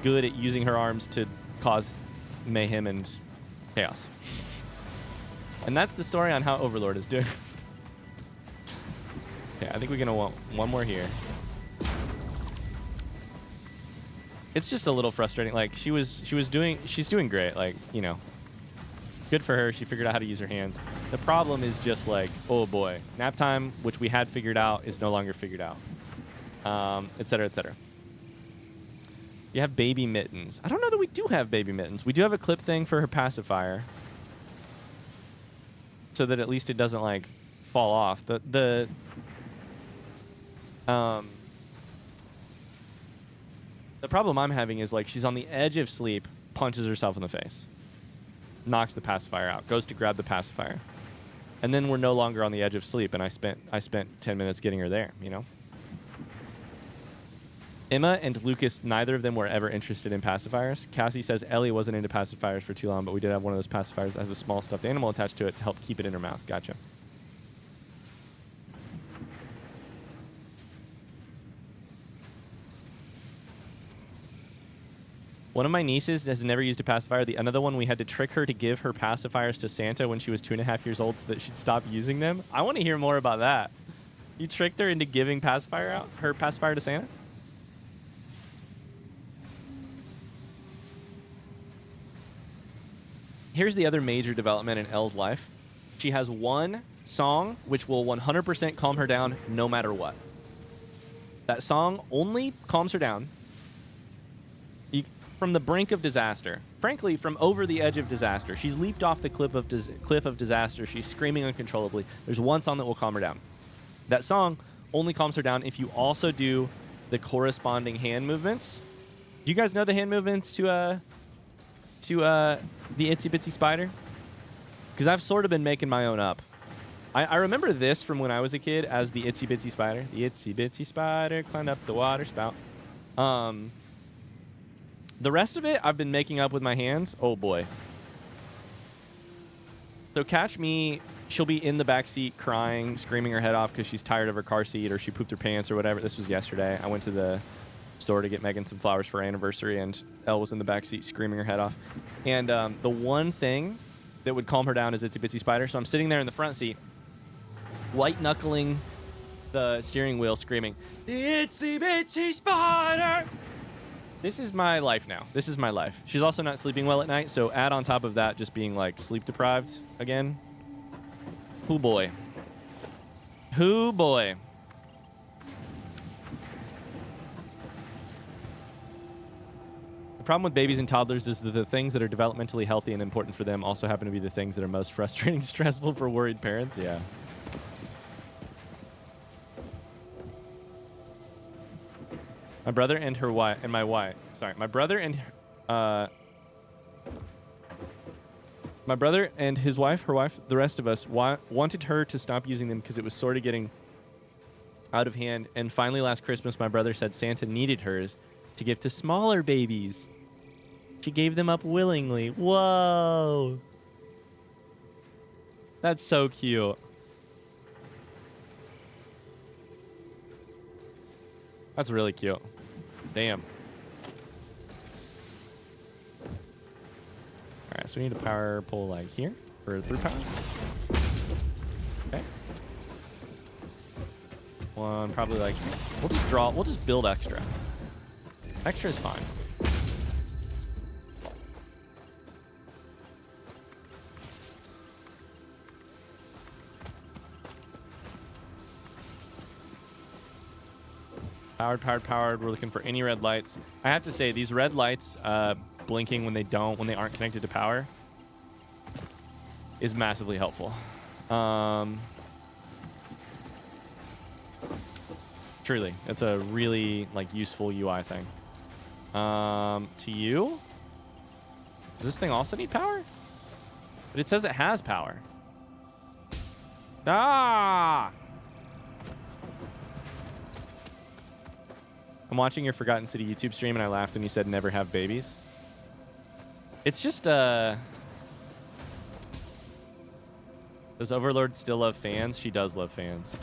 good at using her arms to cause mayhem and chaos. And that's the story on how Overlord is doing. Okay, I think we're gonna want one more here. It's just a little frustrating. Like, she's doing great. Like, you know, good for her. She figured out how to use her hands. The problem is just like, oh boy, nap time, which we had figured out, is no longer figured out. Et cetera, et cetera. You have baby mittens. I don't know that we do have baby mittens. We do have a clip thing for her pacifier, so that at least it doesn't, like, fall off. The problem I'm having is, like, she's on the edge of sleep, punches herself in the face, knocks the pacifier out, goes to grab the pacifier, and then we're no longer on the edge of sleep, and I spent 10 minutes getting her there, you know? Emma and Lucas, neither of them were ever interested in pacifiers. Cassie says Ellie wasn't into pacifiers for too long, but we did have one of those pacifiers as a small stuffed animal attached to it to help keep it in her mouth. Gotcha. One of my nieces has never used a pacifier. The another one, we had to trick her to give her pacifiers to Santa when she was 2.5 years old so that she'd stop using them. I want to hear more about that. You tricked her into giving her pacifier to Santa? Here's the other major development in Elle's life. She has one song which will 100% calm her down no matter what. That song only calms her down from the brink of disaster. Frankly, from over the edge of disaster. She's leaped off the cliff of disaster. She's screaming uncontrollably. There's one song that will calm her down. That song only calms her down if you also do the corresponding hand movements. Do you guys know the hand movements to the Itsy Bitsy Spider? Because I've sort of been making my own up. I remember this from when I was a kid as the Itsy Bitsy Spider. The Itsy Bitsy Spider climbed up the water spout. The rest of it I've been making up with my hands. Oh boy. So catch me, she'll be in the back seat crying, screaming her head off because she's tired of her car seat or she pooped her pants or whatever. This was yesterday. I went to the store to get Megan some flowers for her anniversary, and Elle was in the back seat screaming her head off. And the one thing that would calm her down is Itsy Bitsy Spider. So I'm sitting there in the front seat, white knuckling the steering wheel, screaming, "Itsy Bitsy Spider!" This is my life now. This is my life. She's also not sleeping well at night, so add on top of that just being, like, sleep deprived again. Hoo boy. Hoo boy. The problem with babies and toddlers is that the things that are developmentally healthy and important for them also happen to be the things that are most frustrating, stressful for worried parents. Yeah. My brother and her wife, and my wife. Sorry, my brother and my brother and his wife, her wife, the rest of us wanted her to stop using them because it was sort of getting out of hand. And finally, last Christmas, my brother said Santa needed hers to give to smaller babies. She gave them up willingly. Whoa. That's so cute. That's really cute. Damn. All right, so we need a power pole like here for through power. Okay. One probably like we'll just build extra. Extra is fine. Powered. We're looking for any red lights. I have to say, these red lights blinking when they aren't connected to power is massively helpful. Truly, it's a really useful UI thing. To you? Does this thing also need power? But it says it has power. Ah! I'm watching your Forgotten City YouTube stream, and I laughed when you said never have babies. It's just, does Overlord still love fans? She does love fans.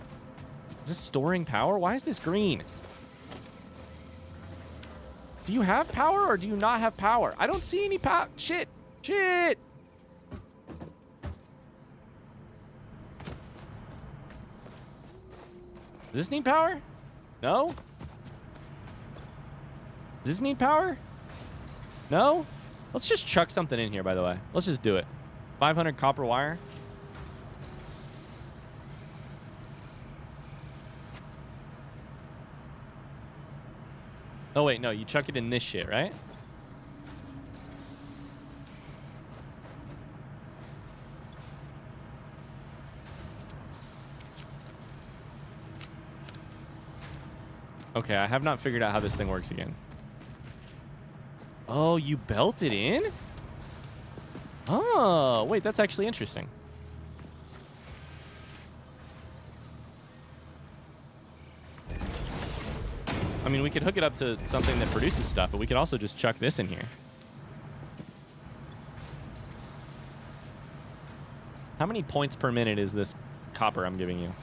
Is this storing power? Why is this green? Do you have power, or do you not have power? I don't see any power. Shit. Does this need power? No? Does this need power? No? Let's just chuck something in here, by the way. Let's just do it. 500 copper wire. Oh, wait, no. You chuck it in this shit, right? Okay, I have not figured out how this thing works again. Oh, you belt it in? Oh, wait, that's actually interesting. I mean, we could hook it up to something that produces stuff, but we could also just chuck this in here. How many points per minute is this copper I'm giving you?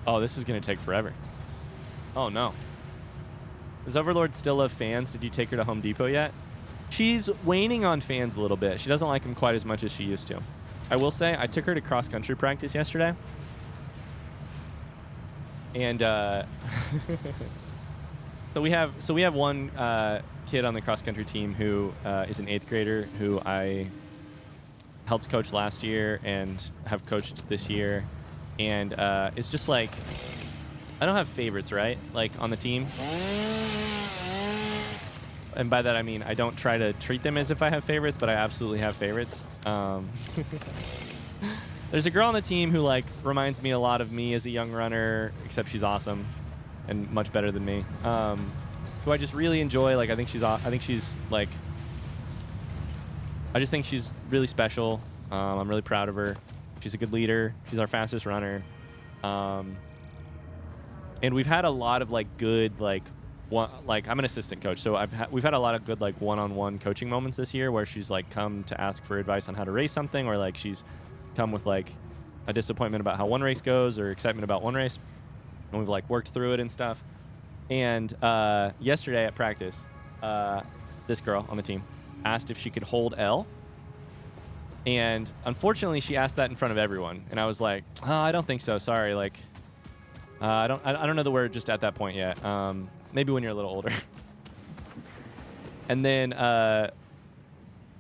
Oh, this is going to take forever. Oh, no. Does Overlord still love fans? Did you take her to Home Depot yet? She's waning on fans a little bit. She doesn't like them quite as much as she used to. I will say, I took her to cross-country practice yesterday. And, so we have one kid on the cross-country team who is an 8th grader who I helped coach last year and have coached this year. And it's just like, I don't have favorites, right? Like on the team. And by that I mean I don't try to treat them as if I have favorites, but I absolutely have favorites. There's a girl on the team who reminds me a lot of me as a young runner, except she's awesome and much better than me. Who I just really enjoy. I just think she's really special. I'm really proud of her. She's a good leader. She's our fastest runner. And we've had a lot of good I'm an assistant coach, so we've had a lot of good one-on-one coaching moments this year where she's come to ask for advice on how to race something, or she's come with a disappointment about how one race goes or excitement about one race, and we've worked through it and stuff. And yesterday at practice, this girl on the team asked if she could hold L. And unfortunately, she asked that in front of everyone, and I was like, "Oh, I don't think so. Sorry. I don't know the word just at that point yet. Maybe when you're a little older." And then,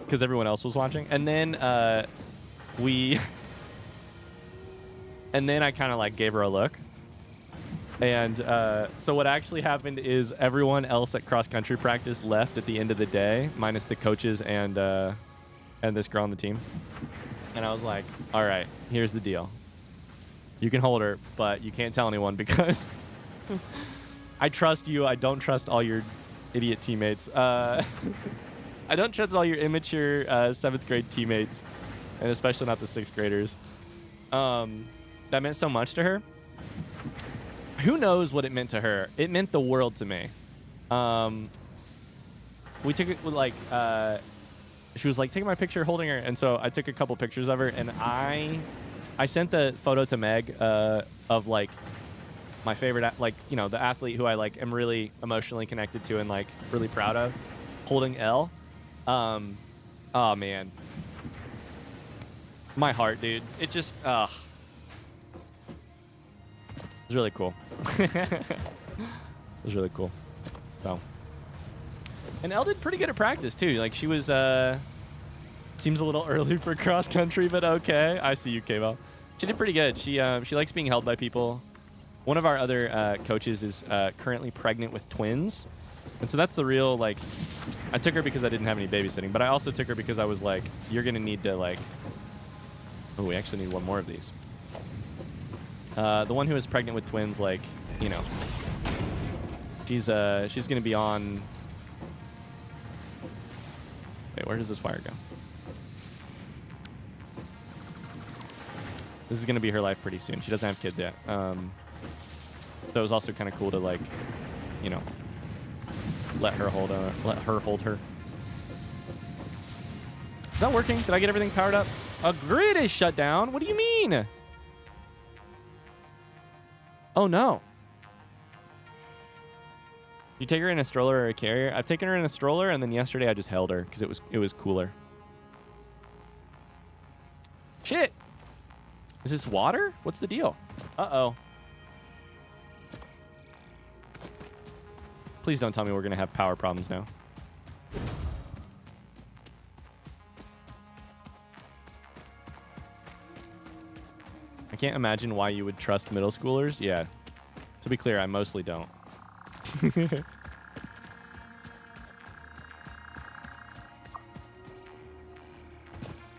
because everyone else was watching, and then and then I kind of gave her a look, and so what actually happened is everyone else at cross country practice left at the end of the day, minus the coaches and this girl on the team. And I was like, all right, here's the deal. You can hold her, but you can't tell anyone because I trust you. I don't trust all your idiot teammates. I I don't trust all your immature 7th grade teammates, and especially not the 6th graders. That meant so much to her. Who knows what it meant to her? It meant the world to me. We took it with like, she was like taking my picture holding her, and so I took a couple pictures of her, and I sent the photo to Meg of like my favorite, like, you know, the athlete who I like am really emotionally connected to and like really proud of, holding L. Oh man, my heart, dude. It just it was really cool. It was really cool. So, and Elle did pretty good at practice too. Like she was seems a little early for cross country, but okay. I see you, K-Ball. She did pretty good. She likes being held by people. One of our other coaches is currently pregnant with twins. And so that's the real, like, I took her because I didn't have any babysitting, but I also took her because I was like, you're going to need to, like, oh, we actually need one more of these. The one who is pregnant with twins, like, you know, she's going to be on, wait, where does this wire go? This is going to be her life pretty soon. She doesn't have kids yet. So it was also kind of cool to, like, you know, let her hold her. Is that working? Did I get everything powered up? A grid is shut down. What do you mean? Oh no. You take her in a stroller or a carrier? I've taken her in a stroller, and then yesterday I just held her because it was cooler. Shit. Is this water? What's the deal? Uh-oh. Please don't tell me we're going to have power problems now. I can't imagine why you would trust middle schoolers. Yeah. To be clear, I mostly don't.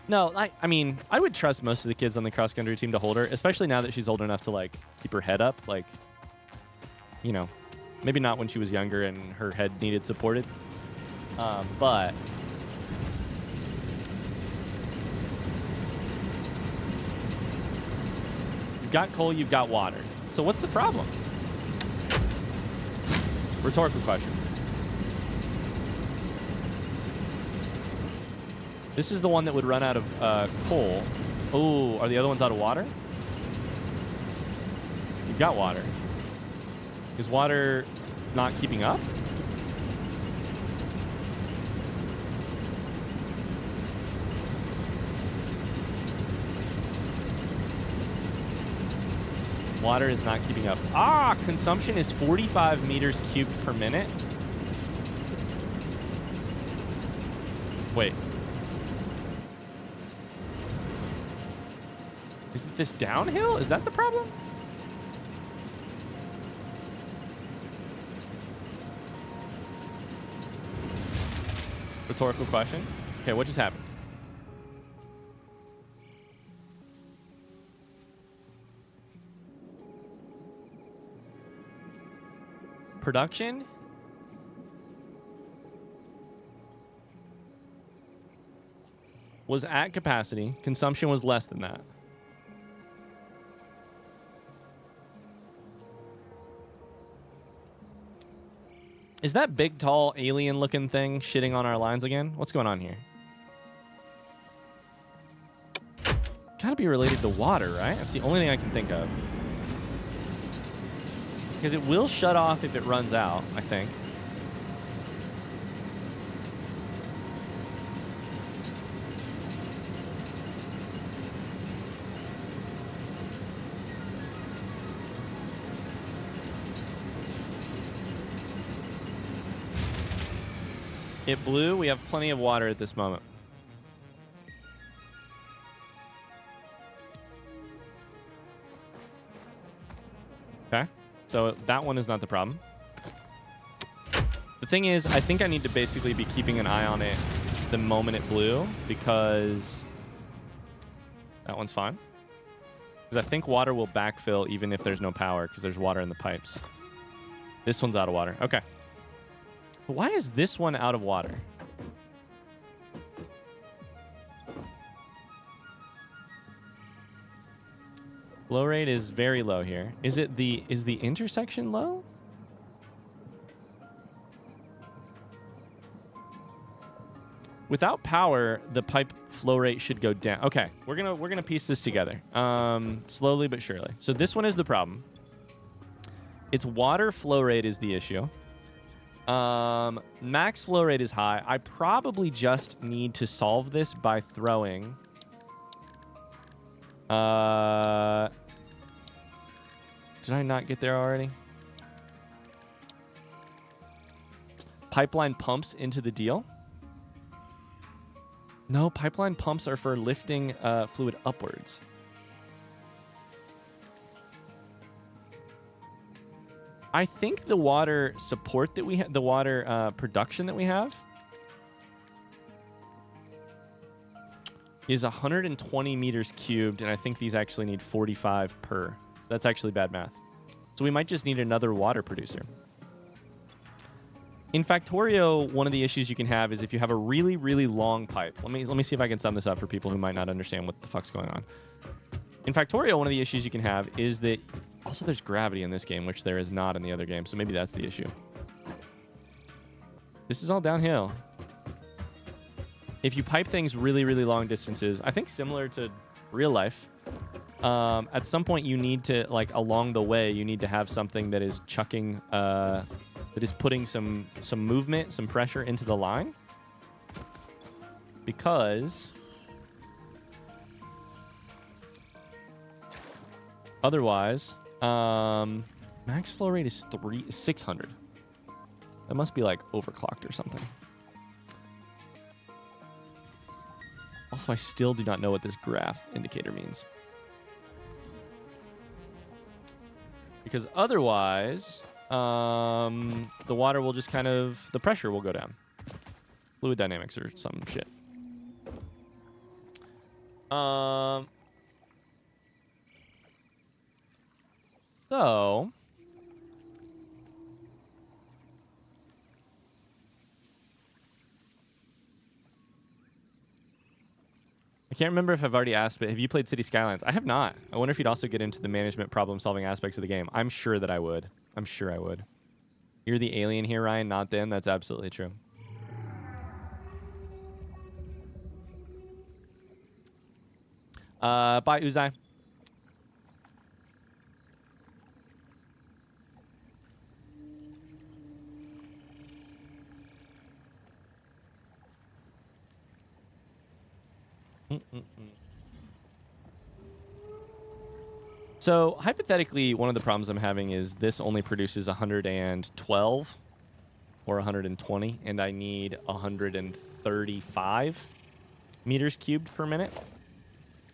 No, I mean, I would trust most of the kids on the cross-country team to hold her, especially now that she's old enough to, like, keep her head up. Like, you know, maybe not when she was younger and her head needed supported. But you've got coal, you've got water. So what's the problem? Rhetorical question. This is the one that would run out of coal. Oh, are the other ones out of water? You've got water. Is water not keeping up? Water is not keeping up. Ah, consumption is 45 meters cubed per minute. Wait. Isn't this downhill? Is that the problem? Rhetorical question. Okay, what just happened? Production? Was at capacity. Consumption was less than that. Is that big, tall, alien-looking thing shitting on our lines again? What's going on here? Gotta be related to water, right? That's the only thing I can think of. Because it will shut off if it runs out, I think. It blew. We have plenty of water at this moment. Okay. So that one is not the problem. The thing is, I think I need to basically be keeping an eye on it the moment it blew, because that one's fine. Because I think water will backfill even if there's no power, because there's water in the pipes. This one's out of water. Okay. Why is this one out of water? Flow rate is very low here. Is the intersection low? Without power, the pipe flow rate should go down. Okay, we're gonna piece this together. Slowly but surely. So this one is the problem. Its water flow rate is the issue. Max flow rate is high. I probably just need to solve this by throwing. Did I not get there already? Pipeline pumps into the deal. No, pipeline pumps are for lifting fluid upwards. I think the water support that we have, the water production that we have, is 120 meters cubed, and I think these actually need 45 per. That's actually bad math. So we might just need another water producer. In Factorio, one of the issues you can have is if you have a really, really long pipe. Let me see if I can sum this up for people who might not understand what the fuck's going on. In Factorio, one of the issues you can have is that also there's gravity in this game, which there is not in the other game, so maybe that's the issue. This is all downhill. If you pipe things really, really long distances, I think similar to real life, at some point you need to, like, along the way, you need to have something that is chucking, that is putting some movement, some pressure into the line. Because otherwise, max flow rate is 600. That must be like overclocked or something. Also, I still do not know what this graph indicator means. Because otherwise, the water will just kind of, the pressure will go down. Fluid dynamics or some shit. So I can't remember if I've already asked, but have you played City Skylines? I have not. I wonder if you'd also get into the management problem-solving aspects of the game. I'm sure that I would. I'm sure I would. You're the alien here, Ryan, not them. That's absolutely true. Bye, Uzai. So hypothetically, one of the problems I'm having is this only produces 112 or 120, and I need 135 meters cubed per minute.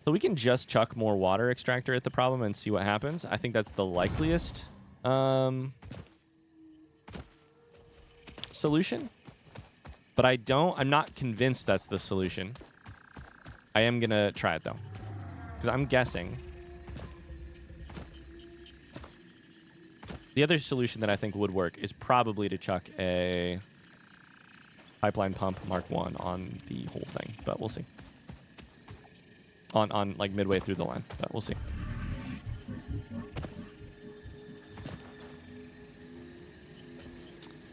So we can just chuck more water extractor at the problem and see what happens. I think that's the likeliest solution. But I'm not convinced that's the solution. I am going to try it, though. Because I'm guessing. The other solution that I think would work is probably to chuck a pipeline pump Mark 1 on the whole thing. But we'll see. On like midway through the line. But we'll see.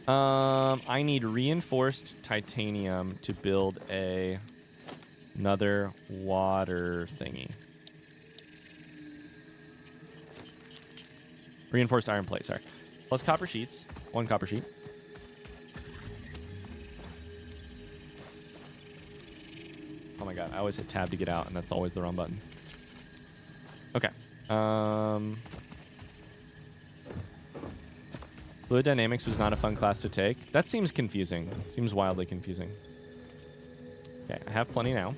I need reinforced titanium to build another water thingy. Reinforced iron plate, sorry. Plus copper sheets. 1 copper sheet. Oh my god, I always hit tab to get out, and that's always the wrong button. Okay. Fluid dynamics was not a fun class to take. That seems confusing. Seems wildly confusing. Okay, I have plenty now.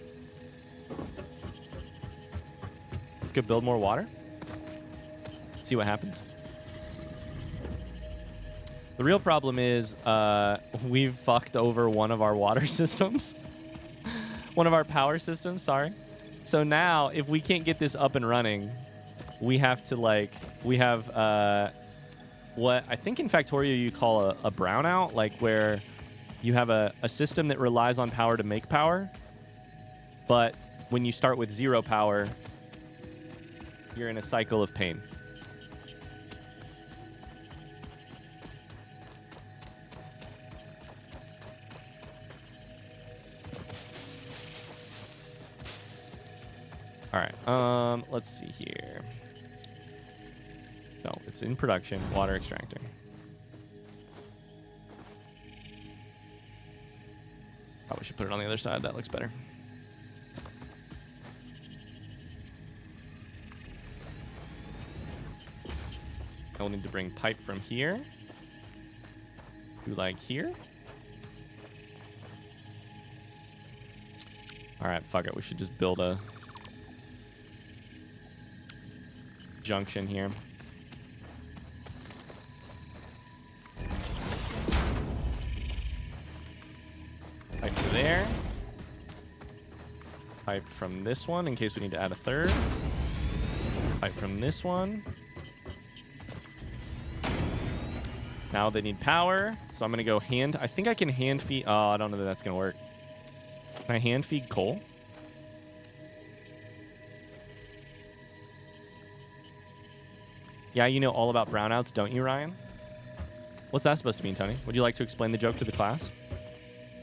Let's go build more water. See what happens. The real problem is we've fucked over one of our water systems. One of our power systems, sorry. So now, if we can't get this up and running, we have to, like, we have what I think in Factorio you call a brownout, like where you have a system that relies on power to make power, but when you start with 0 power, you're in a cycle of pain. All right. Let's see here. No, it's in production. Water extracting. Probably should put it on the other side. That looks better. I will need to bring pipe from here to like here. All right, fuck it. We should just build a junction here. Pipe to there. Pipe from this one in case we need to add a third. Pipe from this one. Now they need power, so I'm gonna go hand. I think I can hand feed. Oh, I don't know that that's gonna work. Can I hand feed coal? Yeah, you know all about brownouts, don't you, Ryan? What's that supposed to mean, Tony? Would you like to explain the joke to the class?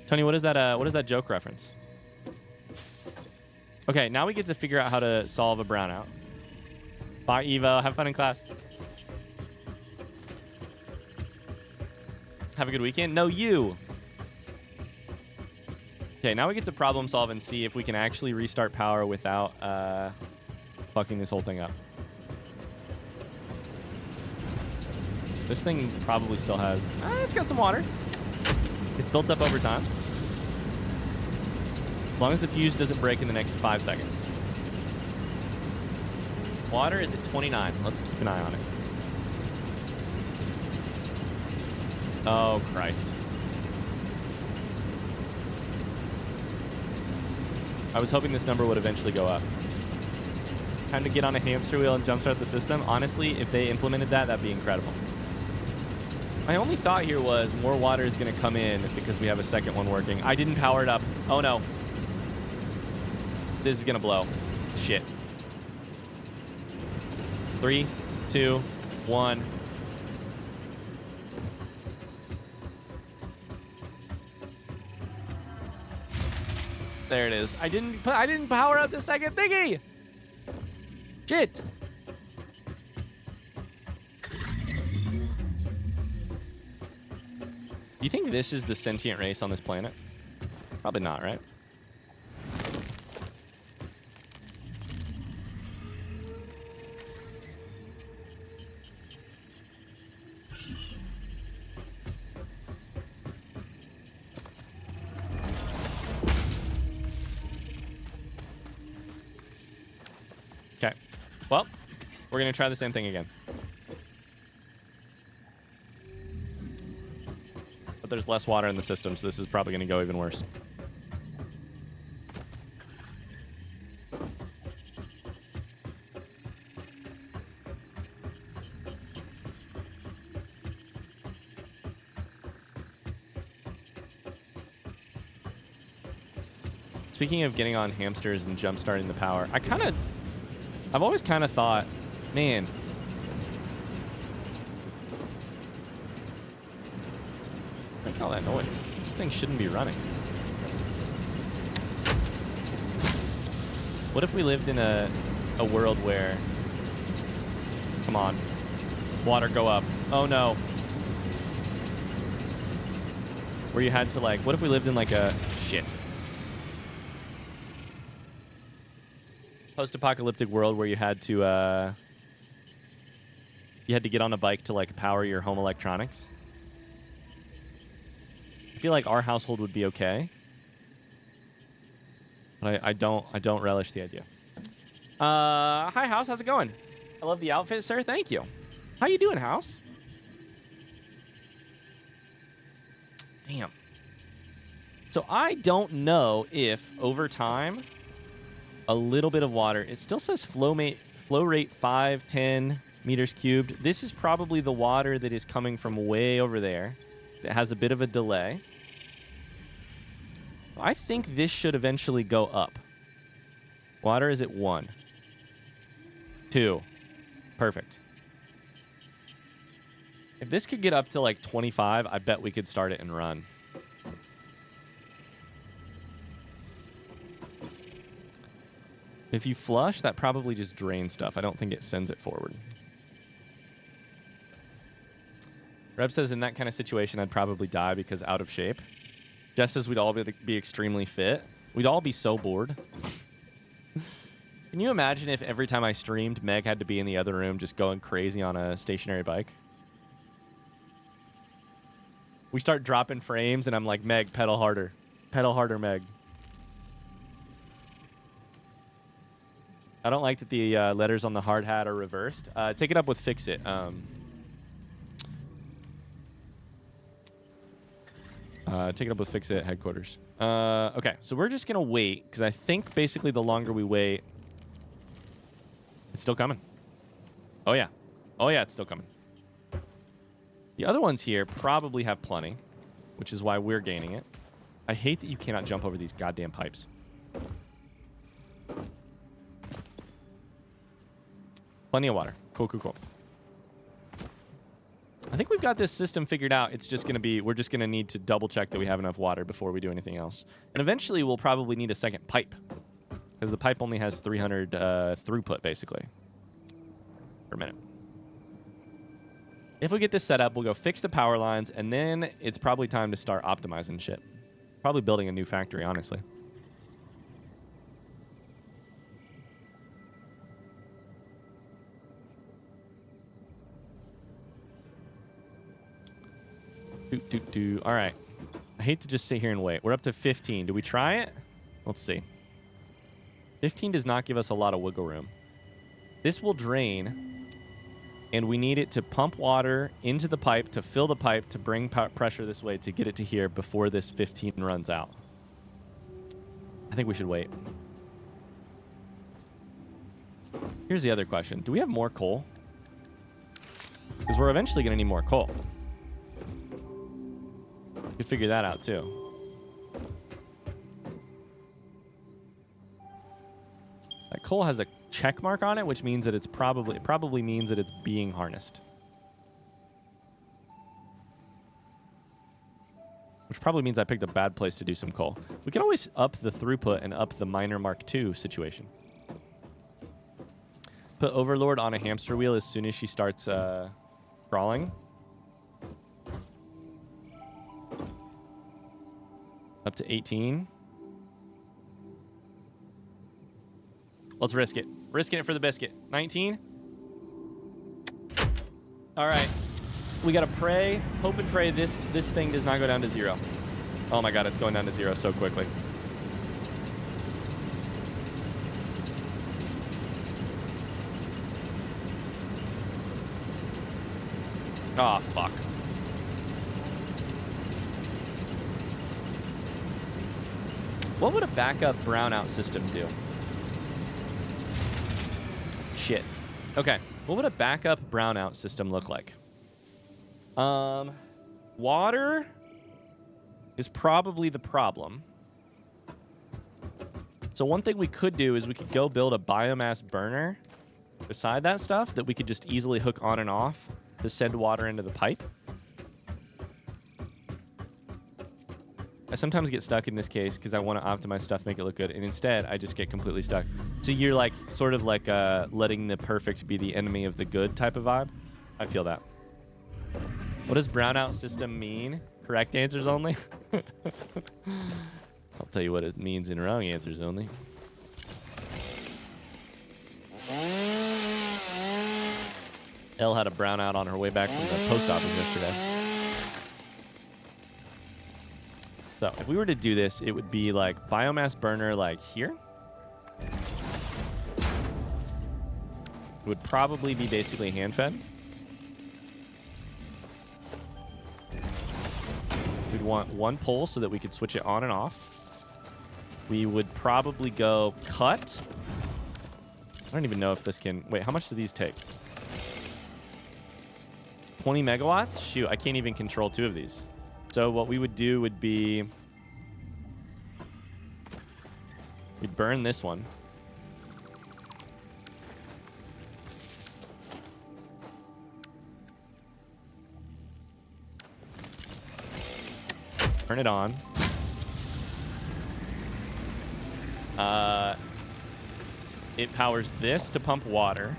Tony, what is that? What is that joke reference? Okay, now we get to figure out how to solve a brownout. Bye, Evo. Have fun in class. Have a good weekend. No, you. Okay, now we get to problem solve and see if we can actually restart power without fucking this whole thing up. This thing probably still has... it's got some water. It's built up over time. As long as the fuse doesn't break in the next 5 seconds. Water is at 29. Let's keep an eye on it. Oh, Christ. I was hoping this number would eventually go up. Time to get on a hamster wheel and jumpstart the system. Honestly, if they implemented that, that'd be incredible. My only thought here was more water is going to come in because we have a second one working. I didn't power it up. Oh, no. This is going to blow. Shit. 3, 2, 1. There it is. I didn't power up the second thingy. Shit. Do you think this is the sentient race on this planet? Probably not, right? Okay. Well, we're going to try the same thing again. But there's less water in the system, so this is probably going to go even worse. Speaking of getting on hamsters and jump-starting the power, I've always kind of thought, man, make all that noise. This thing shouldn't be running. What if we lived in a world where, come on, water go up. Oh no. Where you had to like, what if we lived in like a, shit. Post-apocalyptic world where you had to get on a bike to like power your home electronics. I feel like our household would be okay, but I don't relish the idea. Hi House, how's it going? I love the outfit, sir. Thank you. How you doing, House? Damn. So I don't know if over time a little bit of water. It still says flow rate 510 meters cubed. This is probably the water that is coming from way over there. That has a bit of a delay. I think this should eventually go up. Water is at 1. 2. Perfect. If this could get up to like 25, I bet we could start it and run. If you flush, that probably just drains stuff. I don't think it sends it forward. Reb says in that kind of situation, I'd probably die because out of shape. Jeff says we'd all be extremely fit. We'd all be so bored. Can you imagine if every time I streamed, Meg had to be in the other room just going crazy on a stationary bike? We start dropping frames, and I'm like, Meg, pedal harder. Pedal harder, Meg. I don't like that the letters on the hard hat are reversed. Take it up with Fix It. Take it up with Fix It headquarters. Okay, so we're just going to wait, because I think basically the longer we wait... It's still coming. Oh, yeah. Oh, yeah, it's still coming. The other ones here probably have plenty, which is why we're gaining it. I hate that you cannot jump over these goddamn pipes. Plenty of water. Cool, cool, cool. I think we've got this system figured out. It's just going to be, we're just going to need to double check that we have enough water before we do anything else. And eventually we'll probably need a second pipe, because the pipe only has 300 throughput, basically, per minute. If we get this set up, we'll go fix the power lines, and then it's probably time to start optimizing shit. Probably building a new factory, honestly. All right. I hate to just sit here and wait. We're up to 15. Do we try it? Let's see. 15 does not give us a lot of wiggle room. This will drain, and we need it to pump water into the pipe, to fill the pipe, to bring pressure this way, to get it to here before this 15 runs out. I think we should wait. Here's the other question. Do we have more coal? Because we're eventually going to need more coal. You can figure that out too. That coal has a check mark on it, which means that it probably means that it's being harnessed. Which probably means I picked a bad place to do some coal. We can always up the throughput and up the miner Mark II situation. Put Overlord on a hamster wheel as soon as she starts crawling. Up to 18. Let's risk it. Risking it for the biscuit. 19. All right. We got to pray. Hope and pray this thing does not go down to 0. Oh my god, it's going down to 0 so quickly. Oh, fuck. What would a backup brownout system do? Shit. Okay. What would a backup brownout system look like? Water is probably the problem. So one thing we could do is we could go build a biomass burner beside that stuff that we could just easily hook on and off to send water into the pipe. I sometimes get stuck in this case because I want to optimize stuff, make it look good, and instead I just get completely stuck. So you're like sort of like letting the perfect be the enemy of the good type of vibe. I feel that. What does brownout system mean? Correct answers only? I'll tell you what it means in wrong answers only. Elle had a brownout on her way back from the post office yesterday. So if we were to do this, it would be like biomass burner like here. It would probably be basically hand-fed. We'd want one pole so that we could switch it on and off. We would probably go cut. I don't even know if this can... Wait, how much do these take? 20 megawatts? Shoot, I can't even control 2 of these. So what we would do would be... We'd burn this one. Turn it on. It powers this to pump water.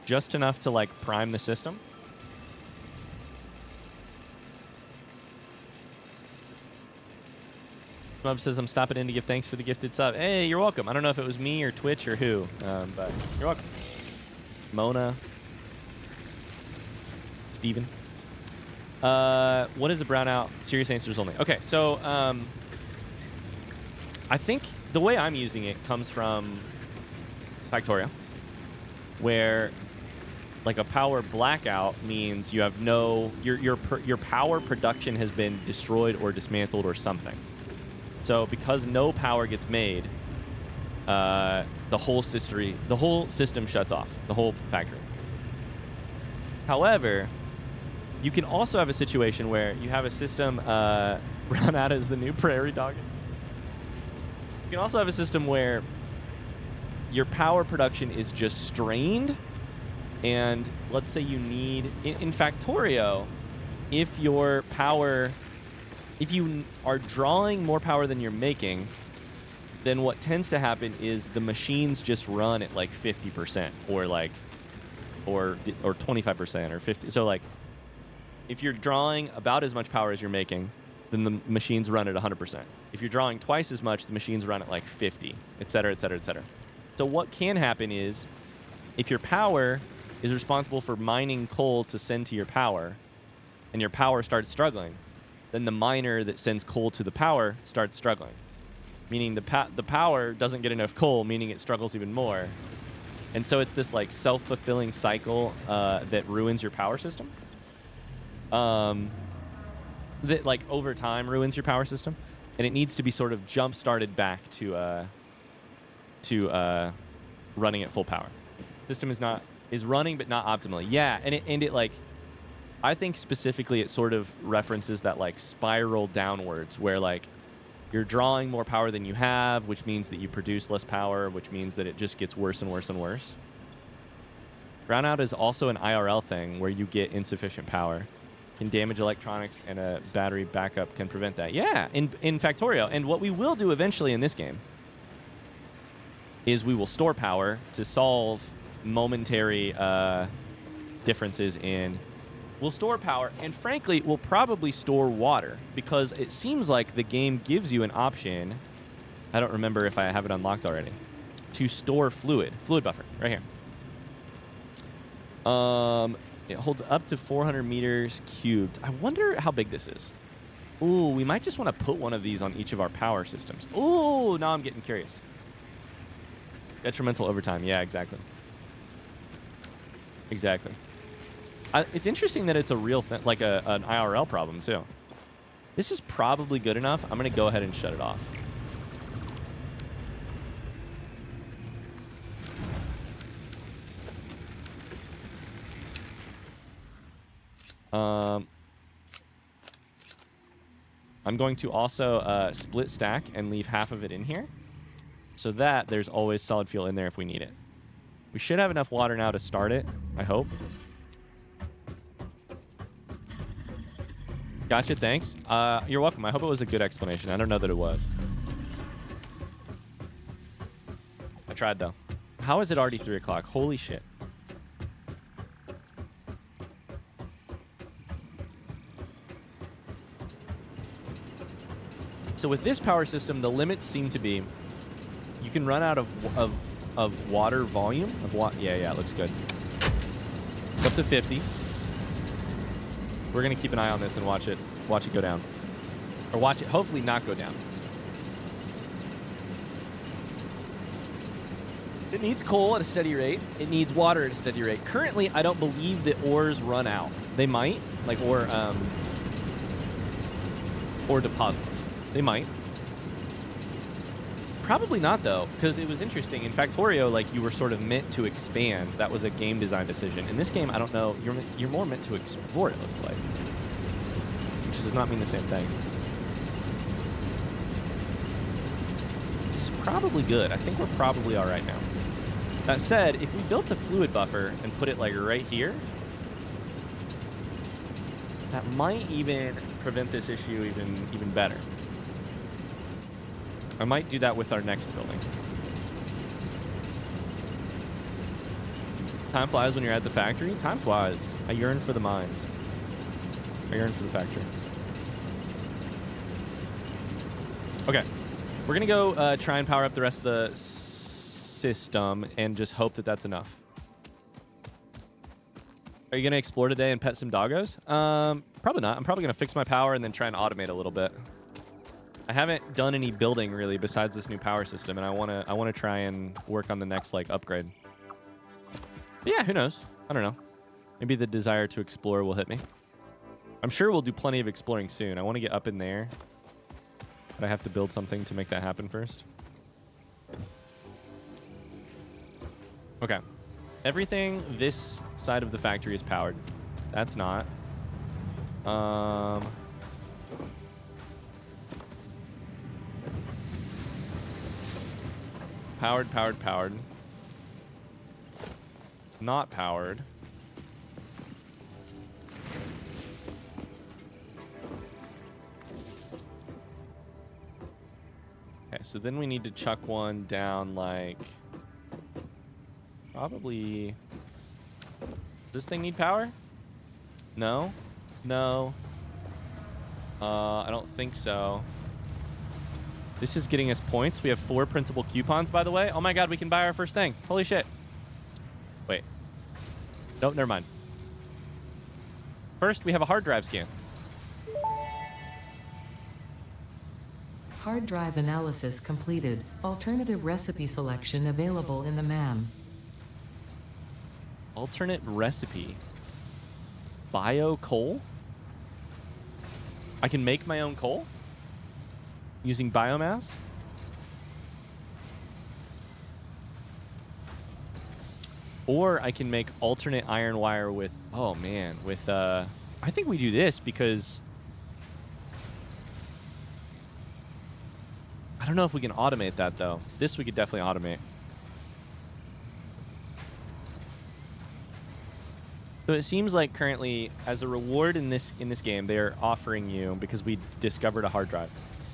Just enough to, like, prime the system. Mub says, I'm stopping in to give thanks for the gifted sub. Hey, you're welcome. I don't know if it was me or Twitch or who, but you're welcome. Mona. Steven. What is a brownout? Serious answers only. Okay, so I think the way I'm using it comes from Factorio, where like a power blackout means you have no your power production has been destroyed or dismantled or something. So because no power gets made, the whole system shuts off, the whole factory. However, you can also have a situation where you have a system run out as the new prairie dog. You can also have a system where your power production is just strained, and let's say you need in Factorio, if you are drawing more power than you're making, then what tends to happen is the machines just run at like 50% or 25% or 50. So like if you're drawing about as much power as you're making, then the machines run at 100%. If you're drawing twice as much, the machines run at like 50, et cetera, et cetera, et cetera. So what can happen is if your power is responsible for mining coal to send to your power, and your power starts struggling, then the miner that sends coal to the power starts struggling. Meaning the power doesn't get enough coal, meaning it struggles even more. And so it's this like self-fulfilling cycle that ruins your power system. That like over time ruins your power system, and it needs to be sort of jump-started back to running at full power. System is running but not optimally. Yeah, and it like, I think specifically it sort of references that like spiral downwards where like you're drawing more power than you have, which means that you produce less power, which means that it just gets worse and worse and worse. Brownout is also an IRL thing where you get insufficient power. Can damage electronics, and a battery backup can prevent that. Yeah, in Factorio. And what we will do eventually in this game is we will store power to solve momentary differences in... We'll store power, and frankly, we'll probably store water, because it seems like the game gives you an option, I don't remember if I have it unlocked already, to store fluid buffer, right here. It holds up to 400 meters cubed. I wonder how big this is. Ooh, we might just want to put one of these on each of our power systems. Ooh, now I'm getting curious. Detrimental overtime. Yeah, exactly. Exactly. It's interesting that it's a real thing, like an IRL problem, too. This is probably good enough. I'm going to go ahead and shut it off. I'm going to also split stack and leave half of it in here so that there's always solid fuel in there if we need it. We should have enough water now to start it, I hope. Gotcha, thanks. You're welcome. I hope it was a good explanation. I don't know that it was. I tried, though. How is it already 3 o'clock? Holy shit. So with this power system, the limits seem to be you can run out of water volume. Yeah, it looks good. It's up to 50. We're going to keep an eye on this and watch it go down. Or watch it hopefully not go down. It needs coal at a steady rate. It needs water at a steady rate. Currently, I don't believe that ores run out. They might, like ore deposits. They might. Probably not, though, because it was interesting. In Factorio, like, you were sort of meant to expand. That was a game design decision. In this game, I don't know. You're more meant to explore, it looks like. Which does not mean the same thing. This is probably good. I think we're probably all right now. That said, if we built a fluid buffer and put it, like, right here, That might even prevent this issue even better. I might do that with our next building. Time flies when you're at the factory. Time flies. I yearn for the mines. I yearn for the factory. Okay. We're going to go try and power up the rest of the system and just hope that that's enough. Are you going to explore today and pet some doggos? Probably not. I'm probably going to fix my power and then try and automate a little bit. I haven't done any building really besides this new power system, and I want to try and work on the next like upgrade. But yeah, who knows? I don't know. Maybe the desire to explore will hit me. I'm sure we'll do plenty of exploring soon. I want to get up in there, but I have to build something to make that happen first. Okay. Everything this side of the factory is powered. That's not. Powered. Not powered. Okay, so then we need to chuck one down like... Probably... Does this thing need power? No? No. I don't think so. This is getting us points. We have 4 principal coupons, by the way. Oh my god, we can buy our first thing. Holy shit. Wait. Nope, never mind. First, we have a hard drive scan. Hard drive analysis completed. Alternative recipe selection available in the MAM. Alternate recipe. Bio coal? I can make my own coal? Using biomass? Or I can make alternate iron wire with... Oh, man. With, I think we do this because... I don't know if we can automate that, though. This we could definitely automate. So it seems like currently, as a reward in this game, they're offering you, because we discovered a hard drive,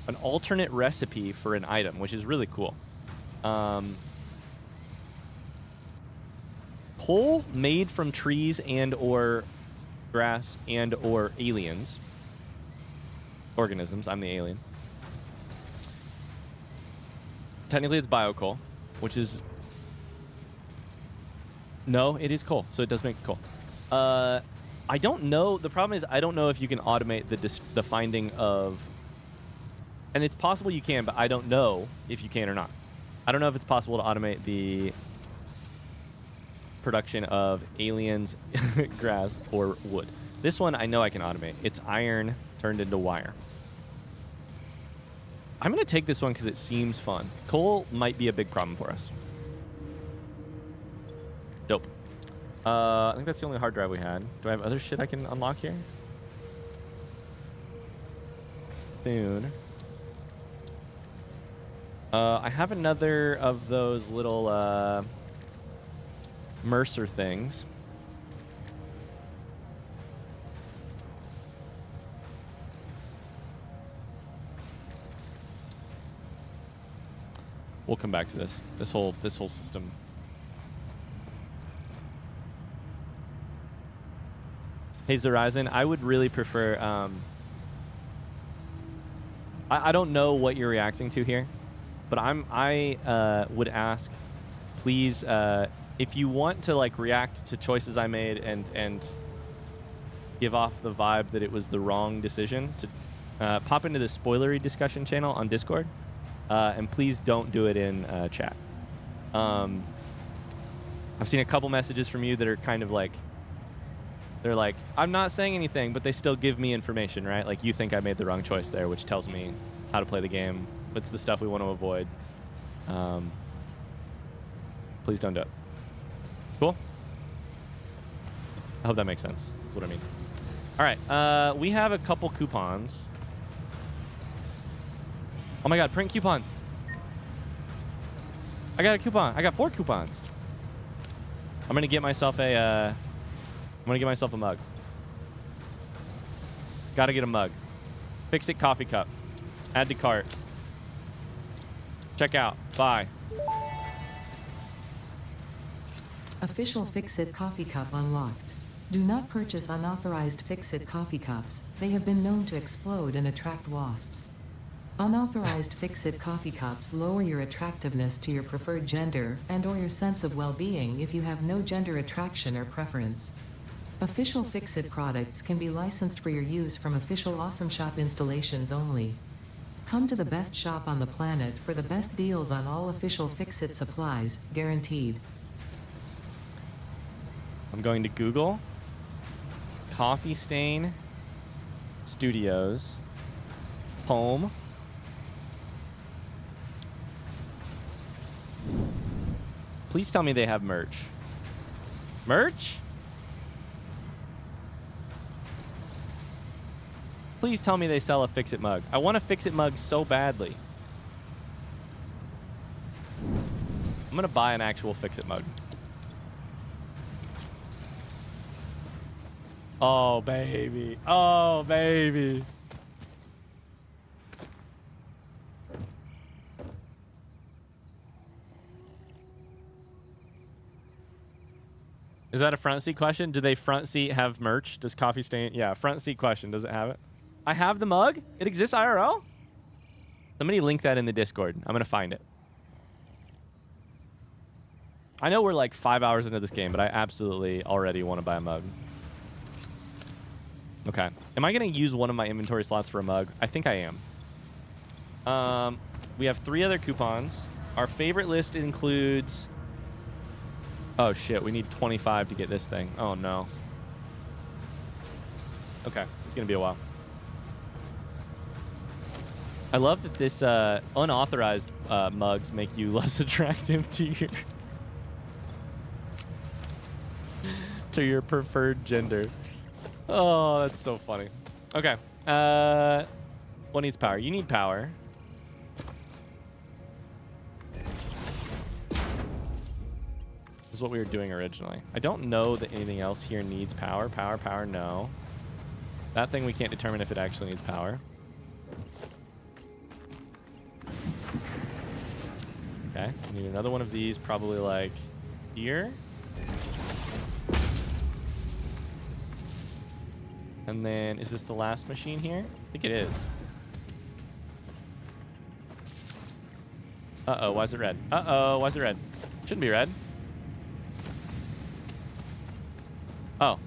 an alternate recipe for an item, which is really cool. Coal made from trees and or grass and or aliens. Organisms. I'm the alien. Technically, it's biocoal, which is... No, it is coal, so it does make coal. I don't know. The problem is I don't know if you can automate the finding of... And it's possible you can, but I don't know if you can or not. I don't know if it's possible to automate the production of aliens, grass, or wood. This one I know I can automate. It's iron turned into wire. I'm going to take this one because it seems fun. Coal might be a big problem for us. Dope. I think that's the only hard drive we had. Do I have other shit I can unlock here? Soon. I have another of those little Mercer things. We'll come back to this whole system. Hey Zerizon, I would really prefer I don't know what you're reacting to here, but I would ask, please, if you want to like react to choices I made and give off the vibe that it was the wrong decision, to pop into the spoilery discussion channel on Discord, and please don't do it in chat. I've seen a couple messages from you that are kind of like, they're like, I'm not saying anything, but they still give me information, right? Like, you think I made the wrong choice there, which tells me how to play the game. It's the stuff we want to avoid. Please don't do it. Cool? I hope that makes sense. That's what I mean. All right. We have a couple coupons. Oh, my God. Print coupons. I got a coupon. I got 4 coupons. I'm going to get myself a... I'm going to get myself a mug. Gotta get a mug. Fix It coffee cup. Add to cart. Check out. Buy. Official Fix-It coffee cup unlocked. Do not purchase unauthorized Fix-It coffee cups. They have been known to explode and attract wasps. Unauthorized Fix-It coffee cups lower your attractiveness to your preferred gender and/or your sense of well-being if you have no gender attraction or preference. Official Fix-It products can be licensed for your use from official Awesome Shop installations only. Come to the best shop on the planet for the best deals on all official Fix-It supplies, guaranteed. I'm going to Google Coffee Stain Studios home. Please tell me they have merch. Merch? Please tell me they sell a Fix-It mug. I want a Fix-It mug so badly. I'm gonna buy an actual Fix-It mug. Oh, baby. Oh, baby. Is that a front seat question? Do they front seat have merch? Does Coffee Stain? Yeah, front seat question. Does it have it? I have the mug? It exists IRL? Somebody link that in the Discord. I'm going to find it. I know we're like 5 hours into this game, but I absolutely already want to buy a mug. Okay. Am I going to use one of my inventory slots for a mug? I think I am. We have 3 other coupons. Our favorite list includes... Oh, shit. We need 25 to get this thing. Oh, no. Okay. It's going to be a while. I love that this unauthorized mugs make you less attractive to your preferred gender. Oh, that's so funny. Okay. What needs power? You need power. This is what we were doing originally. I don't know that anything else here needs power. Power, no. That thing we can't determine if it actually needs power. Okay, we need another one of these, probably like here. And then, is this the last machine here? I think it is. Uh-oh, why is it red? Uh-oh, why is it red? Shouldn't be red. Oh.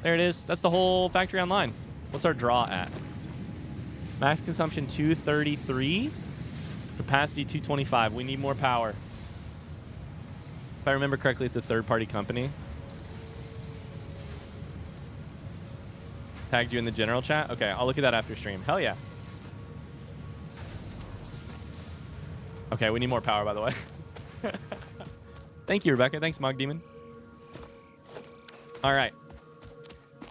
There it is. That's the whole factory online. What's our draw at? Max consumption 233. Capacity 225. We need more power. If I remember correctly, it's a third-party company. Tagged you in the general chat? Okay, I'll look at that after stream. Hell yeah. Okay, we need more power, by the way. Thank you, Rebecca. Thanks, Mog Demon. All right.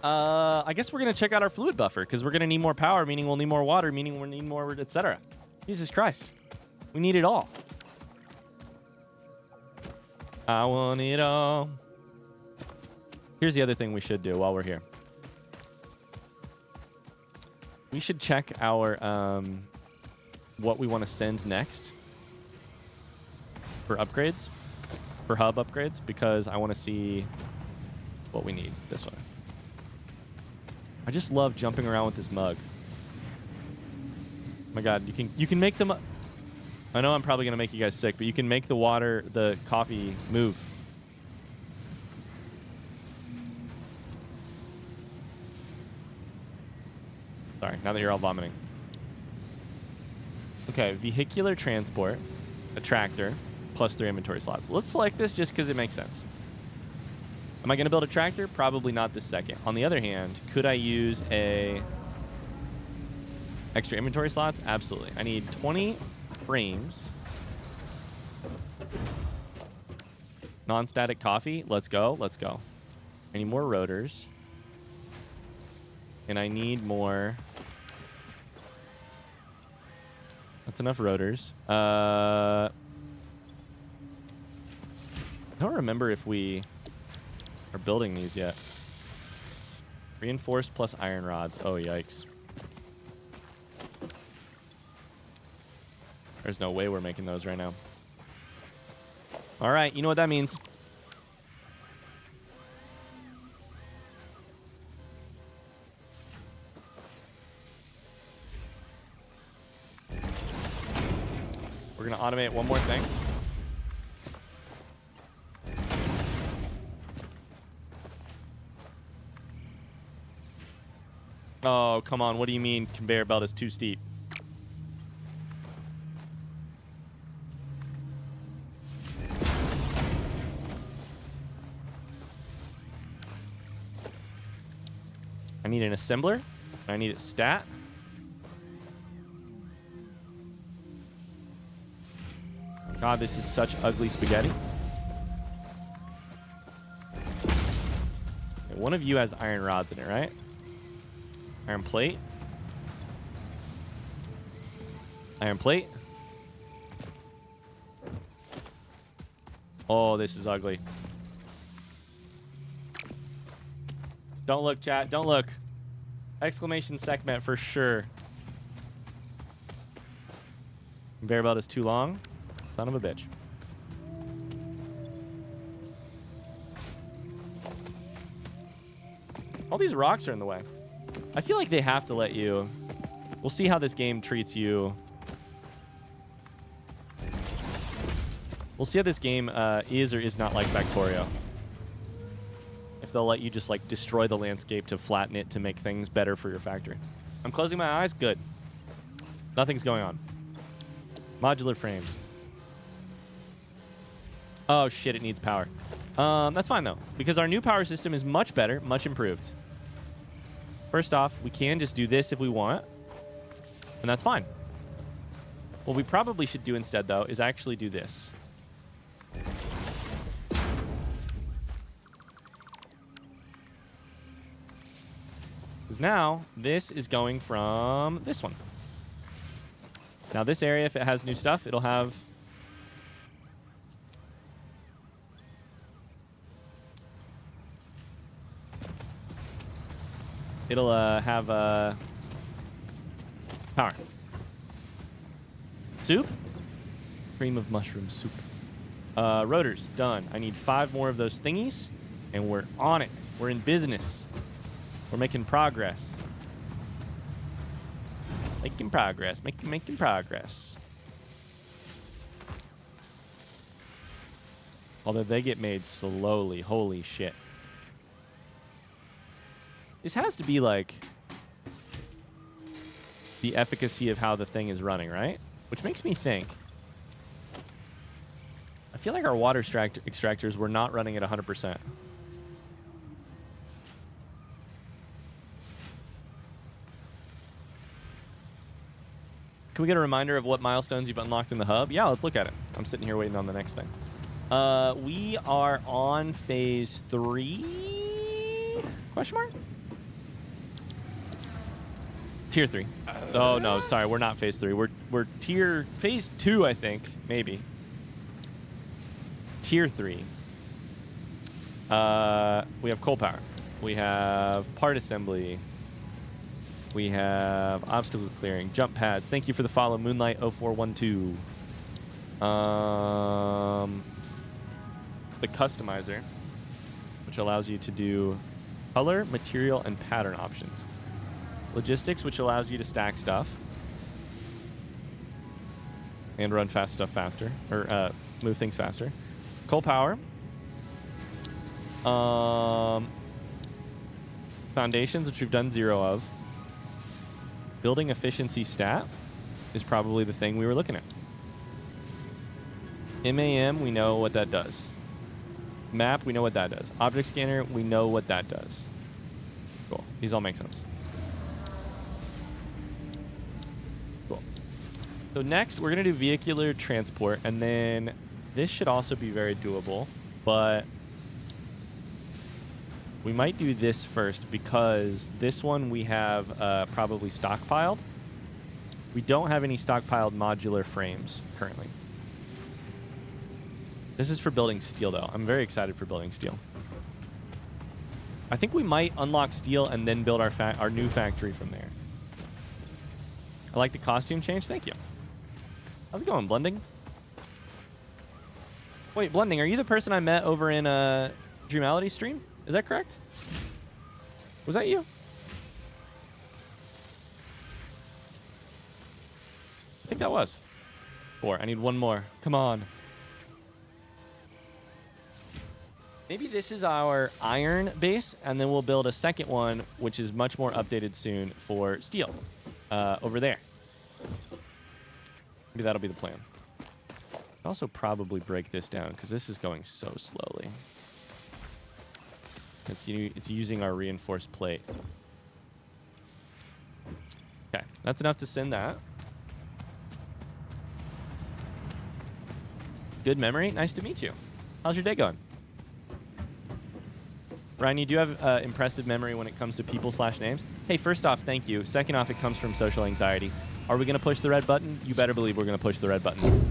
I guess we're going to check out our fluid buffer because we're going to need more power, meaning we'll need more water, meaning we'll need more, etc. Jesus Christ. We need it all. I want it all. Here's the other thing we should do while we're here. We should check our what we want to send next for upgrades, for hub upgrades, because I want to see what we need this way. I just love jumping around with this mug. Oh my God, you can make them. I know I'm probably gonna make you guys sick, but you can make the coffee move. Sorry, now that you're all vomiting. Okay, vehicular transport, a tractor, plus 3 inventory slots. Let's select this just because it makes sense. Am I going to build a tractor? Probably not this second. On the other hand, could I use a extra inventory slots? Absolutely. I need 20 frames. Non-static coffee. Let's go. Let's go. I need more rotors. And I need more. That's enough rotors. I don't remember if we are building these yet. Reinforced plus iron rods. Oh, yikes. There's no way we're making those right now. All right, you know what that means. We're going to automate one more thing. Oh, come on. What do you mean conveyor belt is too steep? I need an assembler. I need it stat. God, this is such ugly spaghetti. Okay, one of you has iron rods in it, right? Iron plate. Iron plate. Oh, this is ugly. Don't look, chat. Don't look. Exclamation segment for sure. Conveyor belt is too long. Son of a bitch. All these rocks are in the way. I feel like they have to let you. We'll see how this game treats you. We'll see how this game is or is not like Factorio. If they'll let you just like destroy the landscape to flatten it to make things better for your factory. I'm closing my eyes. Good. Nothing's going on. Modular frames. Oh shit, it needs power. That's fine though, because our new power system is much better, much improved. First off, we can just do this if we want, and that's fine. What we probably should do instead though is actually do this. Because now this is going from this one. Now this area, if it has new stuff, it'll have power. Soup? Cream of mushroom soup. Rotors, done. I need 5 more of those thingies, and we're on it. We're in business. We're making progress. Making progress. Making progress. Although they get made slowly. Holy shit. This has to be like the efficacy of how the thing is running, right? Which makes me think. I feel like our water extractors were not running at 100%. Can we get a reminder of what milestones you've unlocked in the hub? Yeah, let's look at it. I'm sitting here waiting on the next thing. We are on phase 3? Question mark? Tier 3. Oh, no, sorry. We're not phase 3. We're tier... Phase 2, I think. Maybe. Tier 3. We have coal power. We have part assembly. We have obstacle clearing, jump pads. Thank you for the follow, Moonlight0412. The customizer, which allows you to do color, material, and pattern options. Logistics, which allows you to stack stuff and run stuff faster, or move things faster. Coal power. Foundations, which we've done 0 of. Building efficiency stat is probably the thing we were looking at. MAM, we know what that does. Map, we know what that does. Object scanner, we know what that does. Cool. These all make sense. Cool. So next, we're going to do vehicular transport, and then this should also be very doable, but we might do this first because this one we have probably stockpiled. We don't have any stockpiled modular frames currently. This is for building steel, though. I'm very excited for building steel. I think we might unlock steel and then build our new factory from there. I like the costume change. Thank you. How's it going, Blending? Wait, Blending, are you the person I met over in Dreamality stream? Is that correct? Was that you? I think that was. 4. I need one more. Come on. Maybe this is our iron base, and then we'll build a second one, which is much more updated soon for steel over there. Maybe that'll be the plan. I'll also probably break this down because this is going so slowly. It's using our reinforced plate. Okay, that's enough to send that. Good memory. Nice to meet you. How's your day going? Ryan, you do have impressive memory when it comes to people/names. Hey, first off, thank you. Second off, it comes from social anxiety. Are we going to push the red button? You better believe we're going to push the red button.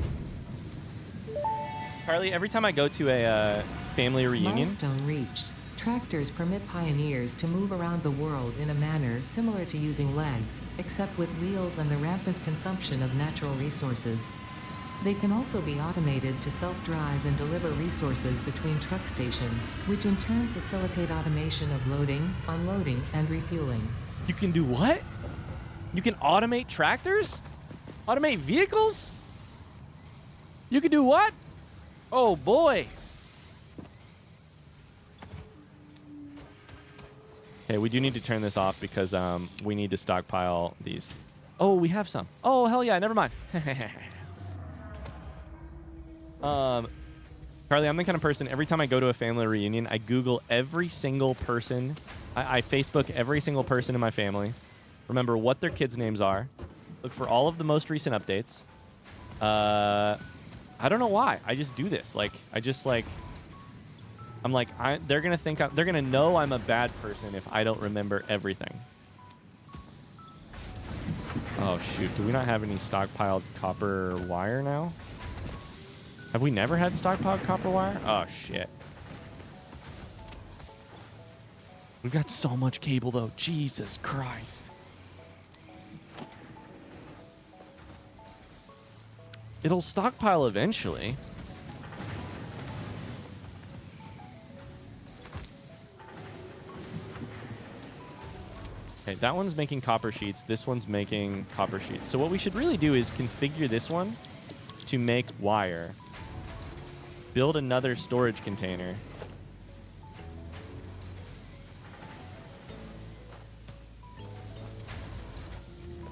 Carly, every time I go to a family reunion... Milestone reached. Tractors permit pioneers to move around the world in a manner similar to using legs, except with wheels and the rampant consumption of natural resources. They can also be automated to self-drive and deliver resources between truck stations, which in turn facilitate automation of loading, unloading, and refueling. You can do what? You can automate tractors? Automate vehicles? You can do what? Oh boy. Okay, we do need to turn this off because we need to stockpile these. Oh, we have some. Oh, hell yeah, never mind. Carly, I'm the kind of person, every time I go to a family reunion, I Google every single person. I Facebook every single person in my family. Remember what their kids' names are. Look for all of the most recent updates. I don't know why. I just do this. They're going to think, they're going to know I'm a bad person if I don't remember everything. Oh, shoot. Do we not have any stockpiled copper wire now? Have we never had stockpiled copper wire? Oh, shit. We've got so much cable, though. Jesus Christ. It'll stockpile eventually. Okay, that one's making copper sheets. This one's making copper sheets. So what we should really do is configure this one to make wire. Build another storage container.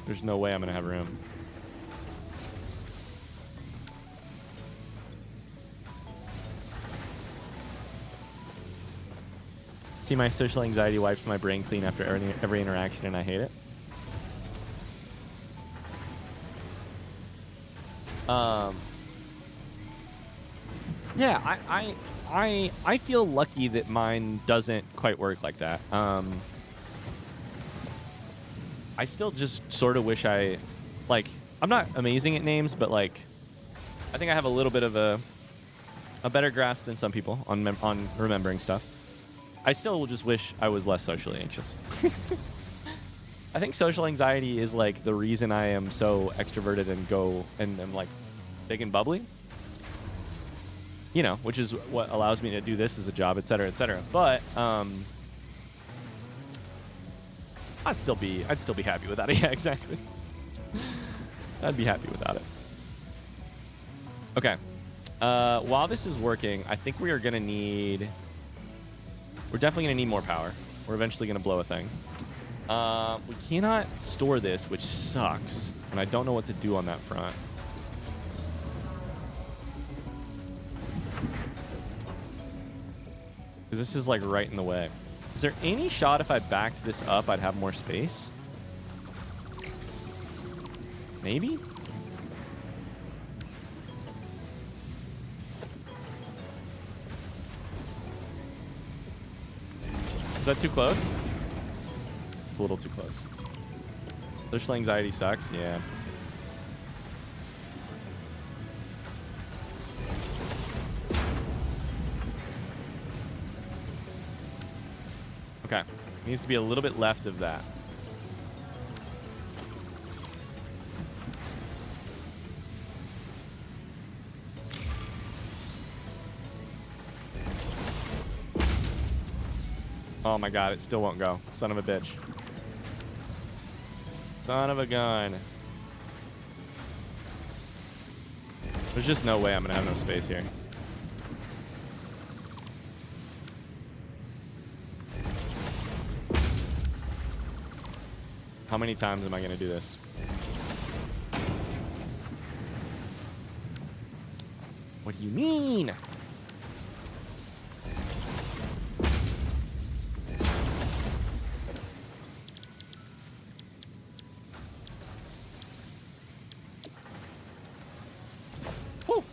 There's no way I'm gonna have room. See, my social anxiety wipes my brain clean after every interaction, and I hate it. Yeah, I feel lucky that mine doesn't quite work like that. I still just sort of wish I'm not amazing at names, but I think I have a little bit of a better grasp than some people on remembering stuff. I still will just wish I was less socially anxious. I think social anxiety is the reason I am so extroverted and I'm big and bubbly. You know, which is what allows me to do this as a job, et cetera, et cetera. But I'd still be happy without it. Yeah, exactly. I'd be happy without it. Okay. While this is working, I think we're definitely gonna need more power. We're eventually gonna blow a thing. We cannot store this, which sucks, and I don't know what to do on that front. Because this is right in the way. Is there any shot if I backed this up, I'd have more space? Maybe? Is that too close? It's a little too close. Social anxiety sucks, yeah. Okay. Needs to be a little bit left of that. Oh my god, it still won't go. Son of a bitch. Son of a gun. There's just no way I'm gonna have no space here. How many times am I gonna do this? What do you mean? Whew.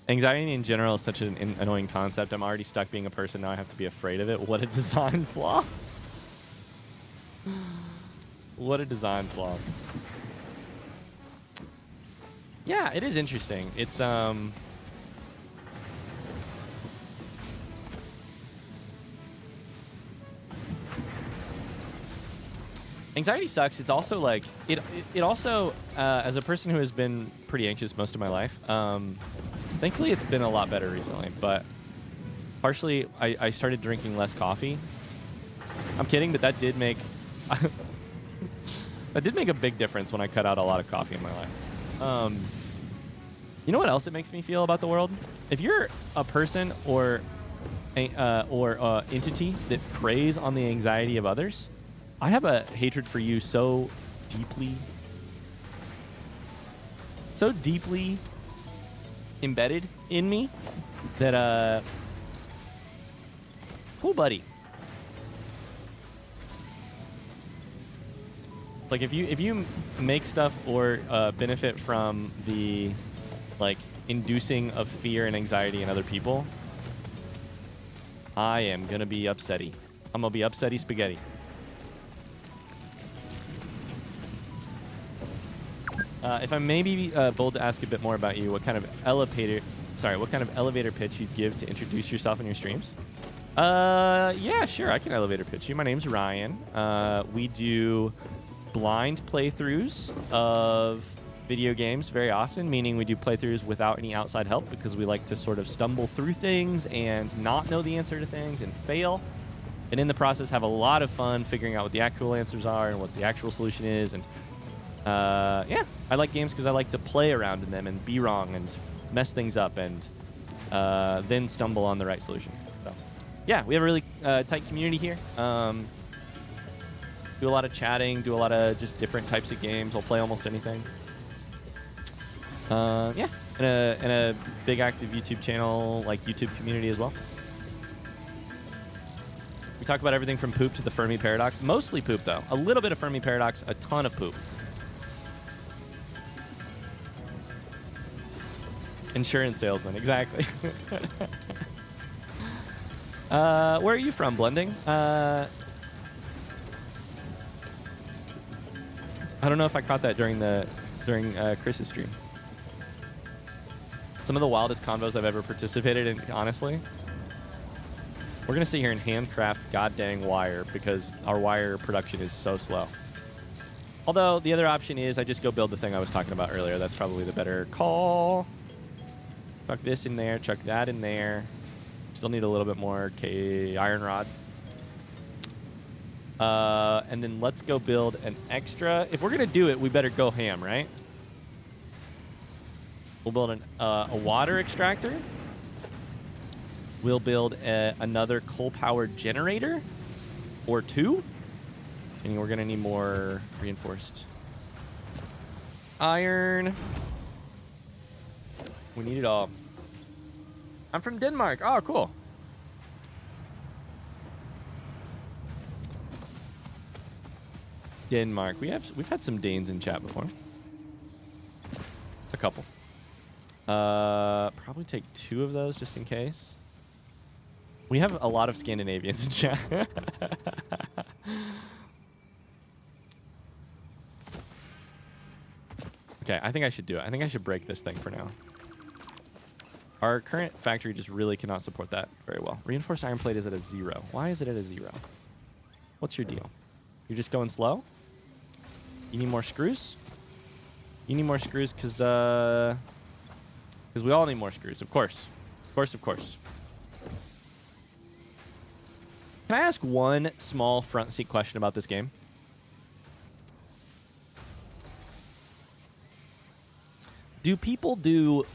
Anxiety in general is such an annoying concept. I'm already stuck being a person. Now I have to be afraid of it. What a design flaw. What a design flaw. Yeah, it is interesting. It's anxiety sucks. It's also like it also as a person who has been pretty anxious most of my life, thankfully it's been a lot better recently, but partially I started drinking less coffee. I'm kidding, but that did make that did make a big difference when I cut out a lot of coffee in my life. You know what else it makes me feel about the world? If you're a person or entity that preys on the anxiety of others, I have a hatred for you so deeply embedded in me that cool buddy. Like if you make stuff or benefit from the like inducing of fear and anxiety in other people, I am gonna be upsetty. I'm gonna be upsetty spaghetti. If I may be bold to ask a bit more about you, what kind of elevator pitch you'd give to introduce yourself in your streams? Yeah, sure, I can elevator pitch you. My name's Ryan. We do blind playthroughs of video games very often, meaning we do playthroughs without any outside help because we like to sort of stumble through things and not know the answer to things and fail. And in the process have a lot of fun figuring out what the actual answers are and what the actual solution is. And yeah, I like games because I like to play around in them and be wrong and mess things up and then stumble on the right solution. So yeah, we have a really tight community here. Do a lot of chatting, do a lot of just different types of games. I'll play almost anything. Yeah, and a big active YouTube channel, like YouTube community as well. We talk about everything from poop to the Fermi paradox. Mostly poop, though. A little bit of Fermi paradox, a ton of poop. Insurance salesman, exactly. Where are you from, Blending? I don't know if I caught that during Chris's stream. Some of the wildest convos I've ever participated in, honestly. We're gonna sit here and handcraft goddamn wire because our wire production is so slow. Although the other option is I just go build the thing I was talking about earlier. That's probably the better call. Chuck this in there, chuck that in there. Still need a little bit more iron rod. And then let's go build an extra. If we're gonna do it, we better go ham, right? We'll build a water extractor. We'll build another coal-powered generator or two. And we're gonna need more reinforced iron. We need it all. I'm from Denmark. Oh, cool. Denmark. We've had some Danes in chat before. A couple. Probably take 2 of those just in case. We have a lot of Scandinavians in chat. Okay, I think I should do it. I think I should break this thing for now. Our current factory just really cannot support that very well. Reinforced iron plate is at a 0. Why is it at a 0? What's your deal? You're just going slow? You need more screws? You need more screws because we all need more screws, of course. Of course, of course. Can I ask one small front seat question about this game? Do people do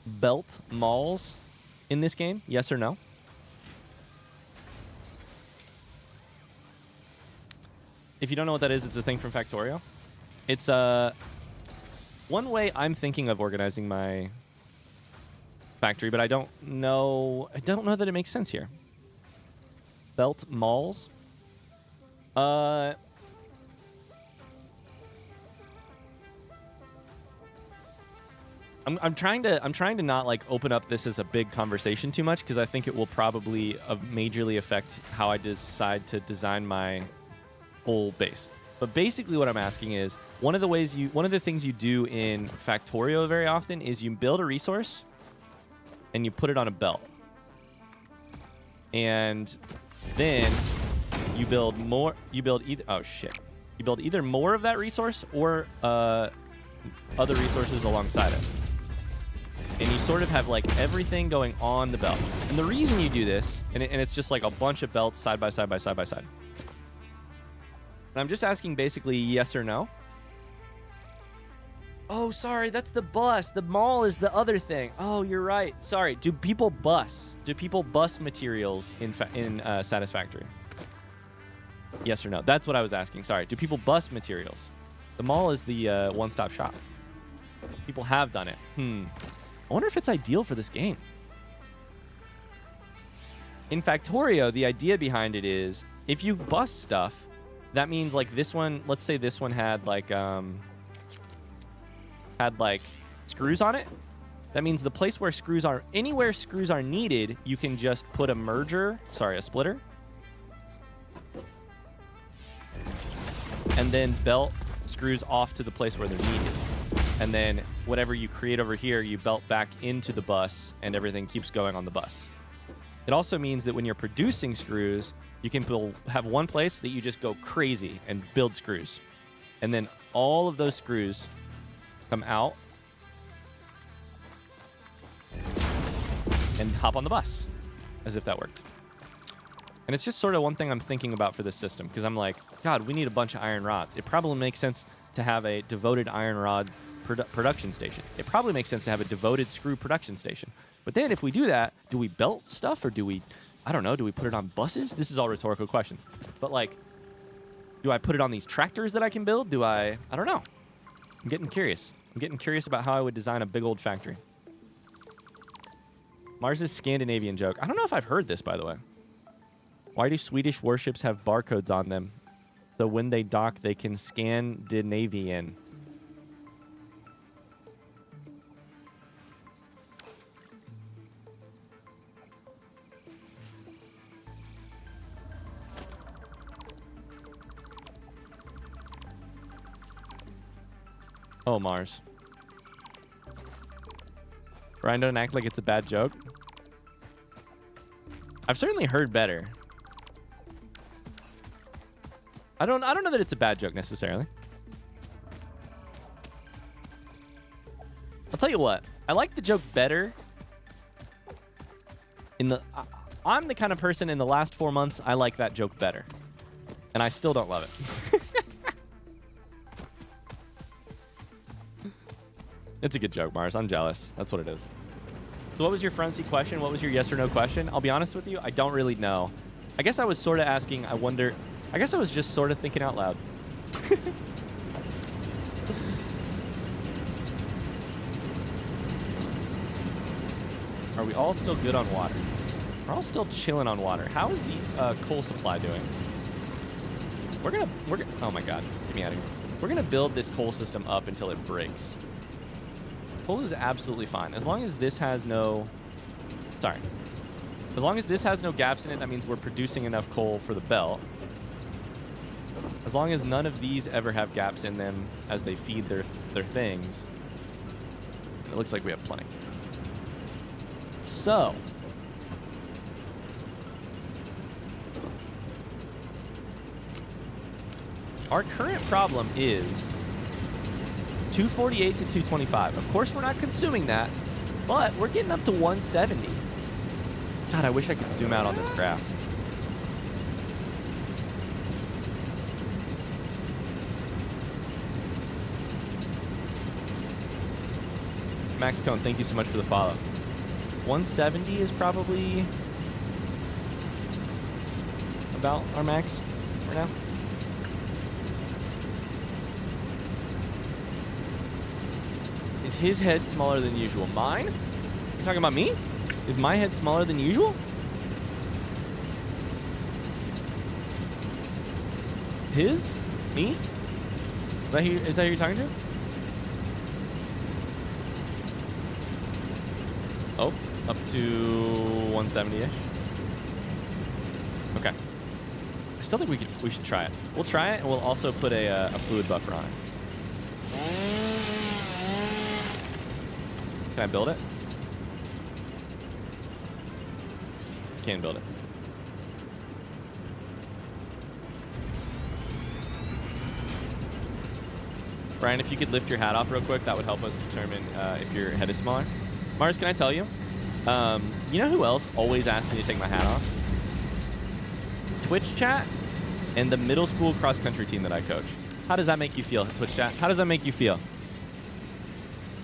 belt malls in this game? Yes or no? If you don't know what that is, it's a thing from Factorio. It's one way I'm thinking of organizing my factory, but I don't know that it makes sense here. Belt malls. I'm trying to not like open up this as a big conversation too much because I think it will probably majorly affect how I decide to design my whole base. But basically what I'm asking is one of the things you do in Factorio very often is you build a resource and you put it on a belt. And then you build either more of that resource or other resources alongside it. And you sort of have like everything going on the belt. And the reason you do this, and it's just like a bunch of belts side by side by side by side. And I'm just asking basically yes or no. Oh, sorry, that's the bus. The mall is the other thing. Oh, you're right. Sorry. Do people bus? Do people bus materials in Satisfactory? Yes or no? That's what I was asking. Sorry. Do people bus materials? The mall is the one-stop shop. People have done it. I wonder if it's ideal for this game. In Factorio, the idea behind it is if you bus stuff, that means like this one, let's say this one had like screws on it. That means the place where screws are, anywhere screws are needed, you can just put a splitter. And then belt screws off to the place where they're needed. And then whatever you create over here, you belt back into the bus and everything keeps going on the bus. It also means that when you're producing screws, you can have one place that you just go crazy and build screws. And then all of those screws come out and hop on the bus, as if that worked. And it's just sort of one thing I'm thinking about for this system, because I'm like, God, we need a bunch of iron rods. It probably makes sense to have a devoted iron rod production station. It probably makes sense to have a devoted screw production station. But then if we do that, do we belt stuff or do we, I don't know, do we put it on buses? This is all rhetorical questions. But like, do I put it on these tractors that I can build? I don't know. I'm getting curious. I'm getting curious about how I would design a big old factory. Mars' Scandinavian joke. I don't know if I've heard this, by the way. Why do Swedish warships have barcodes on them? So when they dock, they can scan Scandinavian. Oh, Mars. Ryan, don't act like it's a bad joke. I've certainly heard better. I don't know that it's a bad joke necessarily. I'll tell you what. I like the joke better. I'm the kind of person in the last 4 months I like that joke better. And I still don't love it. It's a good joke, Mars. I'm jealous. That's what it is. So what was your front seat question? What was your yes or no question? I'll be honest with you. I don't really know. I guess I was sort of asking, I guess I was just sort of thinking out loud. Are we all still good on water? We're all still chilling on water. How is the coal supply doing? We're gonna, oh my God, get me out of here. We're gonna build this coal system up until it breaks. Coal is absolutely fine. As long as this has no, as long as this has no gaps in it, that means we're producing enough coal for the belt. As long as none of these ever have gaps in them as they feed their things, It looks like we have plenty. So, our current problem is 248 to 225. Of course, we're not consuming that, but we're getting up to 170. God, I wish I could zoom out on this graph. Max Cone, thank you so much for the follow. 170 is probably about our max for now. Is his head smaller than usual? Mine? You talking about me? Is my head smaller than usual? His? Me? Is that who you're talking to? Oh, up to 170-ish. Okay. I still think we should try it. We'll try it, and we'll also put a fluid buffer on it. Can I build it? Can't build it. Brian, if you could lift your hat off real quick, that would help us determine if your head is smaller. Mars, can I tell you? You know who else always asks me to take my hat off? Twitch chat and the middle school cross-country team that I coach. How does that make you feel, Twitch chat? How does that make you feel?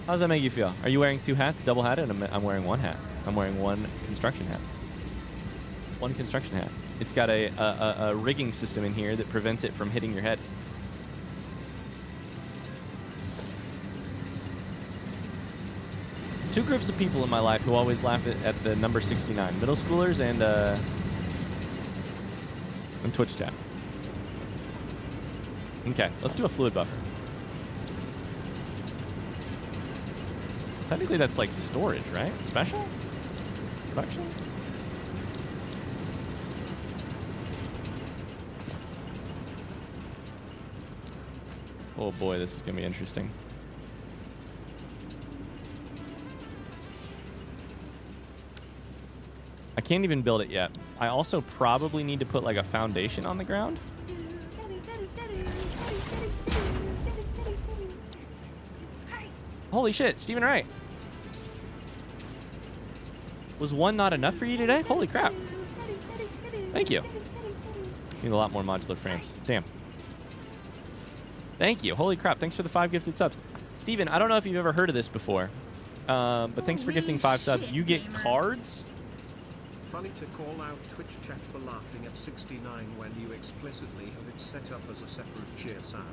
How does that make you feel? Are you wearing two hats, double-hatted? I'm wearing one hat. I'm wearing one construction hat. One construction hat. It's got a rigging system in here that prevents it from hitting your head. Two groups of people in my life who always laugh at the number 69. Middle schoolers and Twitch chat. Okay, let's do a fluid buffer. Technically, that's like storage, right? Special? Production? Oh boy, this is going to be interesting. I can't even build it yet. I also probably need to put like a foundation on the ground. Holy shit, Stephen Wright. Was one not enough for you today? Holy crap. Thank you. Need a lot more modular frames. Damn. Thank you. Holy crap. Thanks for the 5 gifted subs. Steven, I don't know if you've ever heard of this before, but thanks for gifting 5 subs. You get cards. Funny to call out Twitch chat for laughing at 69 when you explicitly have it set up as a separate cheer sound.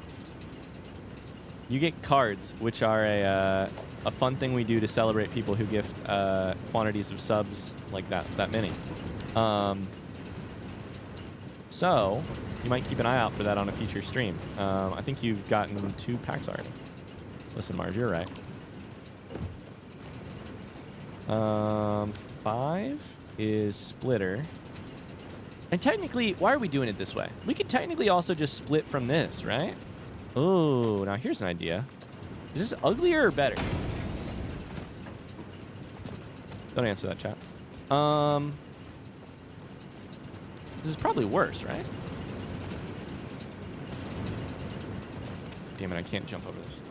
You get cards, which are a fun thing we do to celebrate people who gift quantities of subs like that many. So you might keep an eye out for that on a future stream. I think you've gotten 2 packs already. Listen, Marge, you're right. 5 is splitter. And technically, why are we doing it this way? We could technically also just split from this, right? Oh, now here's an idea. Is this uglier or better? Don't answer that, chat. This is probably worse, right? Damn it, I can't jump over this stuff.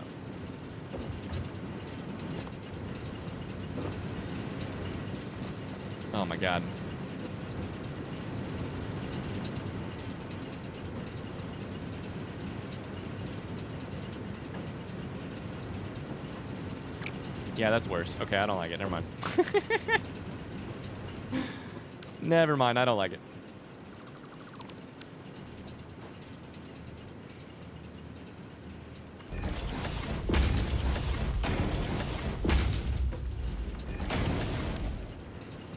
Oh my god. Yeah, that's worse. Okay, I don't like it. Never mind. Never mind, I don't like it.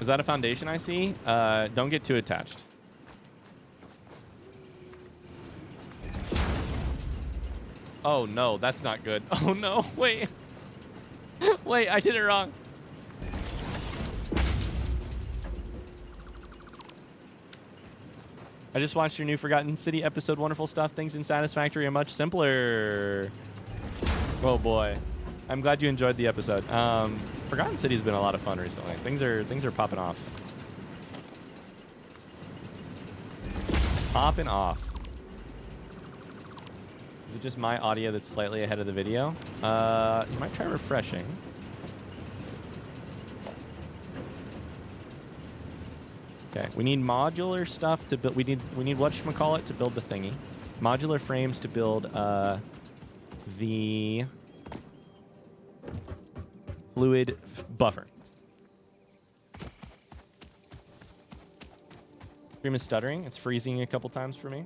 Is that a foundation I see? Don't get too attached. Oh no, that's not good. Oh no, wait. Wait, I did it wrong. I just watched your new Forgotten City episode. Wonderful stuff. Things in Satisfactory are much simpler. Oh boy. I'm glad you enjoyed the episode. Forgotten City's been a lot of fun recently. Things are popping off. Popping off. Is it just my audio that's slightly ahead of the video? You might try refreshing. Okay, we need modular stuff to build. We need whatchamacallit to build the thingy. Modular frames to build the fluid buffer. Stream is stuttering. It's freezing a couple times for me.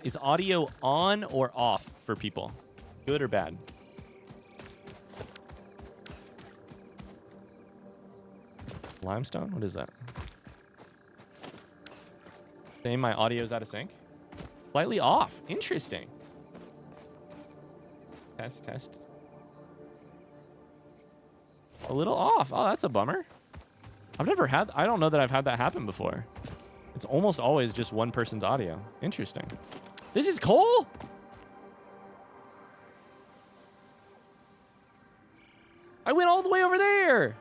Is audio on or off for people? Good or bad? Limestone? What is that? Saying my audio's out of sync? Slightly off. Interesting. Test. A little off. Oh, that's a bummer. I don't know that I've had that happen before. It's almost always just one person's audio. Interesting. This is Cole? I went all the way over there.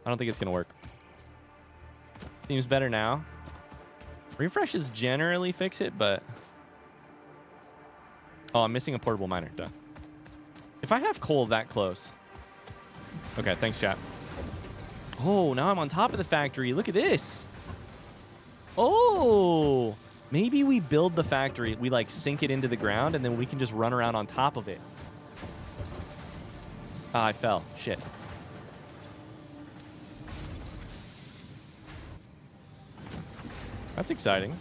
I don't think it's gonna work. Seems better now. Refreshes generally fix it, but... Oh, I'm missing a portable miner. Duh. If I have coal that close... Okay, thanks, chat. Oh, now I'm on top of the factory. Look at this. Oh! Maybe we build the factory. We, like, sink it into the ground, and then we can just run around on top of it. Ah, I fell. Shit. That's exciting.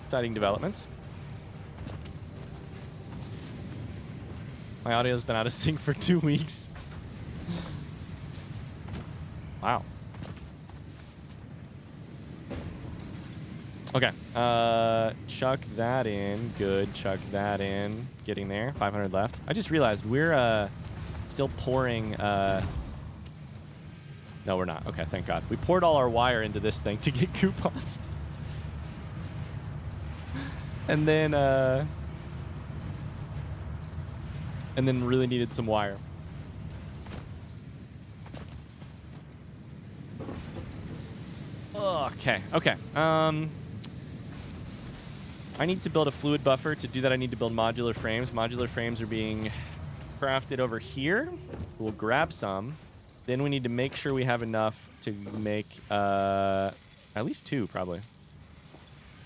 Exciting developments. My audio's been out of sync for 2 weeks. Wow. Okay. Chuck that in. Good. Chuck that in. Getting there. 500 left. I just realized we're still pouring... No, we're not. Okay, thank God. We poured all our wire into this thing to get coupons. And then really needed some wire. Okay. I need to build a fluid buffer. To do that, I need to build modular frames. Modular frames are being crafted over here. We'll grab some. Then we need to make sure we have enough to make at least 2, probably.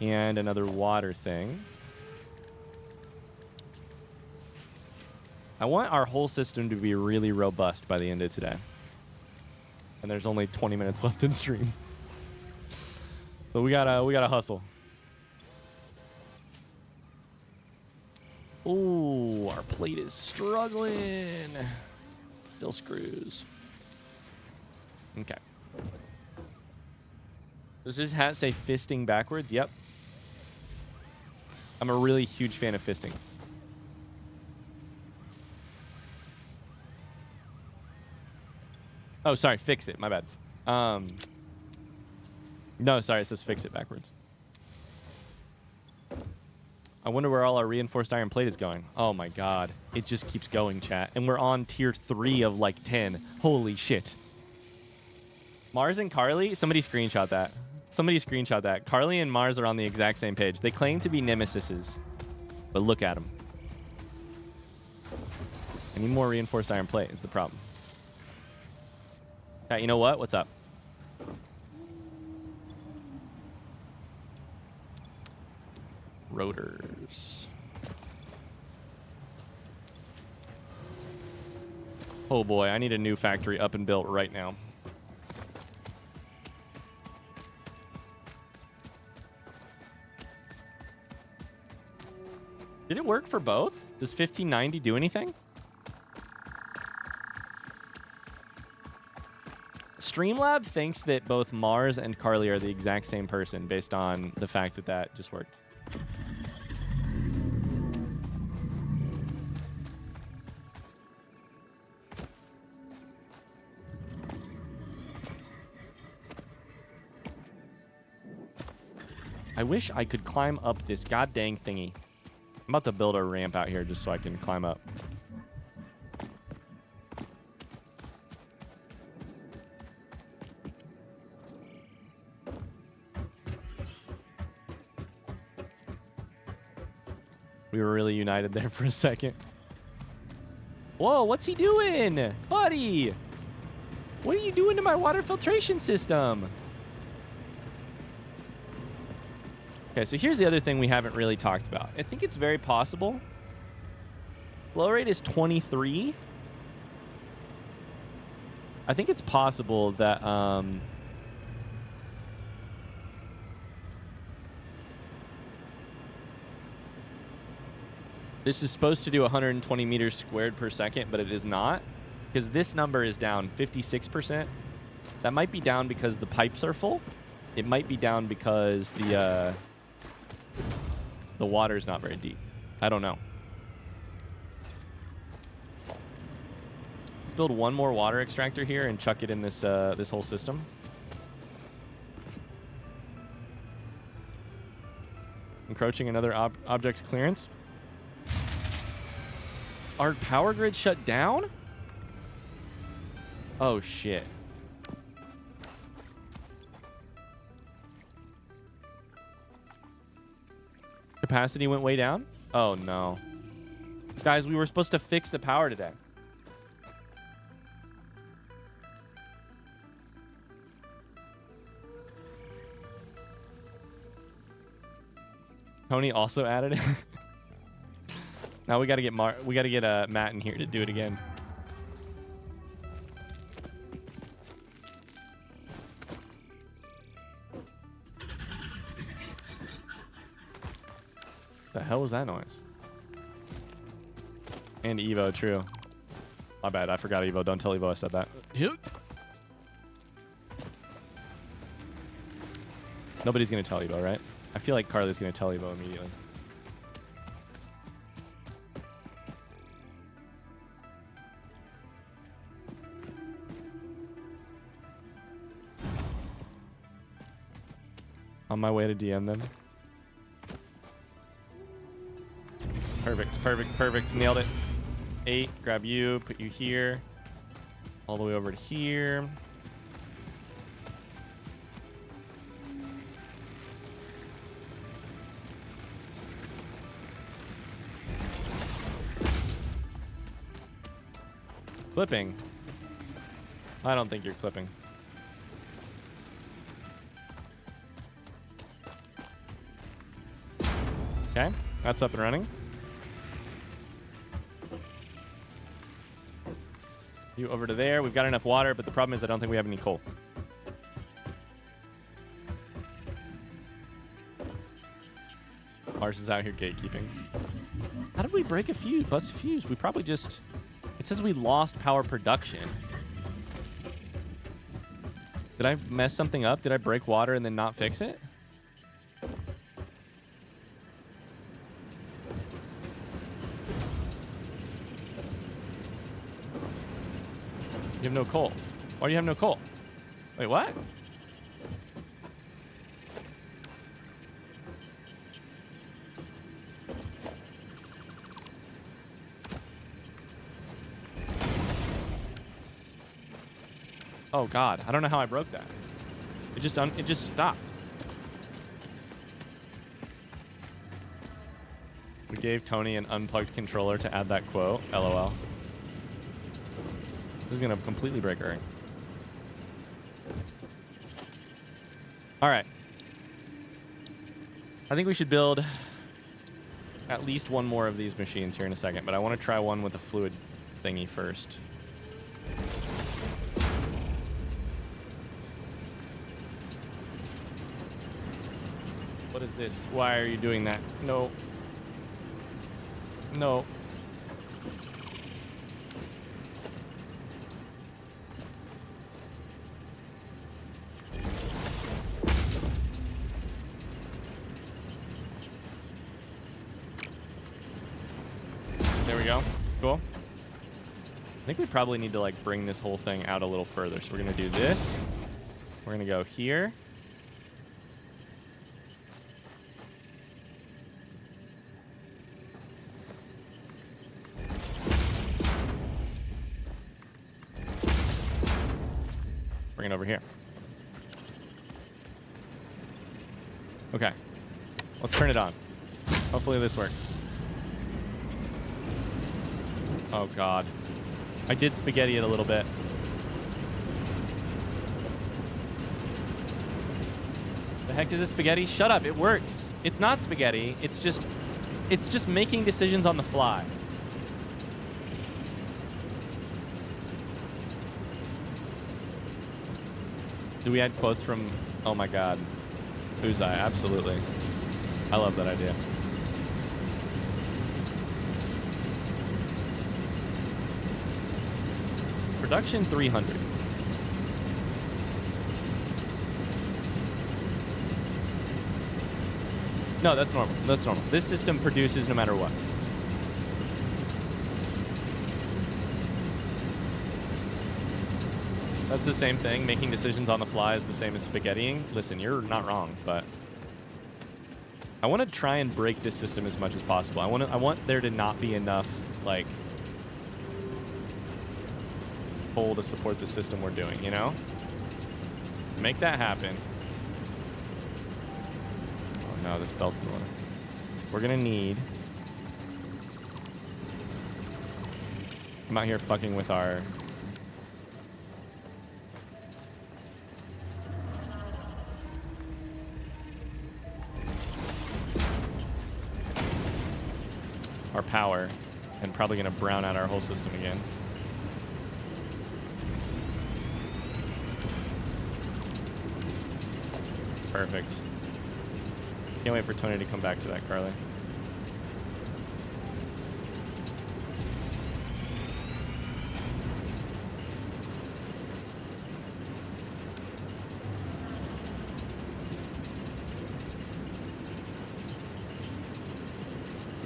And another water thing. I want our whole system to be really robust by the end of today. And there's only 20 minutes left in stream. So we gotta hustle. Ooh, our plate is struggling. Still screws. Okay. Does this hat say fisting backwards? Yep. I'm a really huge fan of fisting. Oh, sorry. Fix it. My bad. No, sorry. It says fix it backwards. I wonder where all our reinforced iron plate is going. Oh, my God. It just keeps going, chat. And we're on tier 3 of, like, 10. Holy shit. Mars and Carly? Somebody screenshot that. Carly and Mars are on the exact same page. They claim to be nemesises. But look at them. I need more reinforced iron plate is the problem. You know what? What's up? Rotors. Oh boy, I need a new factory up and built right now. Did it work for both? Does 1590 do anything? Streamlab thinks that both Mars and Carly are the exact same person based on the fact that that just worked. I wish I could climb up this goddamn thingy. I'm about to build a ramp out here just so I can climb up. We were really united there for a second. Whoa, what's he doing? Buddy! What are you doing to my water filtration system? Okay, so here's the other thing we haven't really talked about. I think it's very possible. Flow rate is 23. I think it's possible that this is supposed to do 120 meters squared per second, but it is not, because this number is down 56%. That might be down because the pipes are full. It might be down because the water is not very deep. I don't know. Let's build one more water extractor here and chuck it in this this whole system. Encroaching another object's clearance. Our power grid shut down? Oh shit. Capacity went way down? Oh no. Guys, we were supposed to fix the power today. Tony also added it. Now we gotta get Matt in here to do it again. The hell was that noise? And Evo, true. My bad, I forgot Evo. Don't tell Evo I said that. Nobody's gonna tell Evo, right? I feel like Carly's gonna tell Evo immediately. On my way to DM them. Perfect, perfect, perfect. Nailed it. 8, grab you, put you here. All the way over to here. Clipping. I don't think you're clipping. Okay, that's up and running. You over to there. We've got enough water, but the problem is I don't think we have any coal. Mars is out here gatekeeping. How did we break a fuse? Bust a fuse? We probably just... It says we lost power production. Did I mess something up? Did I break water and then not fix it? You have no coal. Why do you have no coal? Wait, what? Oh God, I don't know how I broke that. It just stopped. We gave Tony an unplugged controller to add that quote. LOL. This is gonna completely break our ring. All right. I think we should build at least one more of these machines here in a second, but I want to try one with a fluid thingy first. What is this? Why are you doing that? No. No. There we go. Cool. I think we probably need to like bring this whole thing out a little further. So we're gonna do this. We're gonna go here. Bring it over here. Okay. Let's turn it on. Hopefully this works. Oh god. I did spaghetti it a little bit. The heck is this spaghetti? Shut up, it works. It's not spaghetti. It's just making decisions on the fly. Do we add quotes from, oh my god, Uzai? Absolutely. I love that idea. Production 300. No, that's normal. That's normal. This system produces no matter what. That's the same thing. Making decisions on the fly is the same as spaghettiing. Listen, you're not wrong, but I want to try and break this system as much as possible. I want there to not be enough like pull to support the system we're doing, you know? Make that happen. Oh no, this belt's in the way. We're gonna need. I'm out here fucking with our. Power, and probably gonna brown out our whole system again. Perfect. Can't wait for Tony to come back to that, Carly.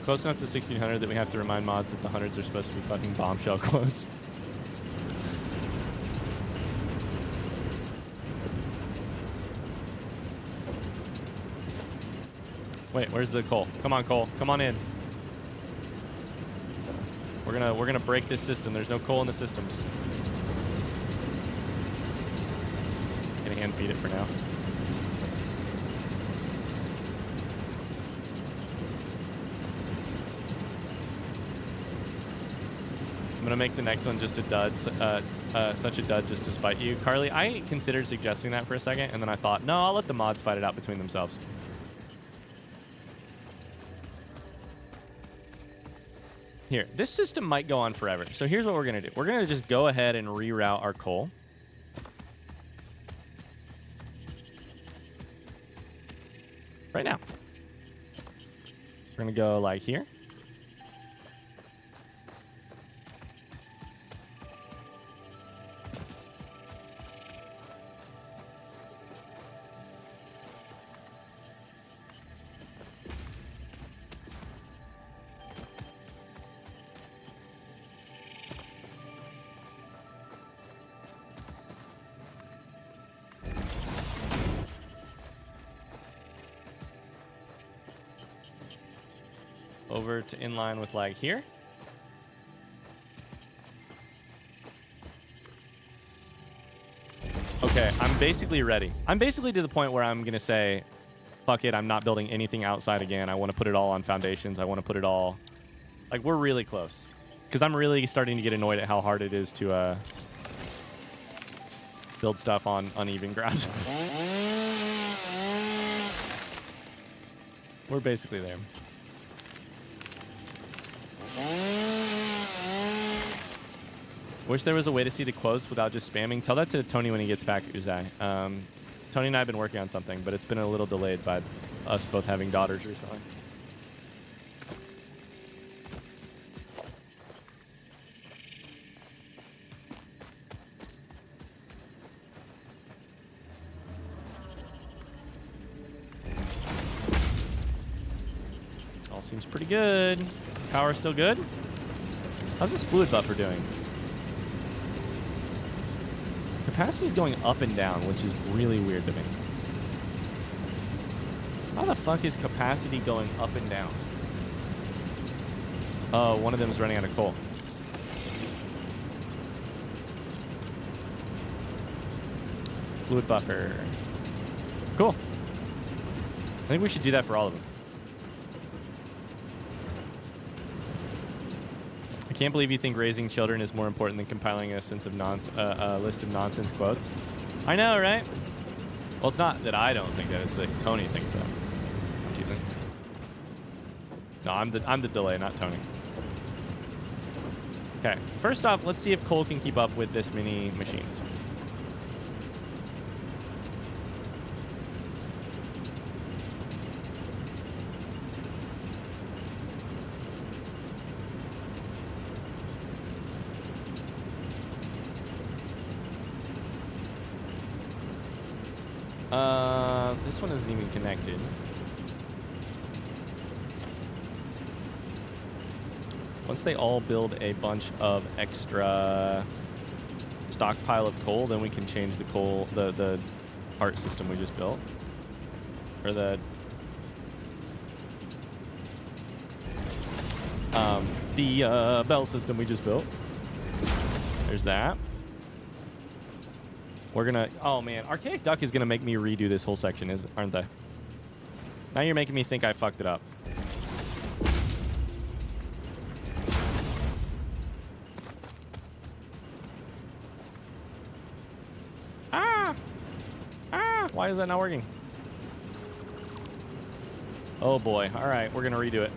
Close enough to 1600 that we have to remind mods that the hundreds are supposed to be fucking bombshell quotes. Wait, where's the coal? Come on, coal. Come on in. We're gonna break this system. There's no coal in the systems. Gonna hand feed it for now. I'm gonna make the next one just a dud, such a dud just to spite you. Carly, I considered suggesting that for a second, and then I thought, no, I'll let the mods fight it out between themselves. Here, this system might go on forever. So here's what we're gonna do. We're gonna just go ahead and reroute our coal. Right now. We're gonna go like here. Over to inline with like here. Okay, I'm basically ready. I'm basically to the point where I'm gonna say, fuck it, I'm not building anything outside again. I want to put it all on foundations. I want to put it all, like, we're really close. Because I'm really starting to get annoyed at how hard it is to build stuff on uneven ground. We're basically there. Wish there was a way to see the quotes without just spamming. Tell that to Tony when he gets back, Uzai. Tony and I have been working on something, but it's been a little delayed by us both having daughters recently. All seems pretty good. Power still good? How's this fluid buffer doing? Capacity is going up and down, which is really weird to me. How the fuck is capacity going up and down? Oh, one of them is running out of coal. Fluid buffer. Cool. I think we should do that for all of them. I can't believe you think raising children is more important than compiling a list of nonsense quotes. I know, right? Well, it's not that I don't think that. It's that Tony thinks that. I'm teasing. No, I'm the delay, not Tony. Okay. First off, let's see if Cole can keep up with this many machines. This one isn't even connected. Once they all build a bunch of extra stockpile of coal, then we can change the coal, the art system we just built. Or the bell system we just built. There's that. We're gonna, oh man, Archaic Duck is gonna make me redo this whole section, aren't they? Now you're making me think I fucked it up. Why is that not working? Oh boy, all right, we're gonna redo it.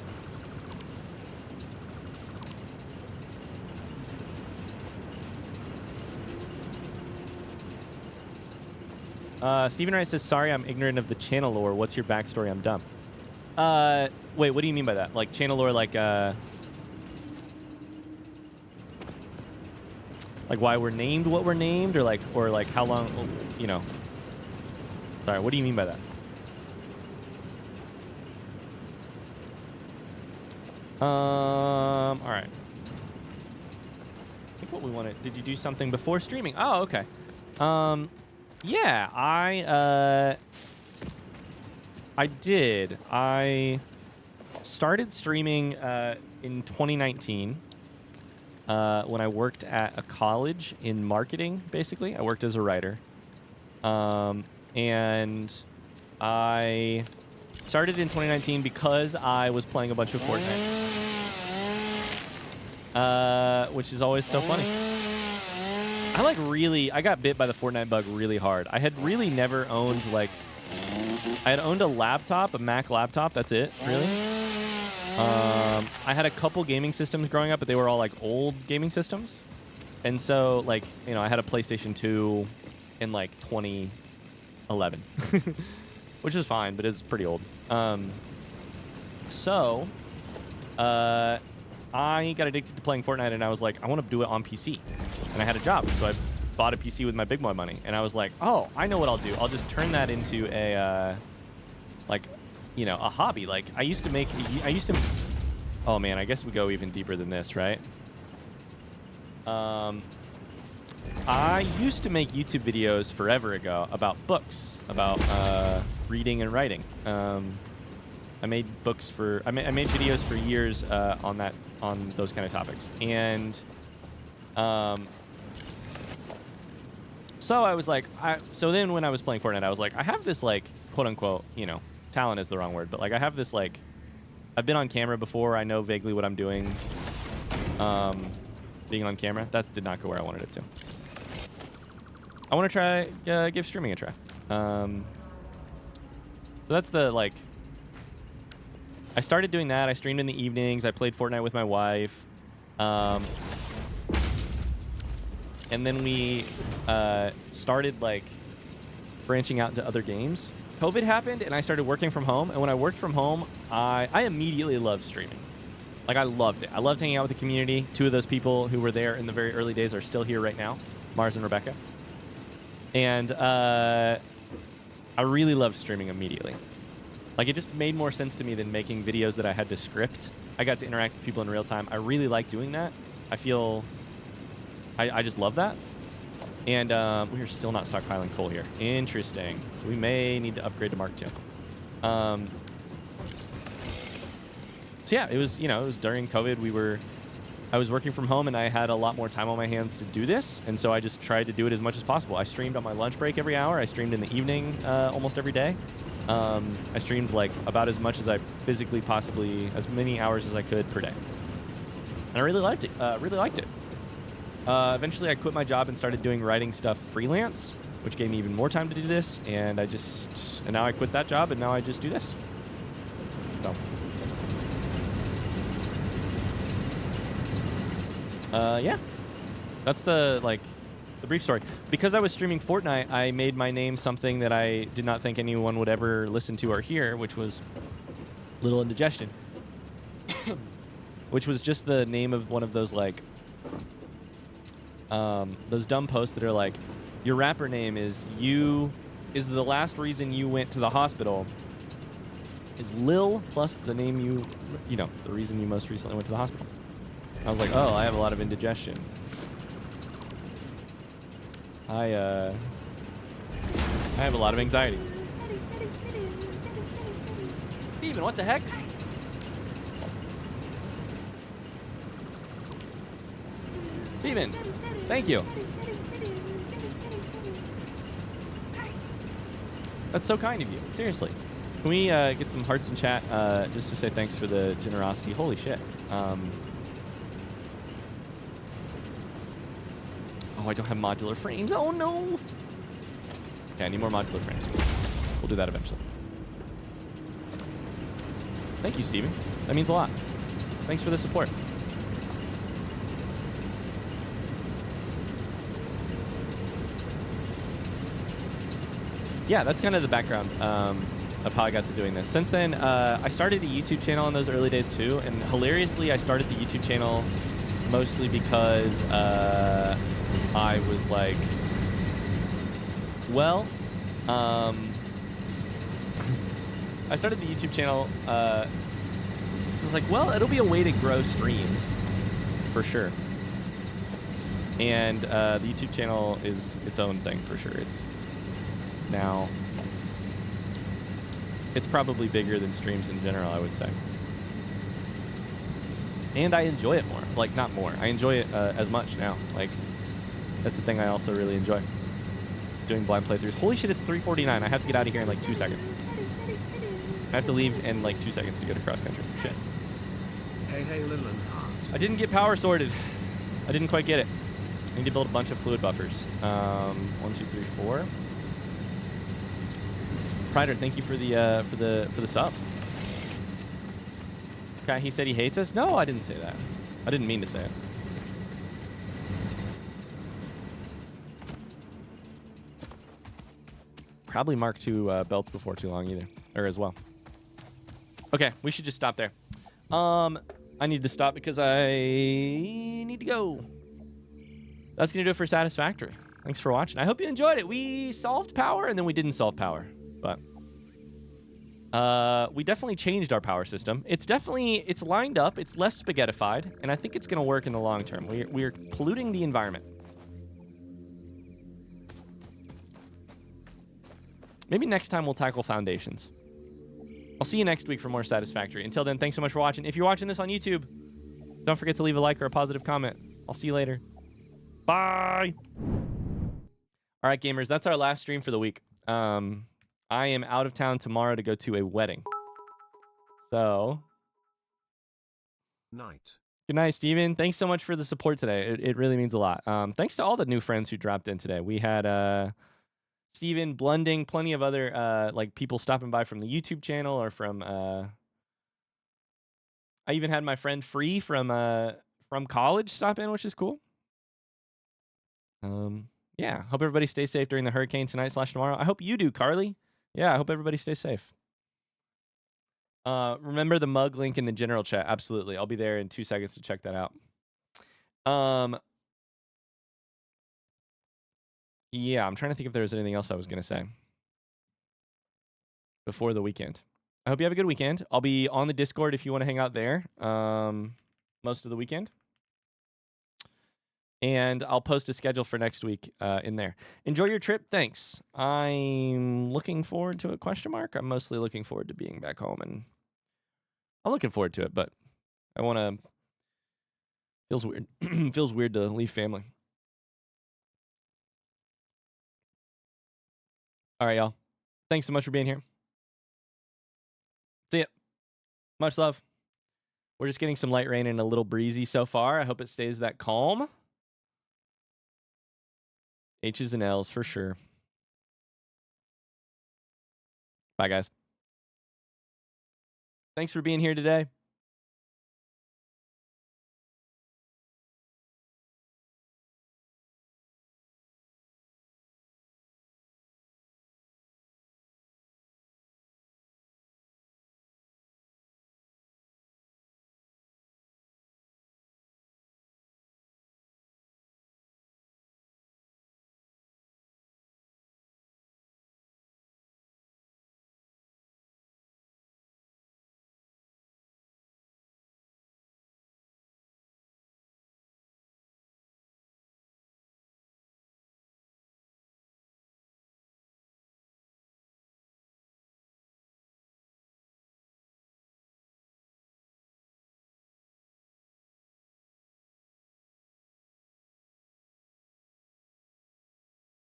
Stephen Wright says, sorry, I'm ignorant of the channel lore. What's your backstory? I'm dumb. Wait, what do you mean by that? Like channel lore, like why we're named what we're named, or like how long, you know. Sorry, what do you mean by that? All right. I think what we wanted, did you do something before streaming? Oh, okay. Yeah, I did. I started streaming in 2019 when I worked at a college in marketing, basically. I worked as a writer. And I started in 2019 because I was playing a bunch of Fortnite. Which is always so funny. I got bit by the Fortnite bug really hard. I had really never owned, I had owned a laptop, a Mac laptop, that's it, really. I had a couple gaming systems growing up, but they were all, old gaming systems. And so, I had a PlayStation 2 in, 2011. Which is fine, but it's pretty old. I got addicted to playing Fortnite, and I was like, I want to do it on PC. And I had a job, so I bought a PC with my big boy money. And I was like, oh, I know what I'll do. I'll just turn that into a, a hobby. I used to, oh man, I guess we go even deeper than this, right? I used to make YouTube videos forever ago about books, about reading and writing. I made videos for years on those kind of topics, and so I was like, so then when I was playing Fortnite, I was like, I have this quote unquote, talent is the wrong word, but I have this I've been on camera before. I know vaguely what I'm doing. Being on camera, that did not go where I wanted it to. I want to try give streaming a try. So that's the I started doing that. I streamed in the evenings. I played Fortnite with my wife. And then we started branching out into other games. COVID happened and I started working from home. And when I worked from home, I immediately loved streaming. I loved it. I loved hanging out with the community. Two of those people who were there in the very early days are still here right now, Mars and Rebecca. And I really loved streaming immediately. It just made more sense to me than making videos that I had to script. I got to interact with people in real time. I really like doing that. I feel I just love that. And we're still not stockpiling coal here. Interesting. So we may need to upgrade to Mark II. So yeah, it was, you know, it was during COVID. I was working from home and I had a lot more time on my hands to do this. And so I just tried to do it as much as possible. I streamed on my lunch break every hour. I streamed in the evening almost every day. I streamed like about as much as I physically possibly, as many hours as I could per day. And I really liked it. Eventually I quit my job and started doing writing stuff freelance, which gave me even more time to do this. And now I quit that job and now I just do this. So. Yeah, that's the brief story. Because I was streaming Fortnite, I made my name something that I did not think anyone would ever listen to or hear, which was Little Indigestion, which was just the name of one of those those dumb posts that are like, your rapper name is the last reason you went to the hospital is Lil plus the name the reason you most recently went to the hospital. I was like, oh, I have a lot of indigestion. I have a lot of anxiety. Steven, what the heck? Steven, thank you. That's so kind of you. Seriously. Can we get some hearts in chat just to say thanks for the generosity? Holy shit. Oh, I don't have modular frames. Oh, no. Okay, I need more modular frames. We'll do that eventually. Thank you, Steven. That means a lot. Thanks for the support. Yeah, that's kind of the background of how I got to doing this. Since then, I started a YouTube channel in those early days, too. And hilariously, I started the YouTube channel mostly because I was like, well, I started the YouTube channel just like, well, it'll be a way to grow streams for sure. And the YouTube channel is its own thing for sure. It's probably bigger than streams in general, I would say. And I enjoy it more. Like, not more. I enjoy it as much now. Like, that's the thing I also really enjoy. Doing blind playthroughs. Holy shit, it's 3:49. I have to get out of here in like 2 seconds. I have to leave in like 2 seconds to go to cross country. Shit. Hey, Lillian Hart. I didn't get power sorted. I didn't quite get it. I need to build a bunch of fluid buffers. 1, 2, 3, 4. Prider, thank you for the sub. Okay, he said he hates us. No, I didn't say that. I didn't mean to say it. Probably Mark II belts before too long either, or as well. Okay, we should just stop there. I need to stop because I need to go. That's gonna do it for Satisfactory. Thanks for watching. I hope you enjoyed it. We solved power and then we didn't solve power, but we definitely changed our power system. It's lined up. It's less spaghettified, and I think it's gonna work in the long term. We're polluting the environment. Maybe next time we'll tackle foundations. I'll see you next week for more Satisfactory. Until then, thanks so much for watching. If you're watching this on YouTube, don't forget to leave a like or a positive comment. I'll see you later. Bye. All right, gamers, that's our last stream for the week. I am out of town tomorrow to go to a wedding. So, Night. good night, Steven. Thanks so much for the support today. It really means a lot. Thanks to all the new friends who dropped in today. We had Steven, Blunding, plenty of other like people stopping by from the YouTube channel or from I even had my friend Free from college stop in, which is cool. Yeah, hope everybody stays safe during the hurricane tonight/tomorrow. I hope you do, Carly. Yeah, I hope everybody stays safe. Remember the mug link in the general chat. Absolutely. I'll be there in 2 seconds to check that out. Yeah, I'm trying to think if there was anything else I was going to say before the weekend. I hope you have a good weekend. I'll be on the Discord if you want to hang out there most of the weekend. And I'll post a schedule for next week in there. Enjoy your trip. Thanks. I'm looking forward to it, question mark. I'm mostly looking forward to being back home, and I'm looking forward to it, but I want to... Feels weird. Feels weird to leave family. All right, y'all. Thanks so much for being here. See ya. Much love. We're just getting some light rain and a little breezy so far. I hope it stays that calm. H's and L's for sure. Bye, guys. Thanks for being here today.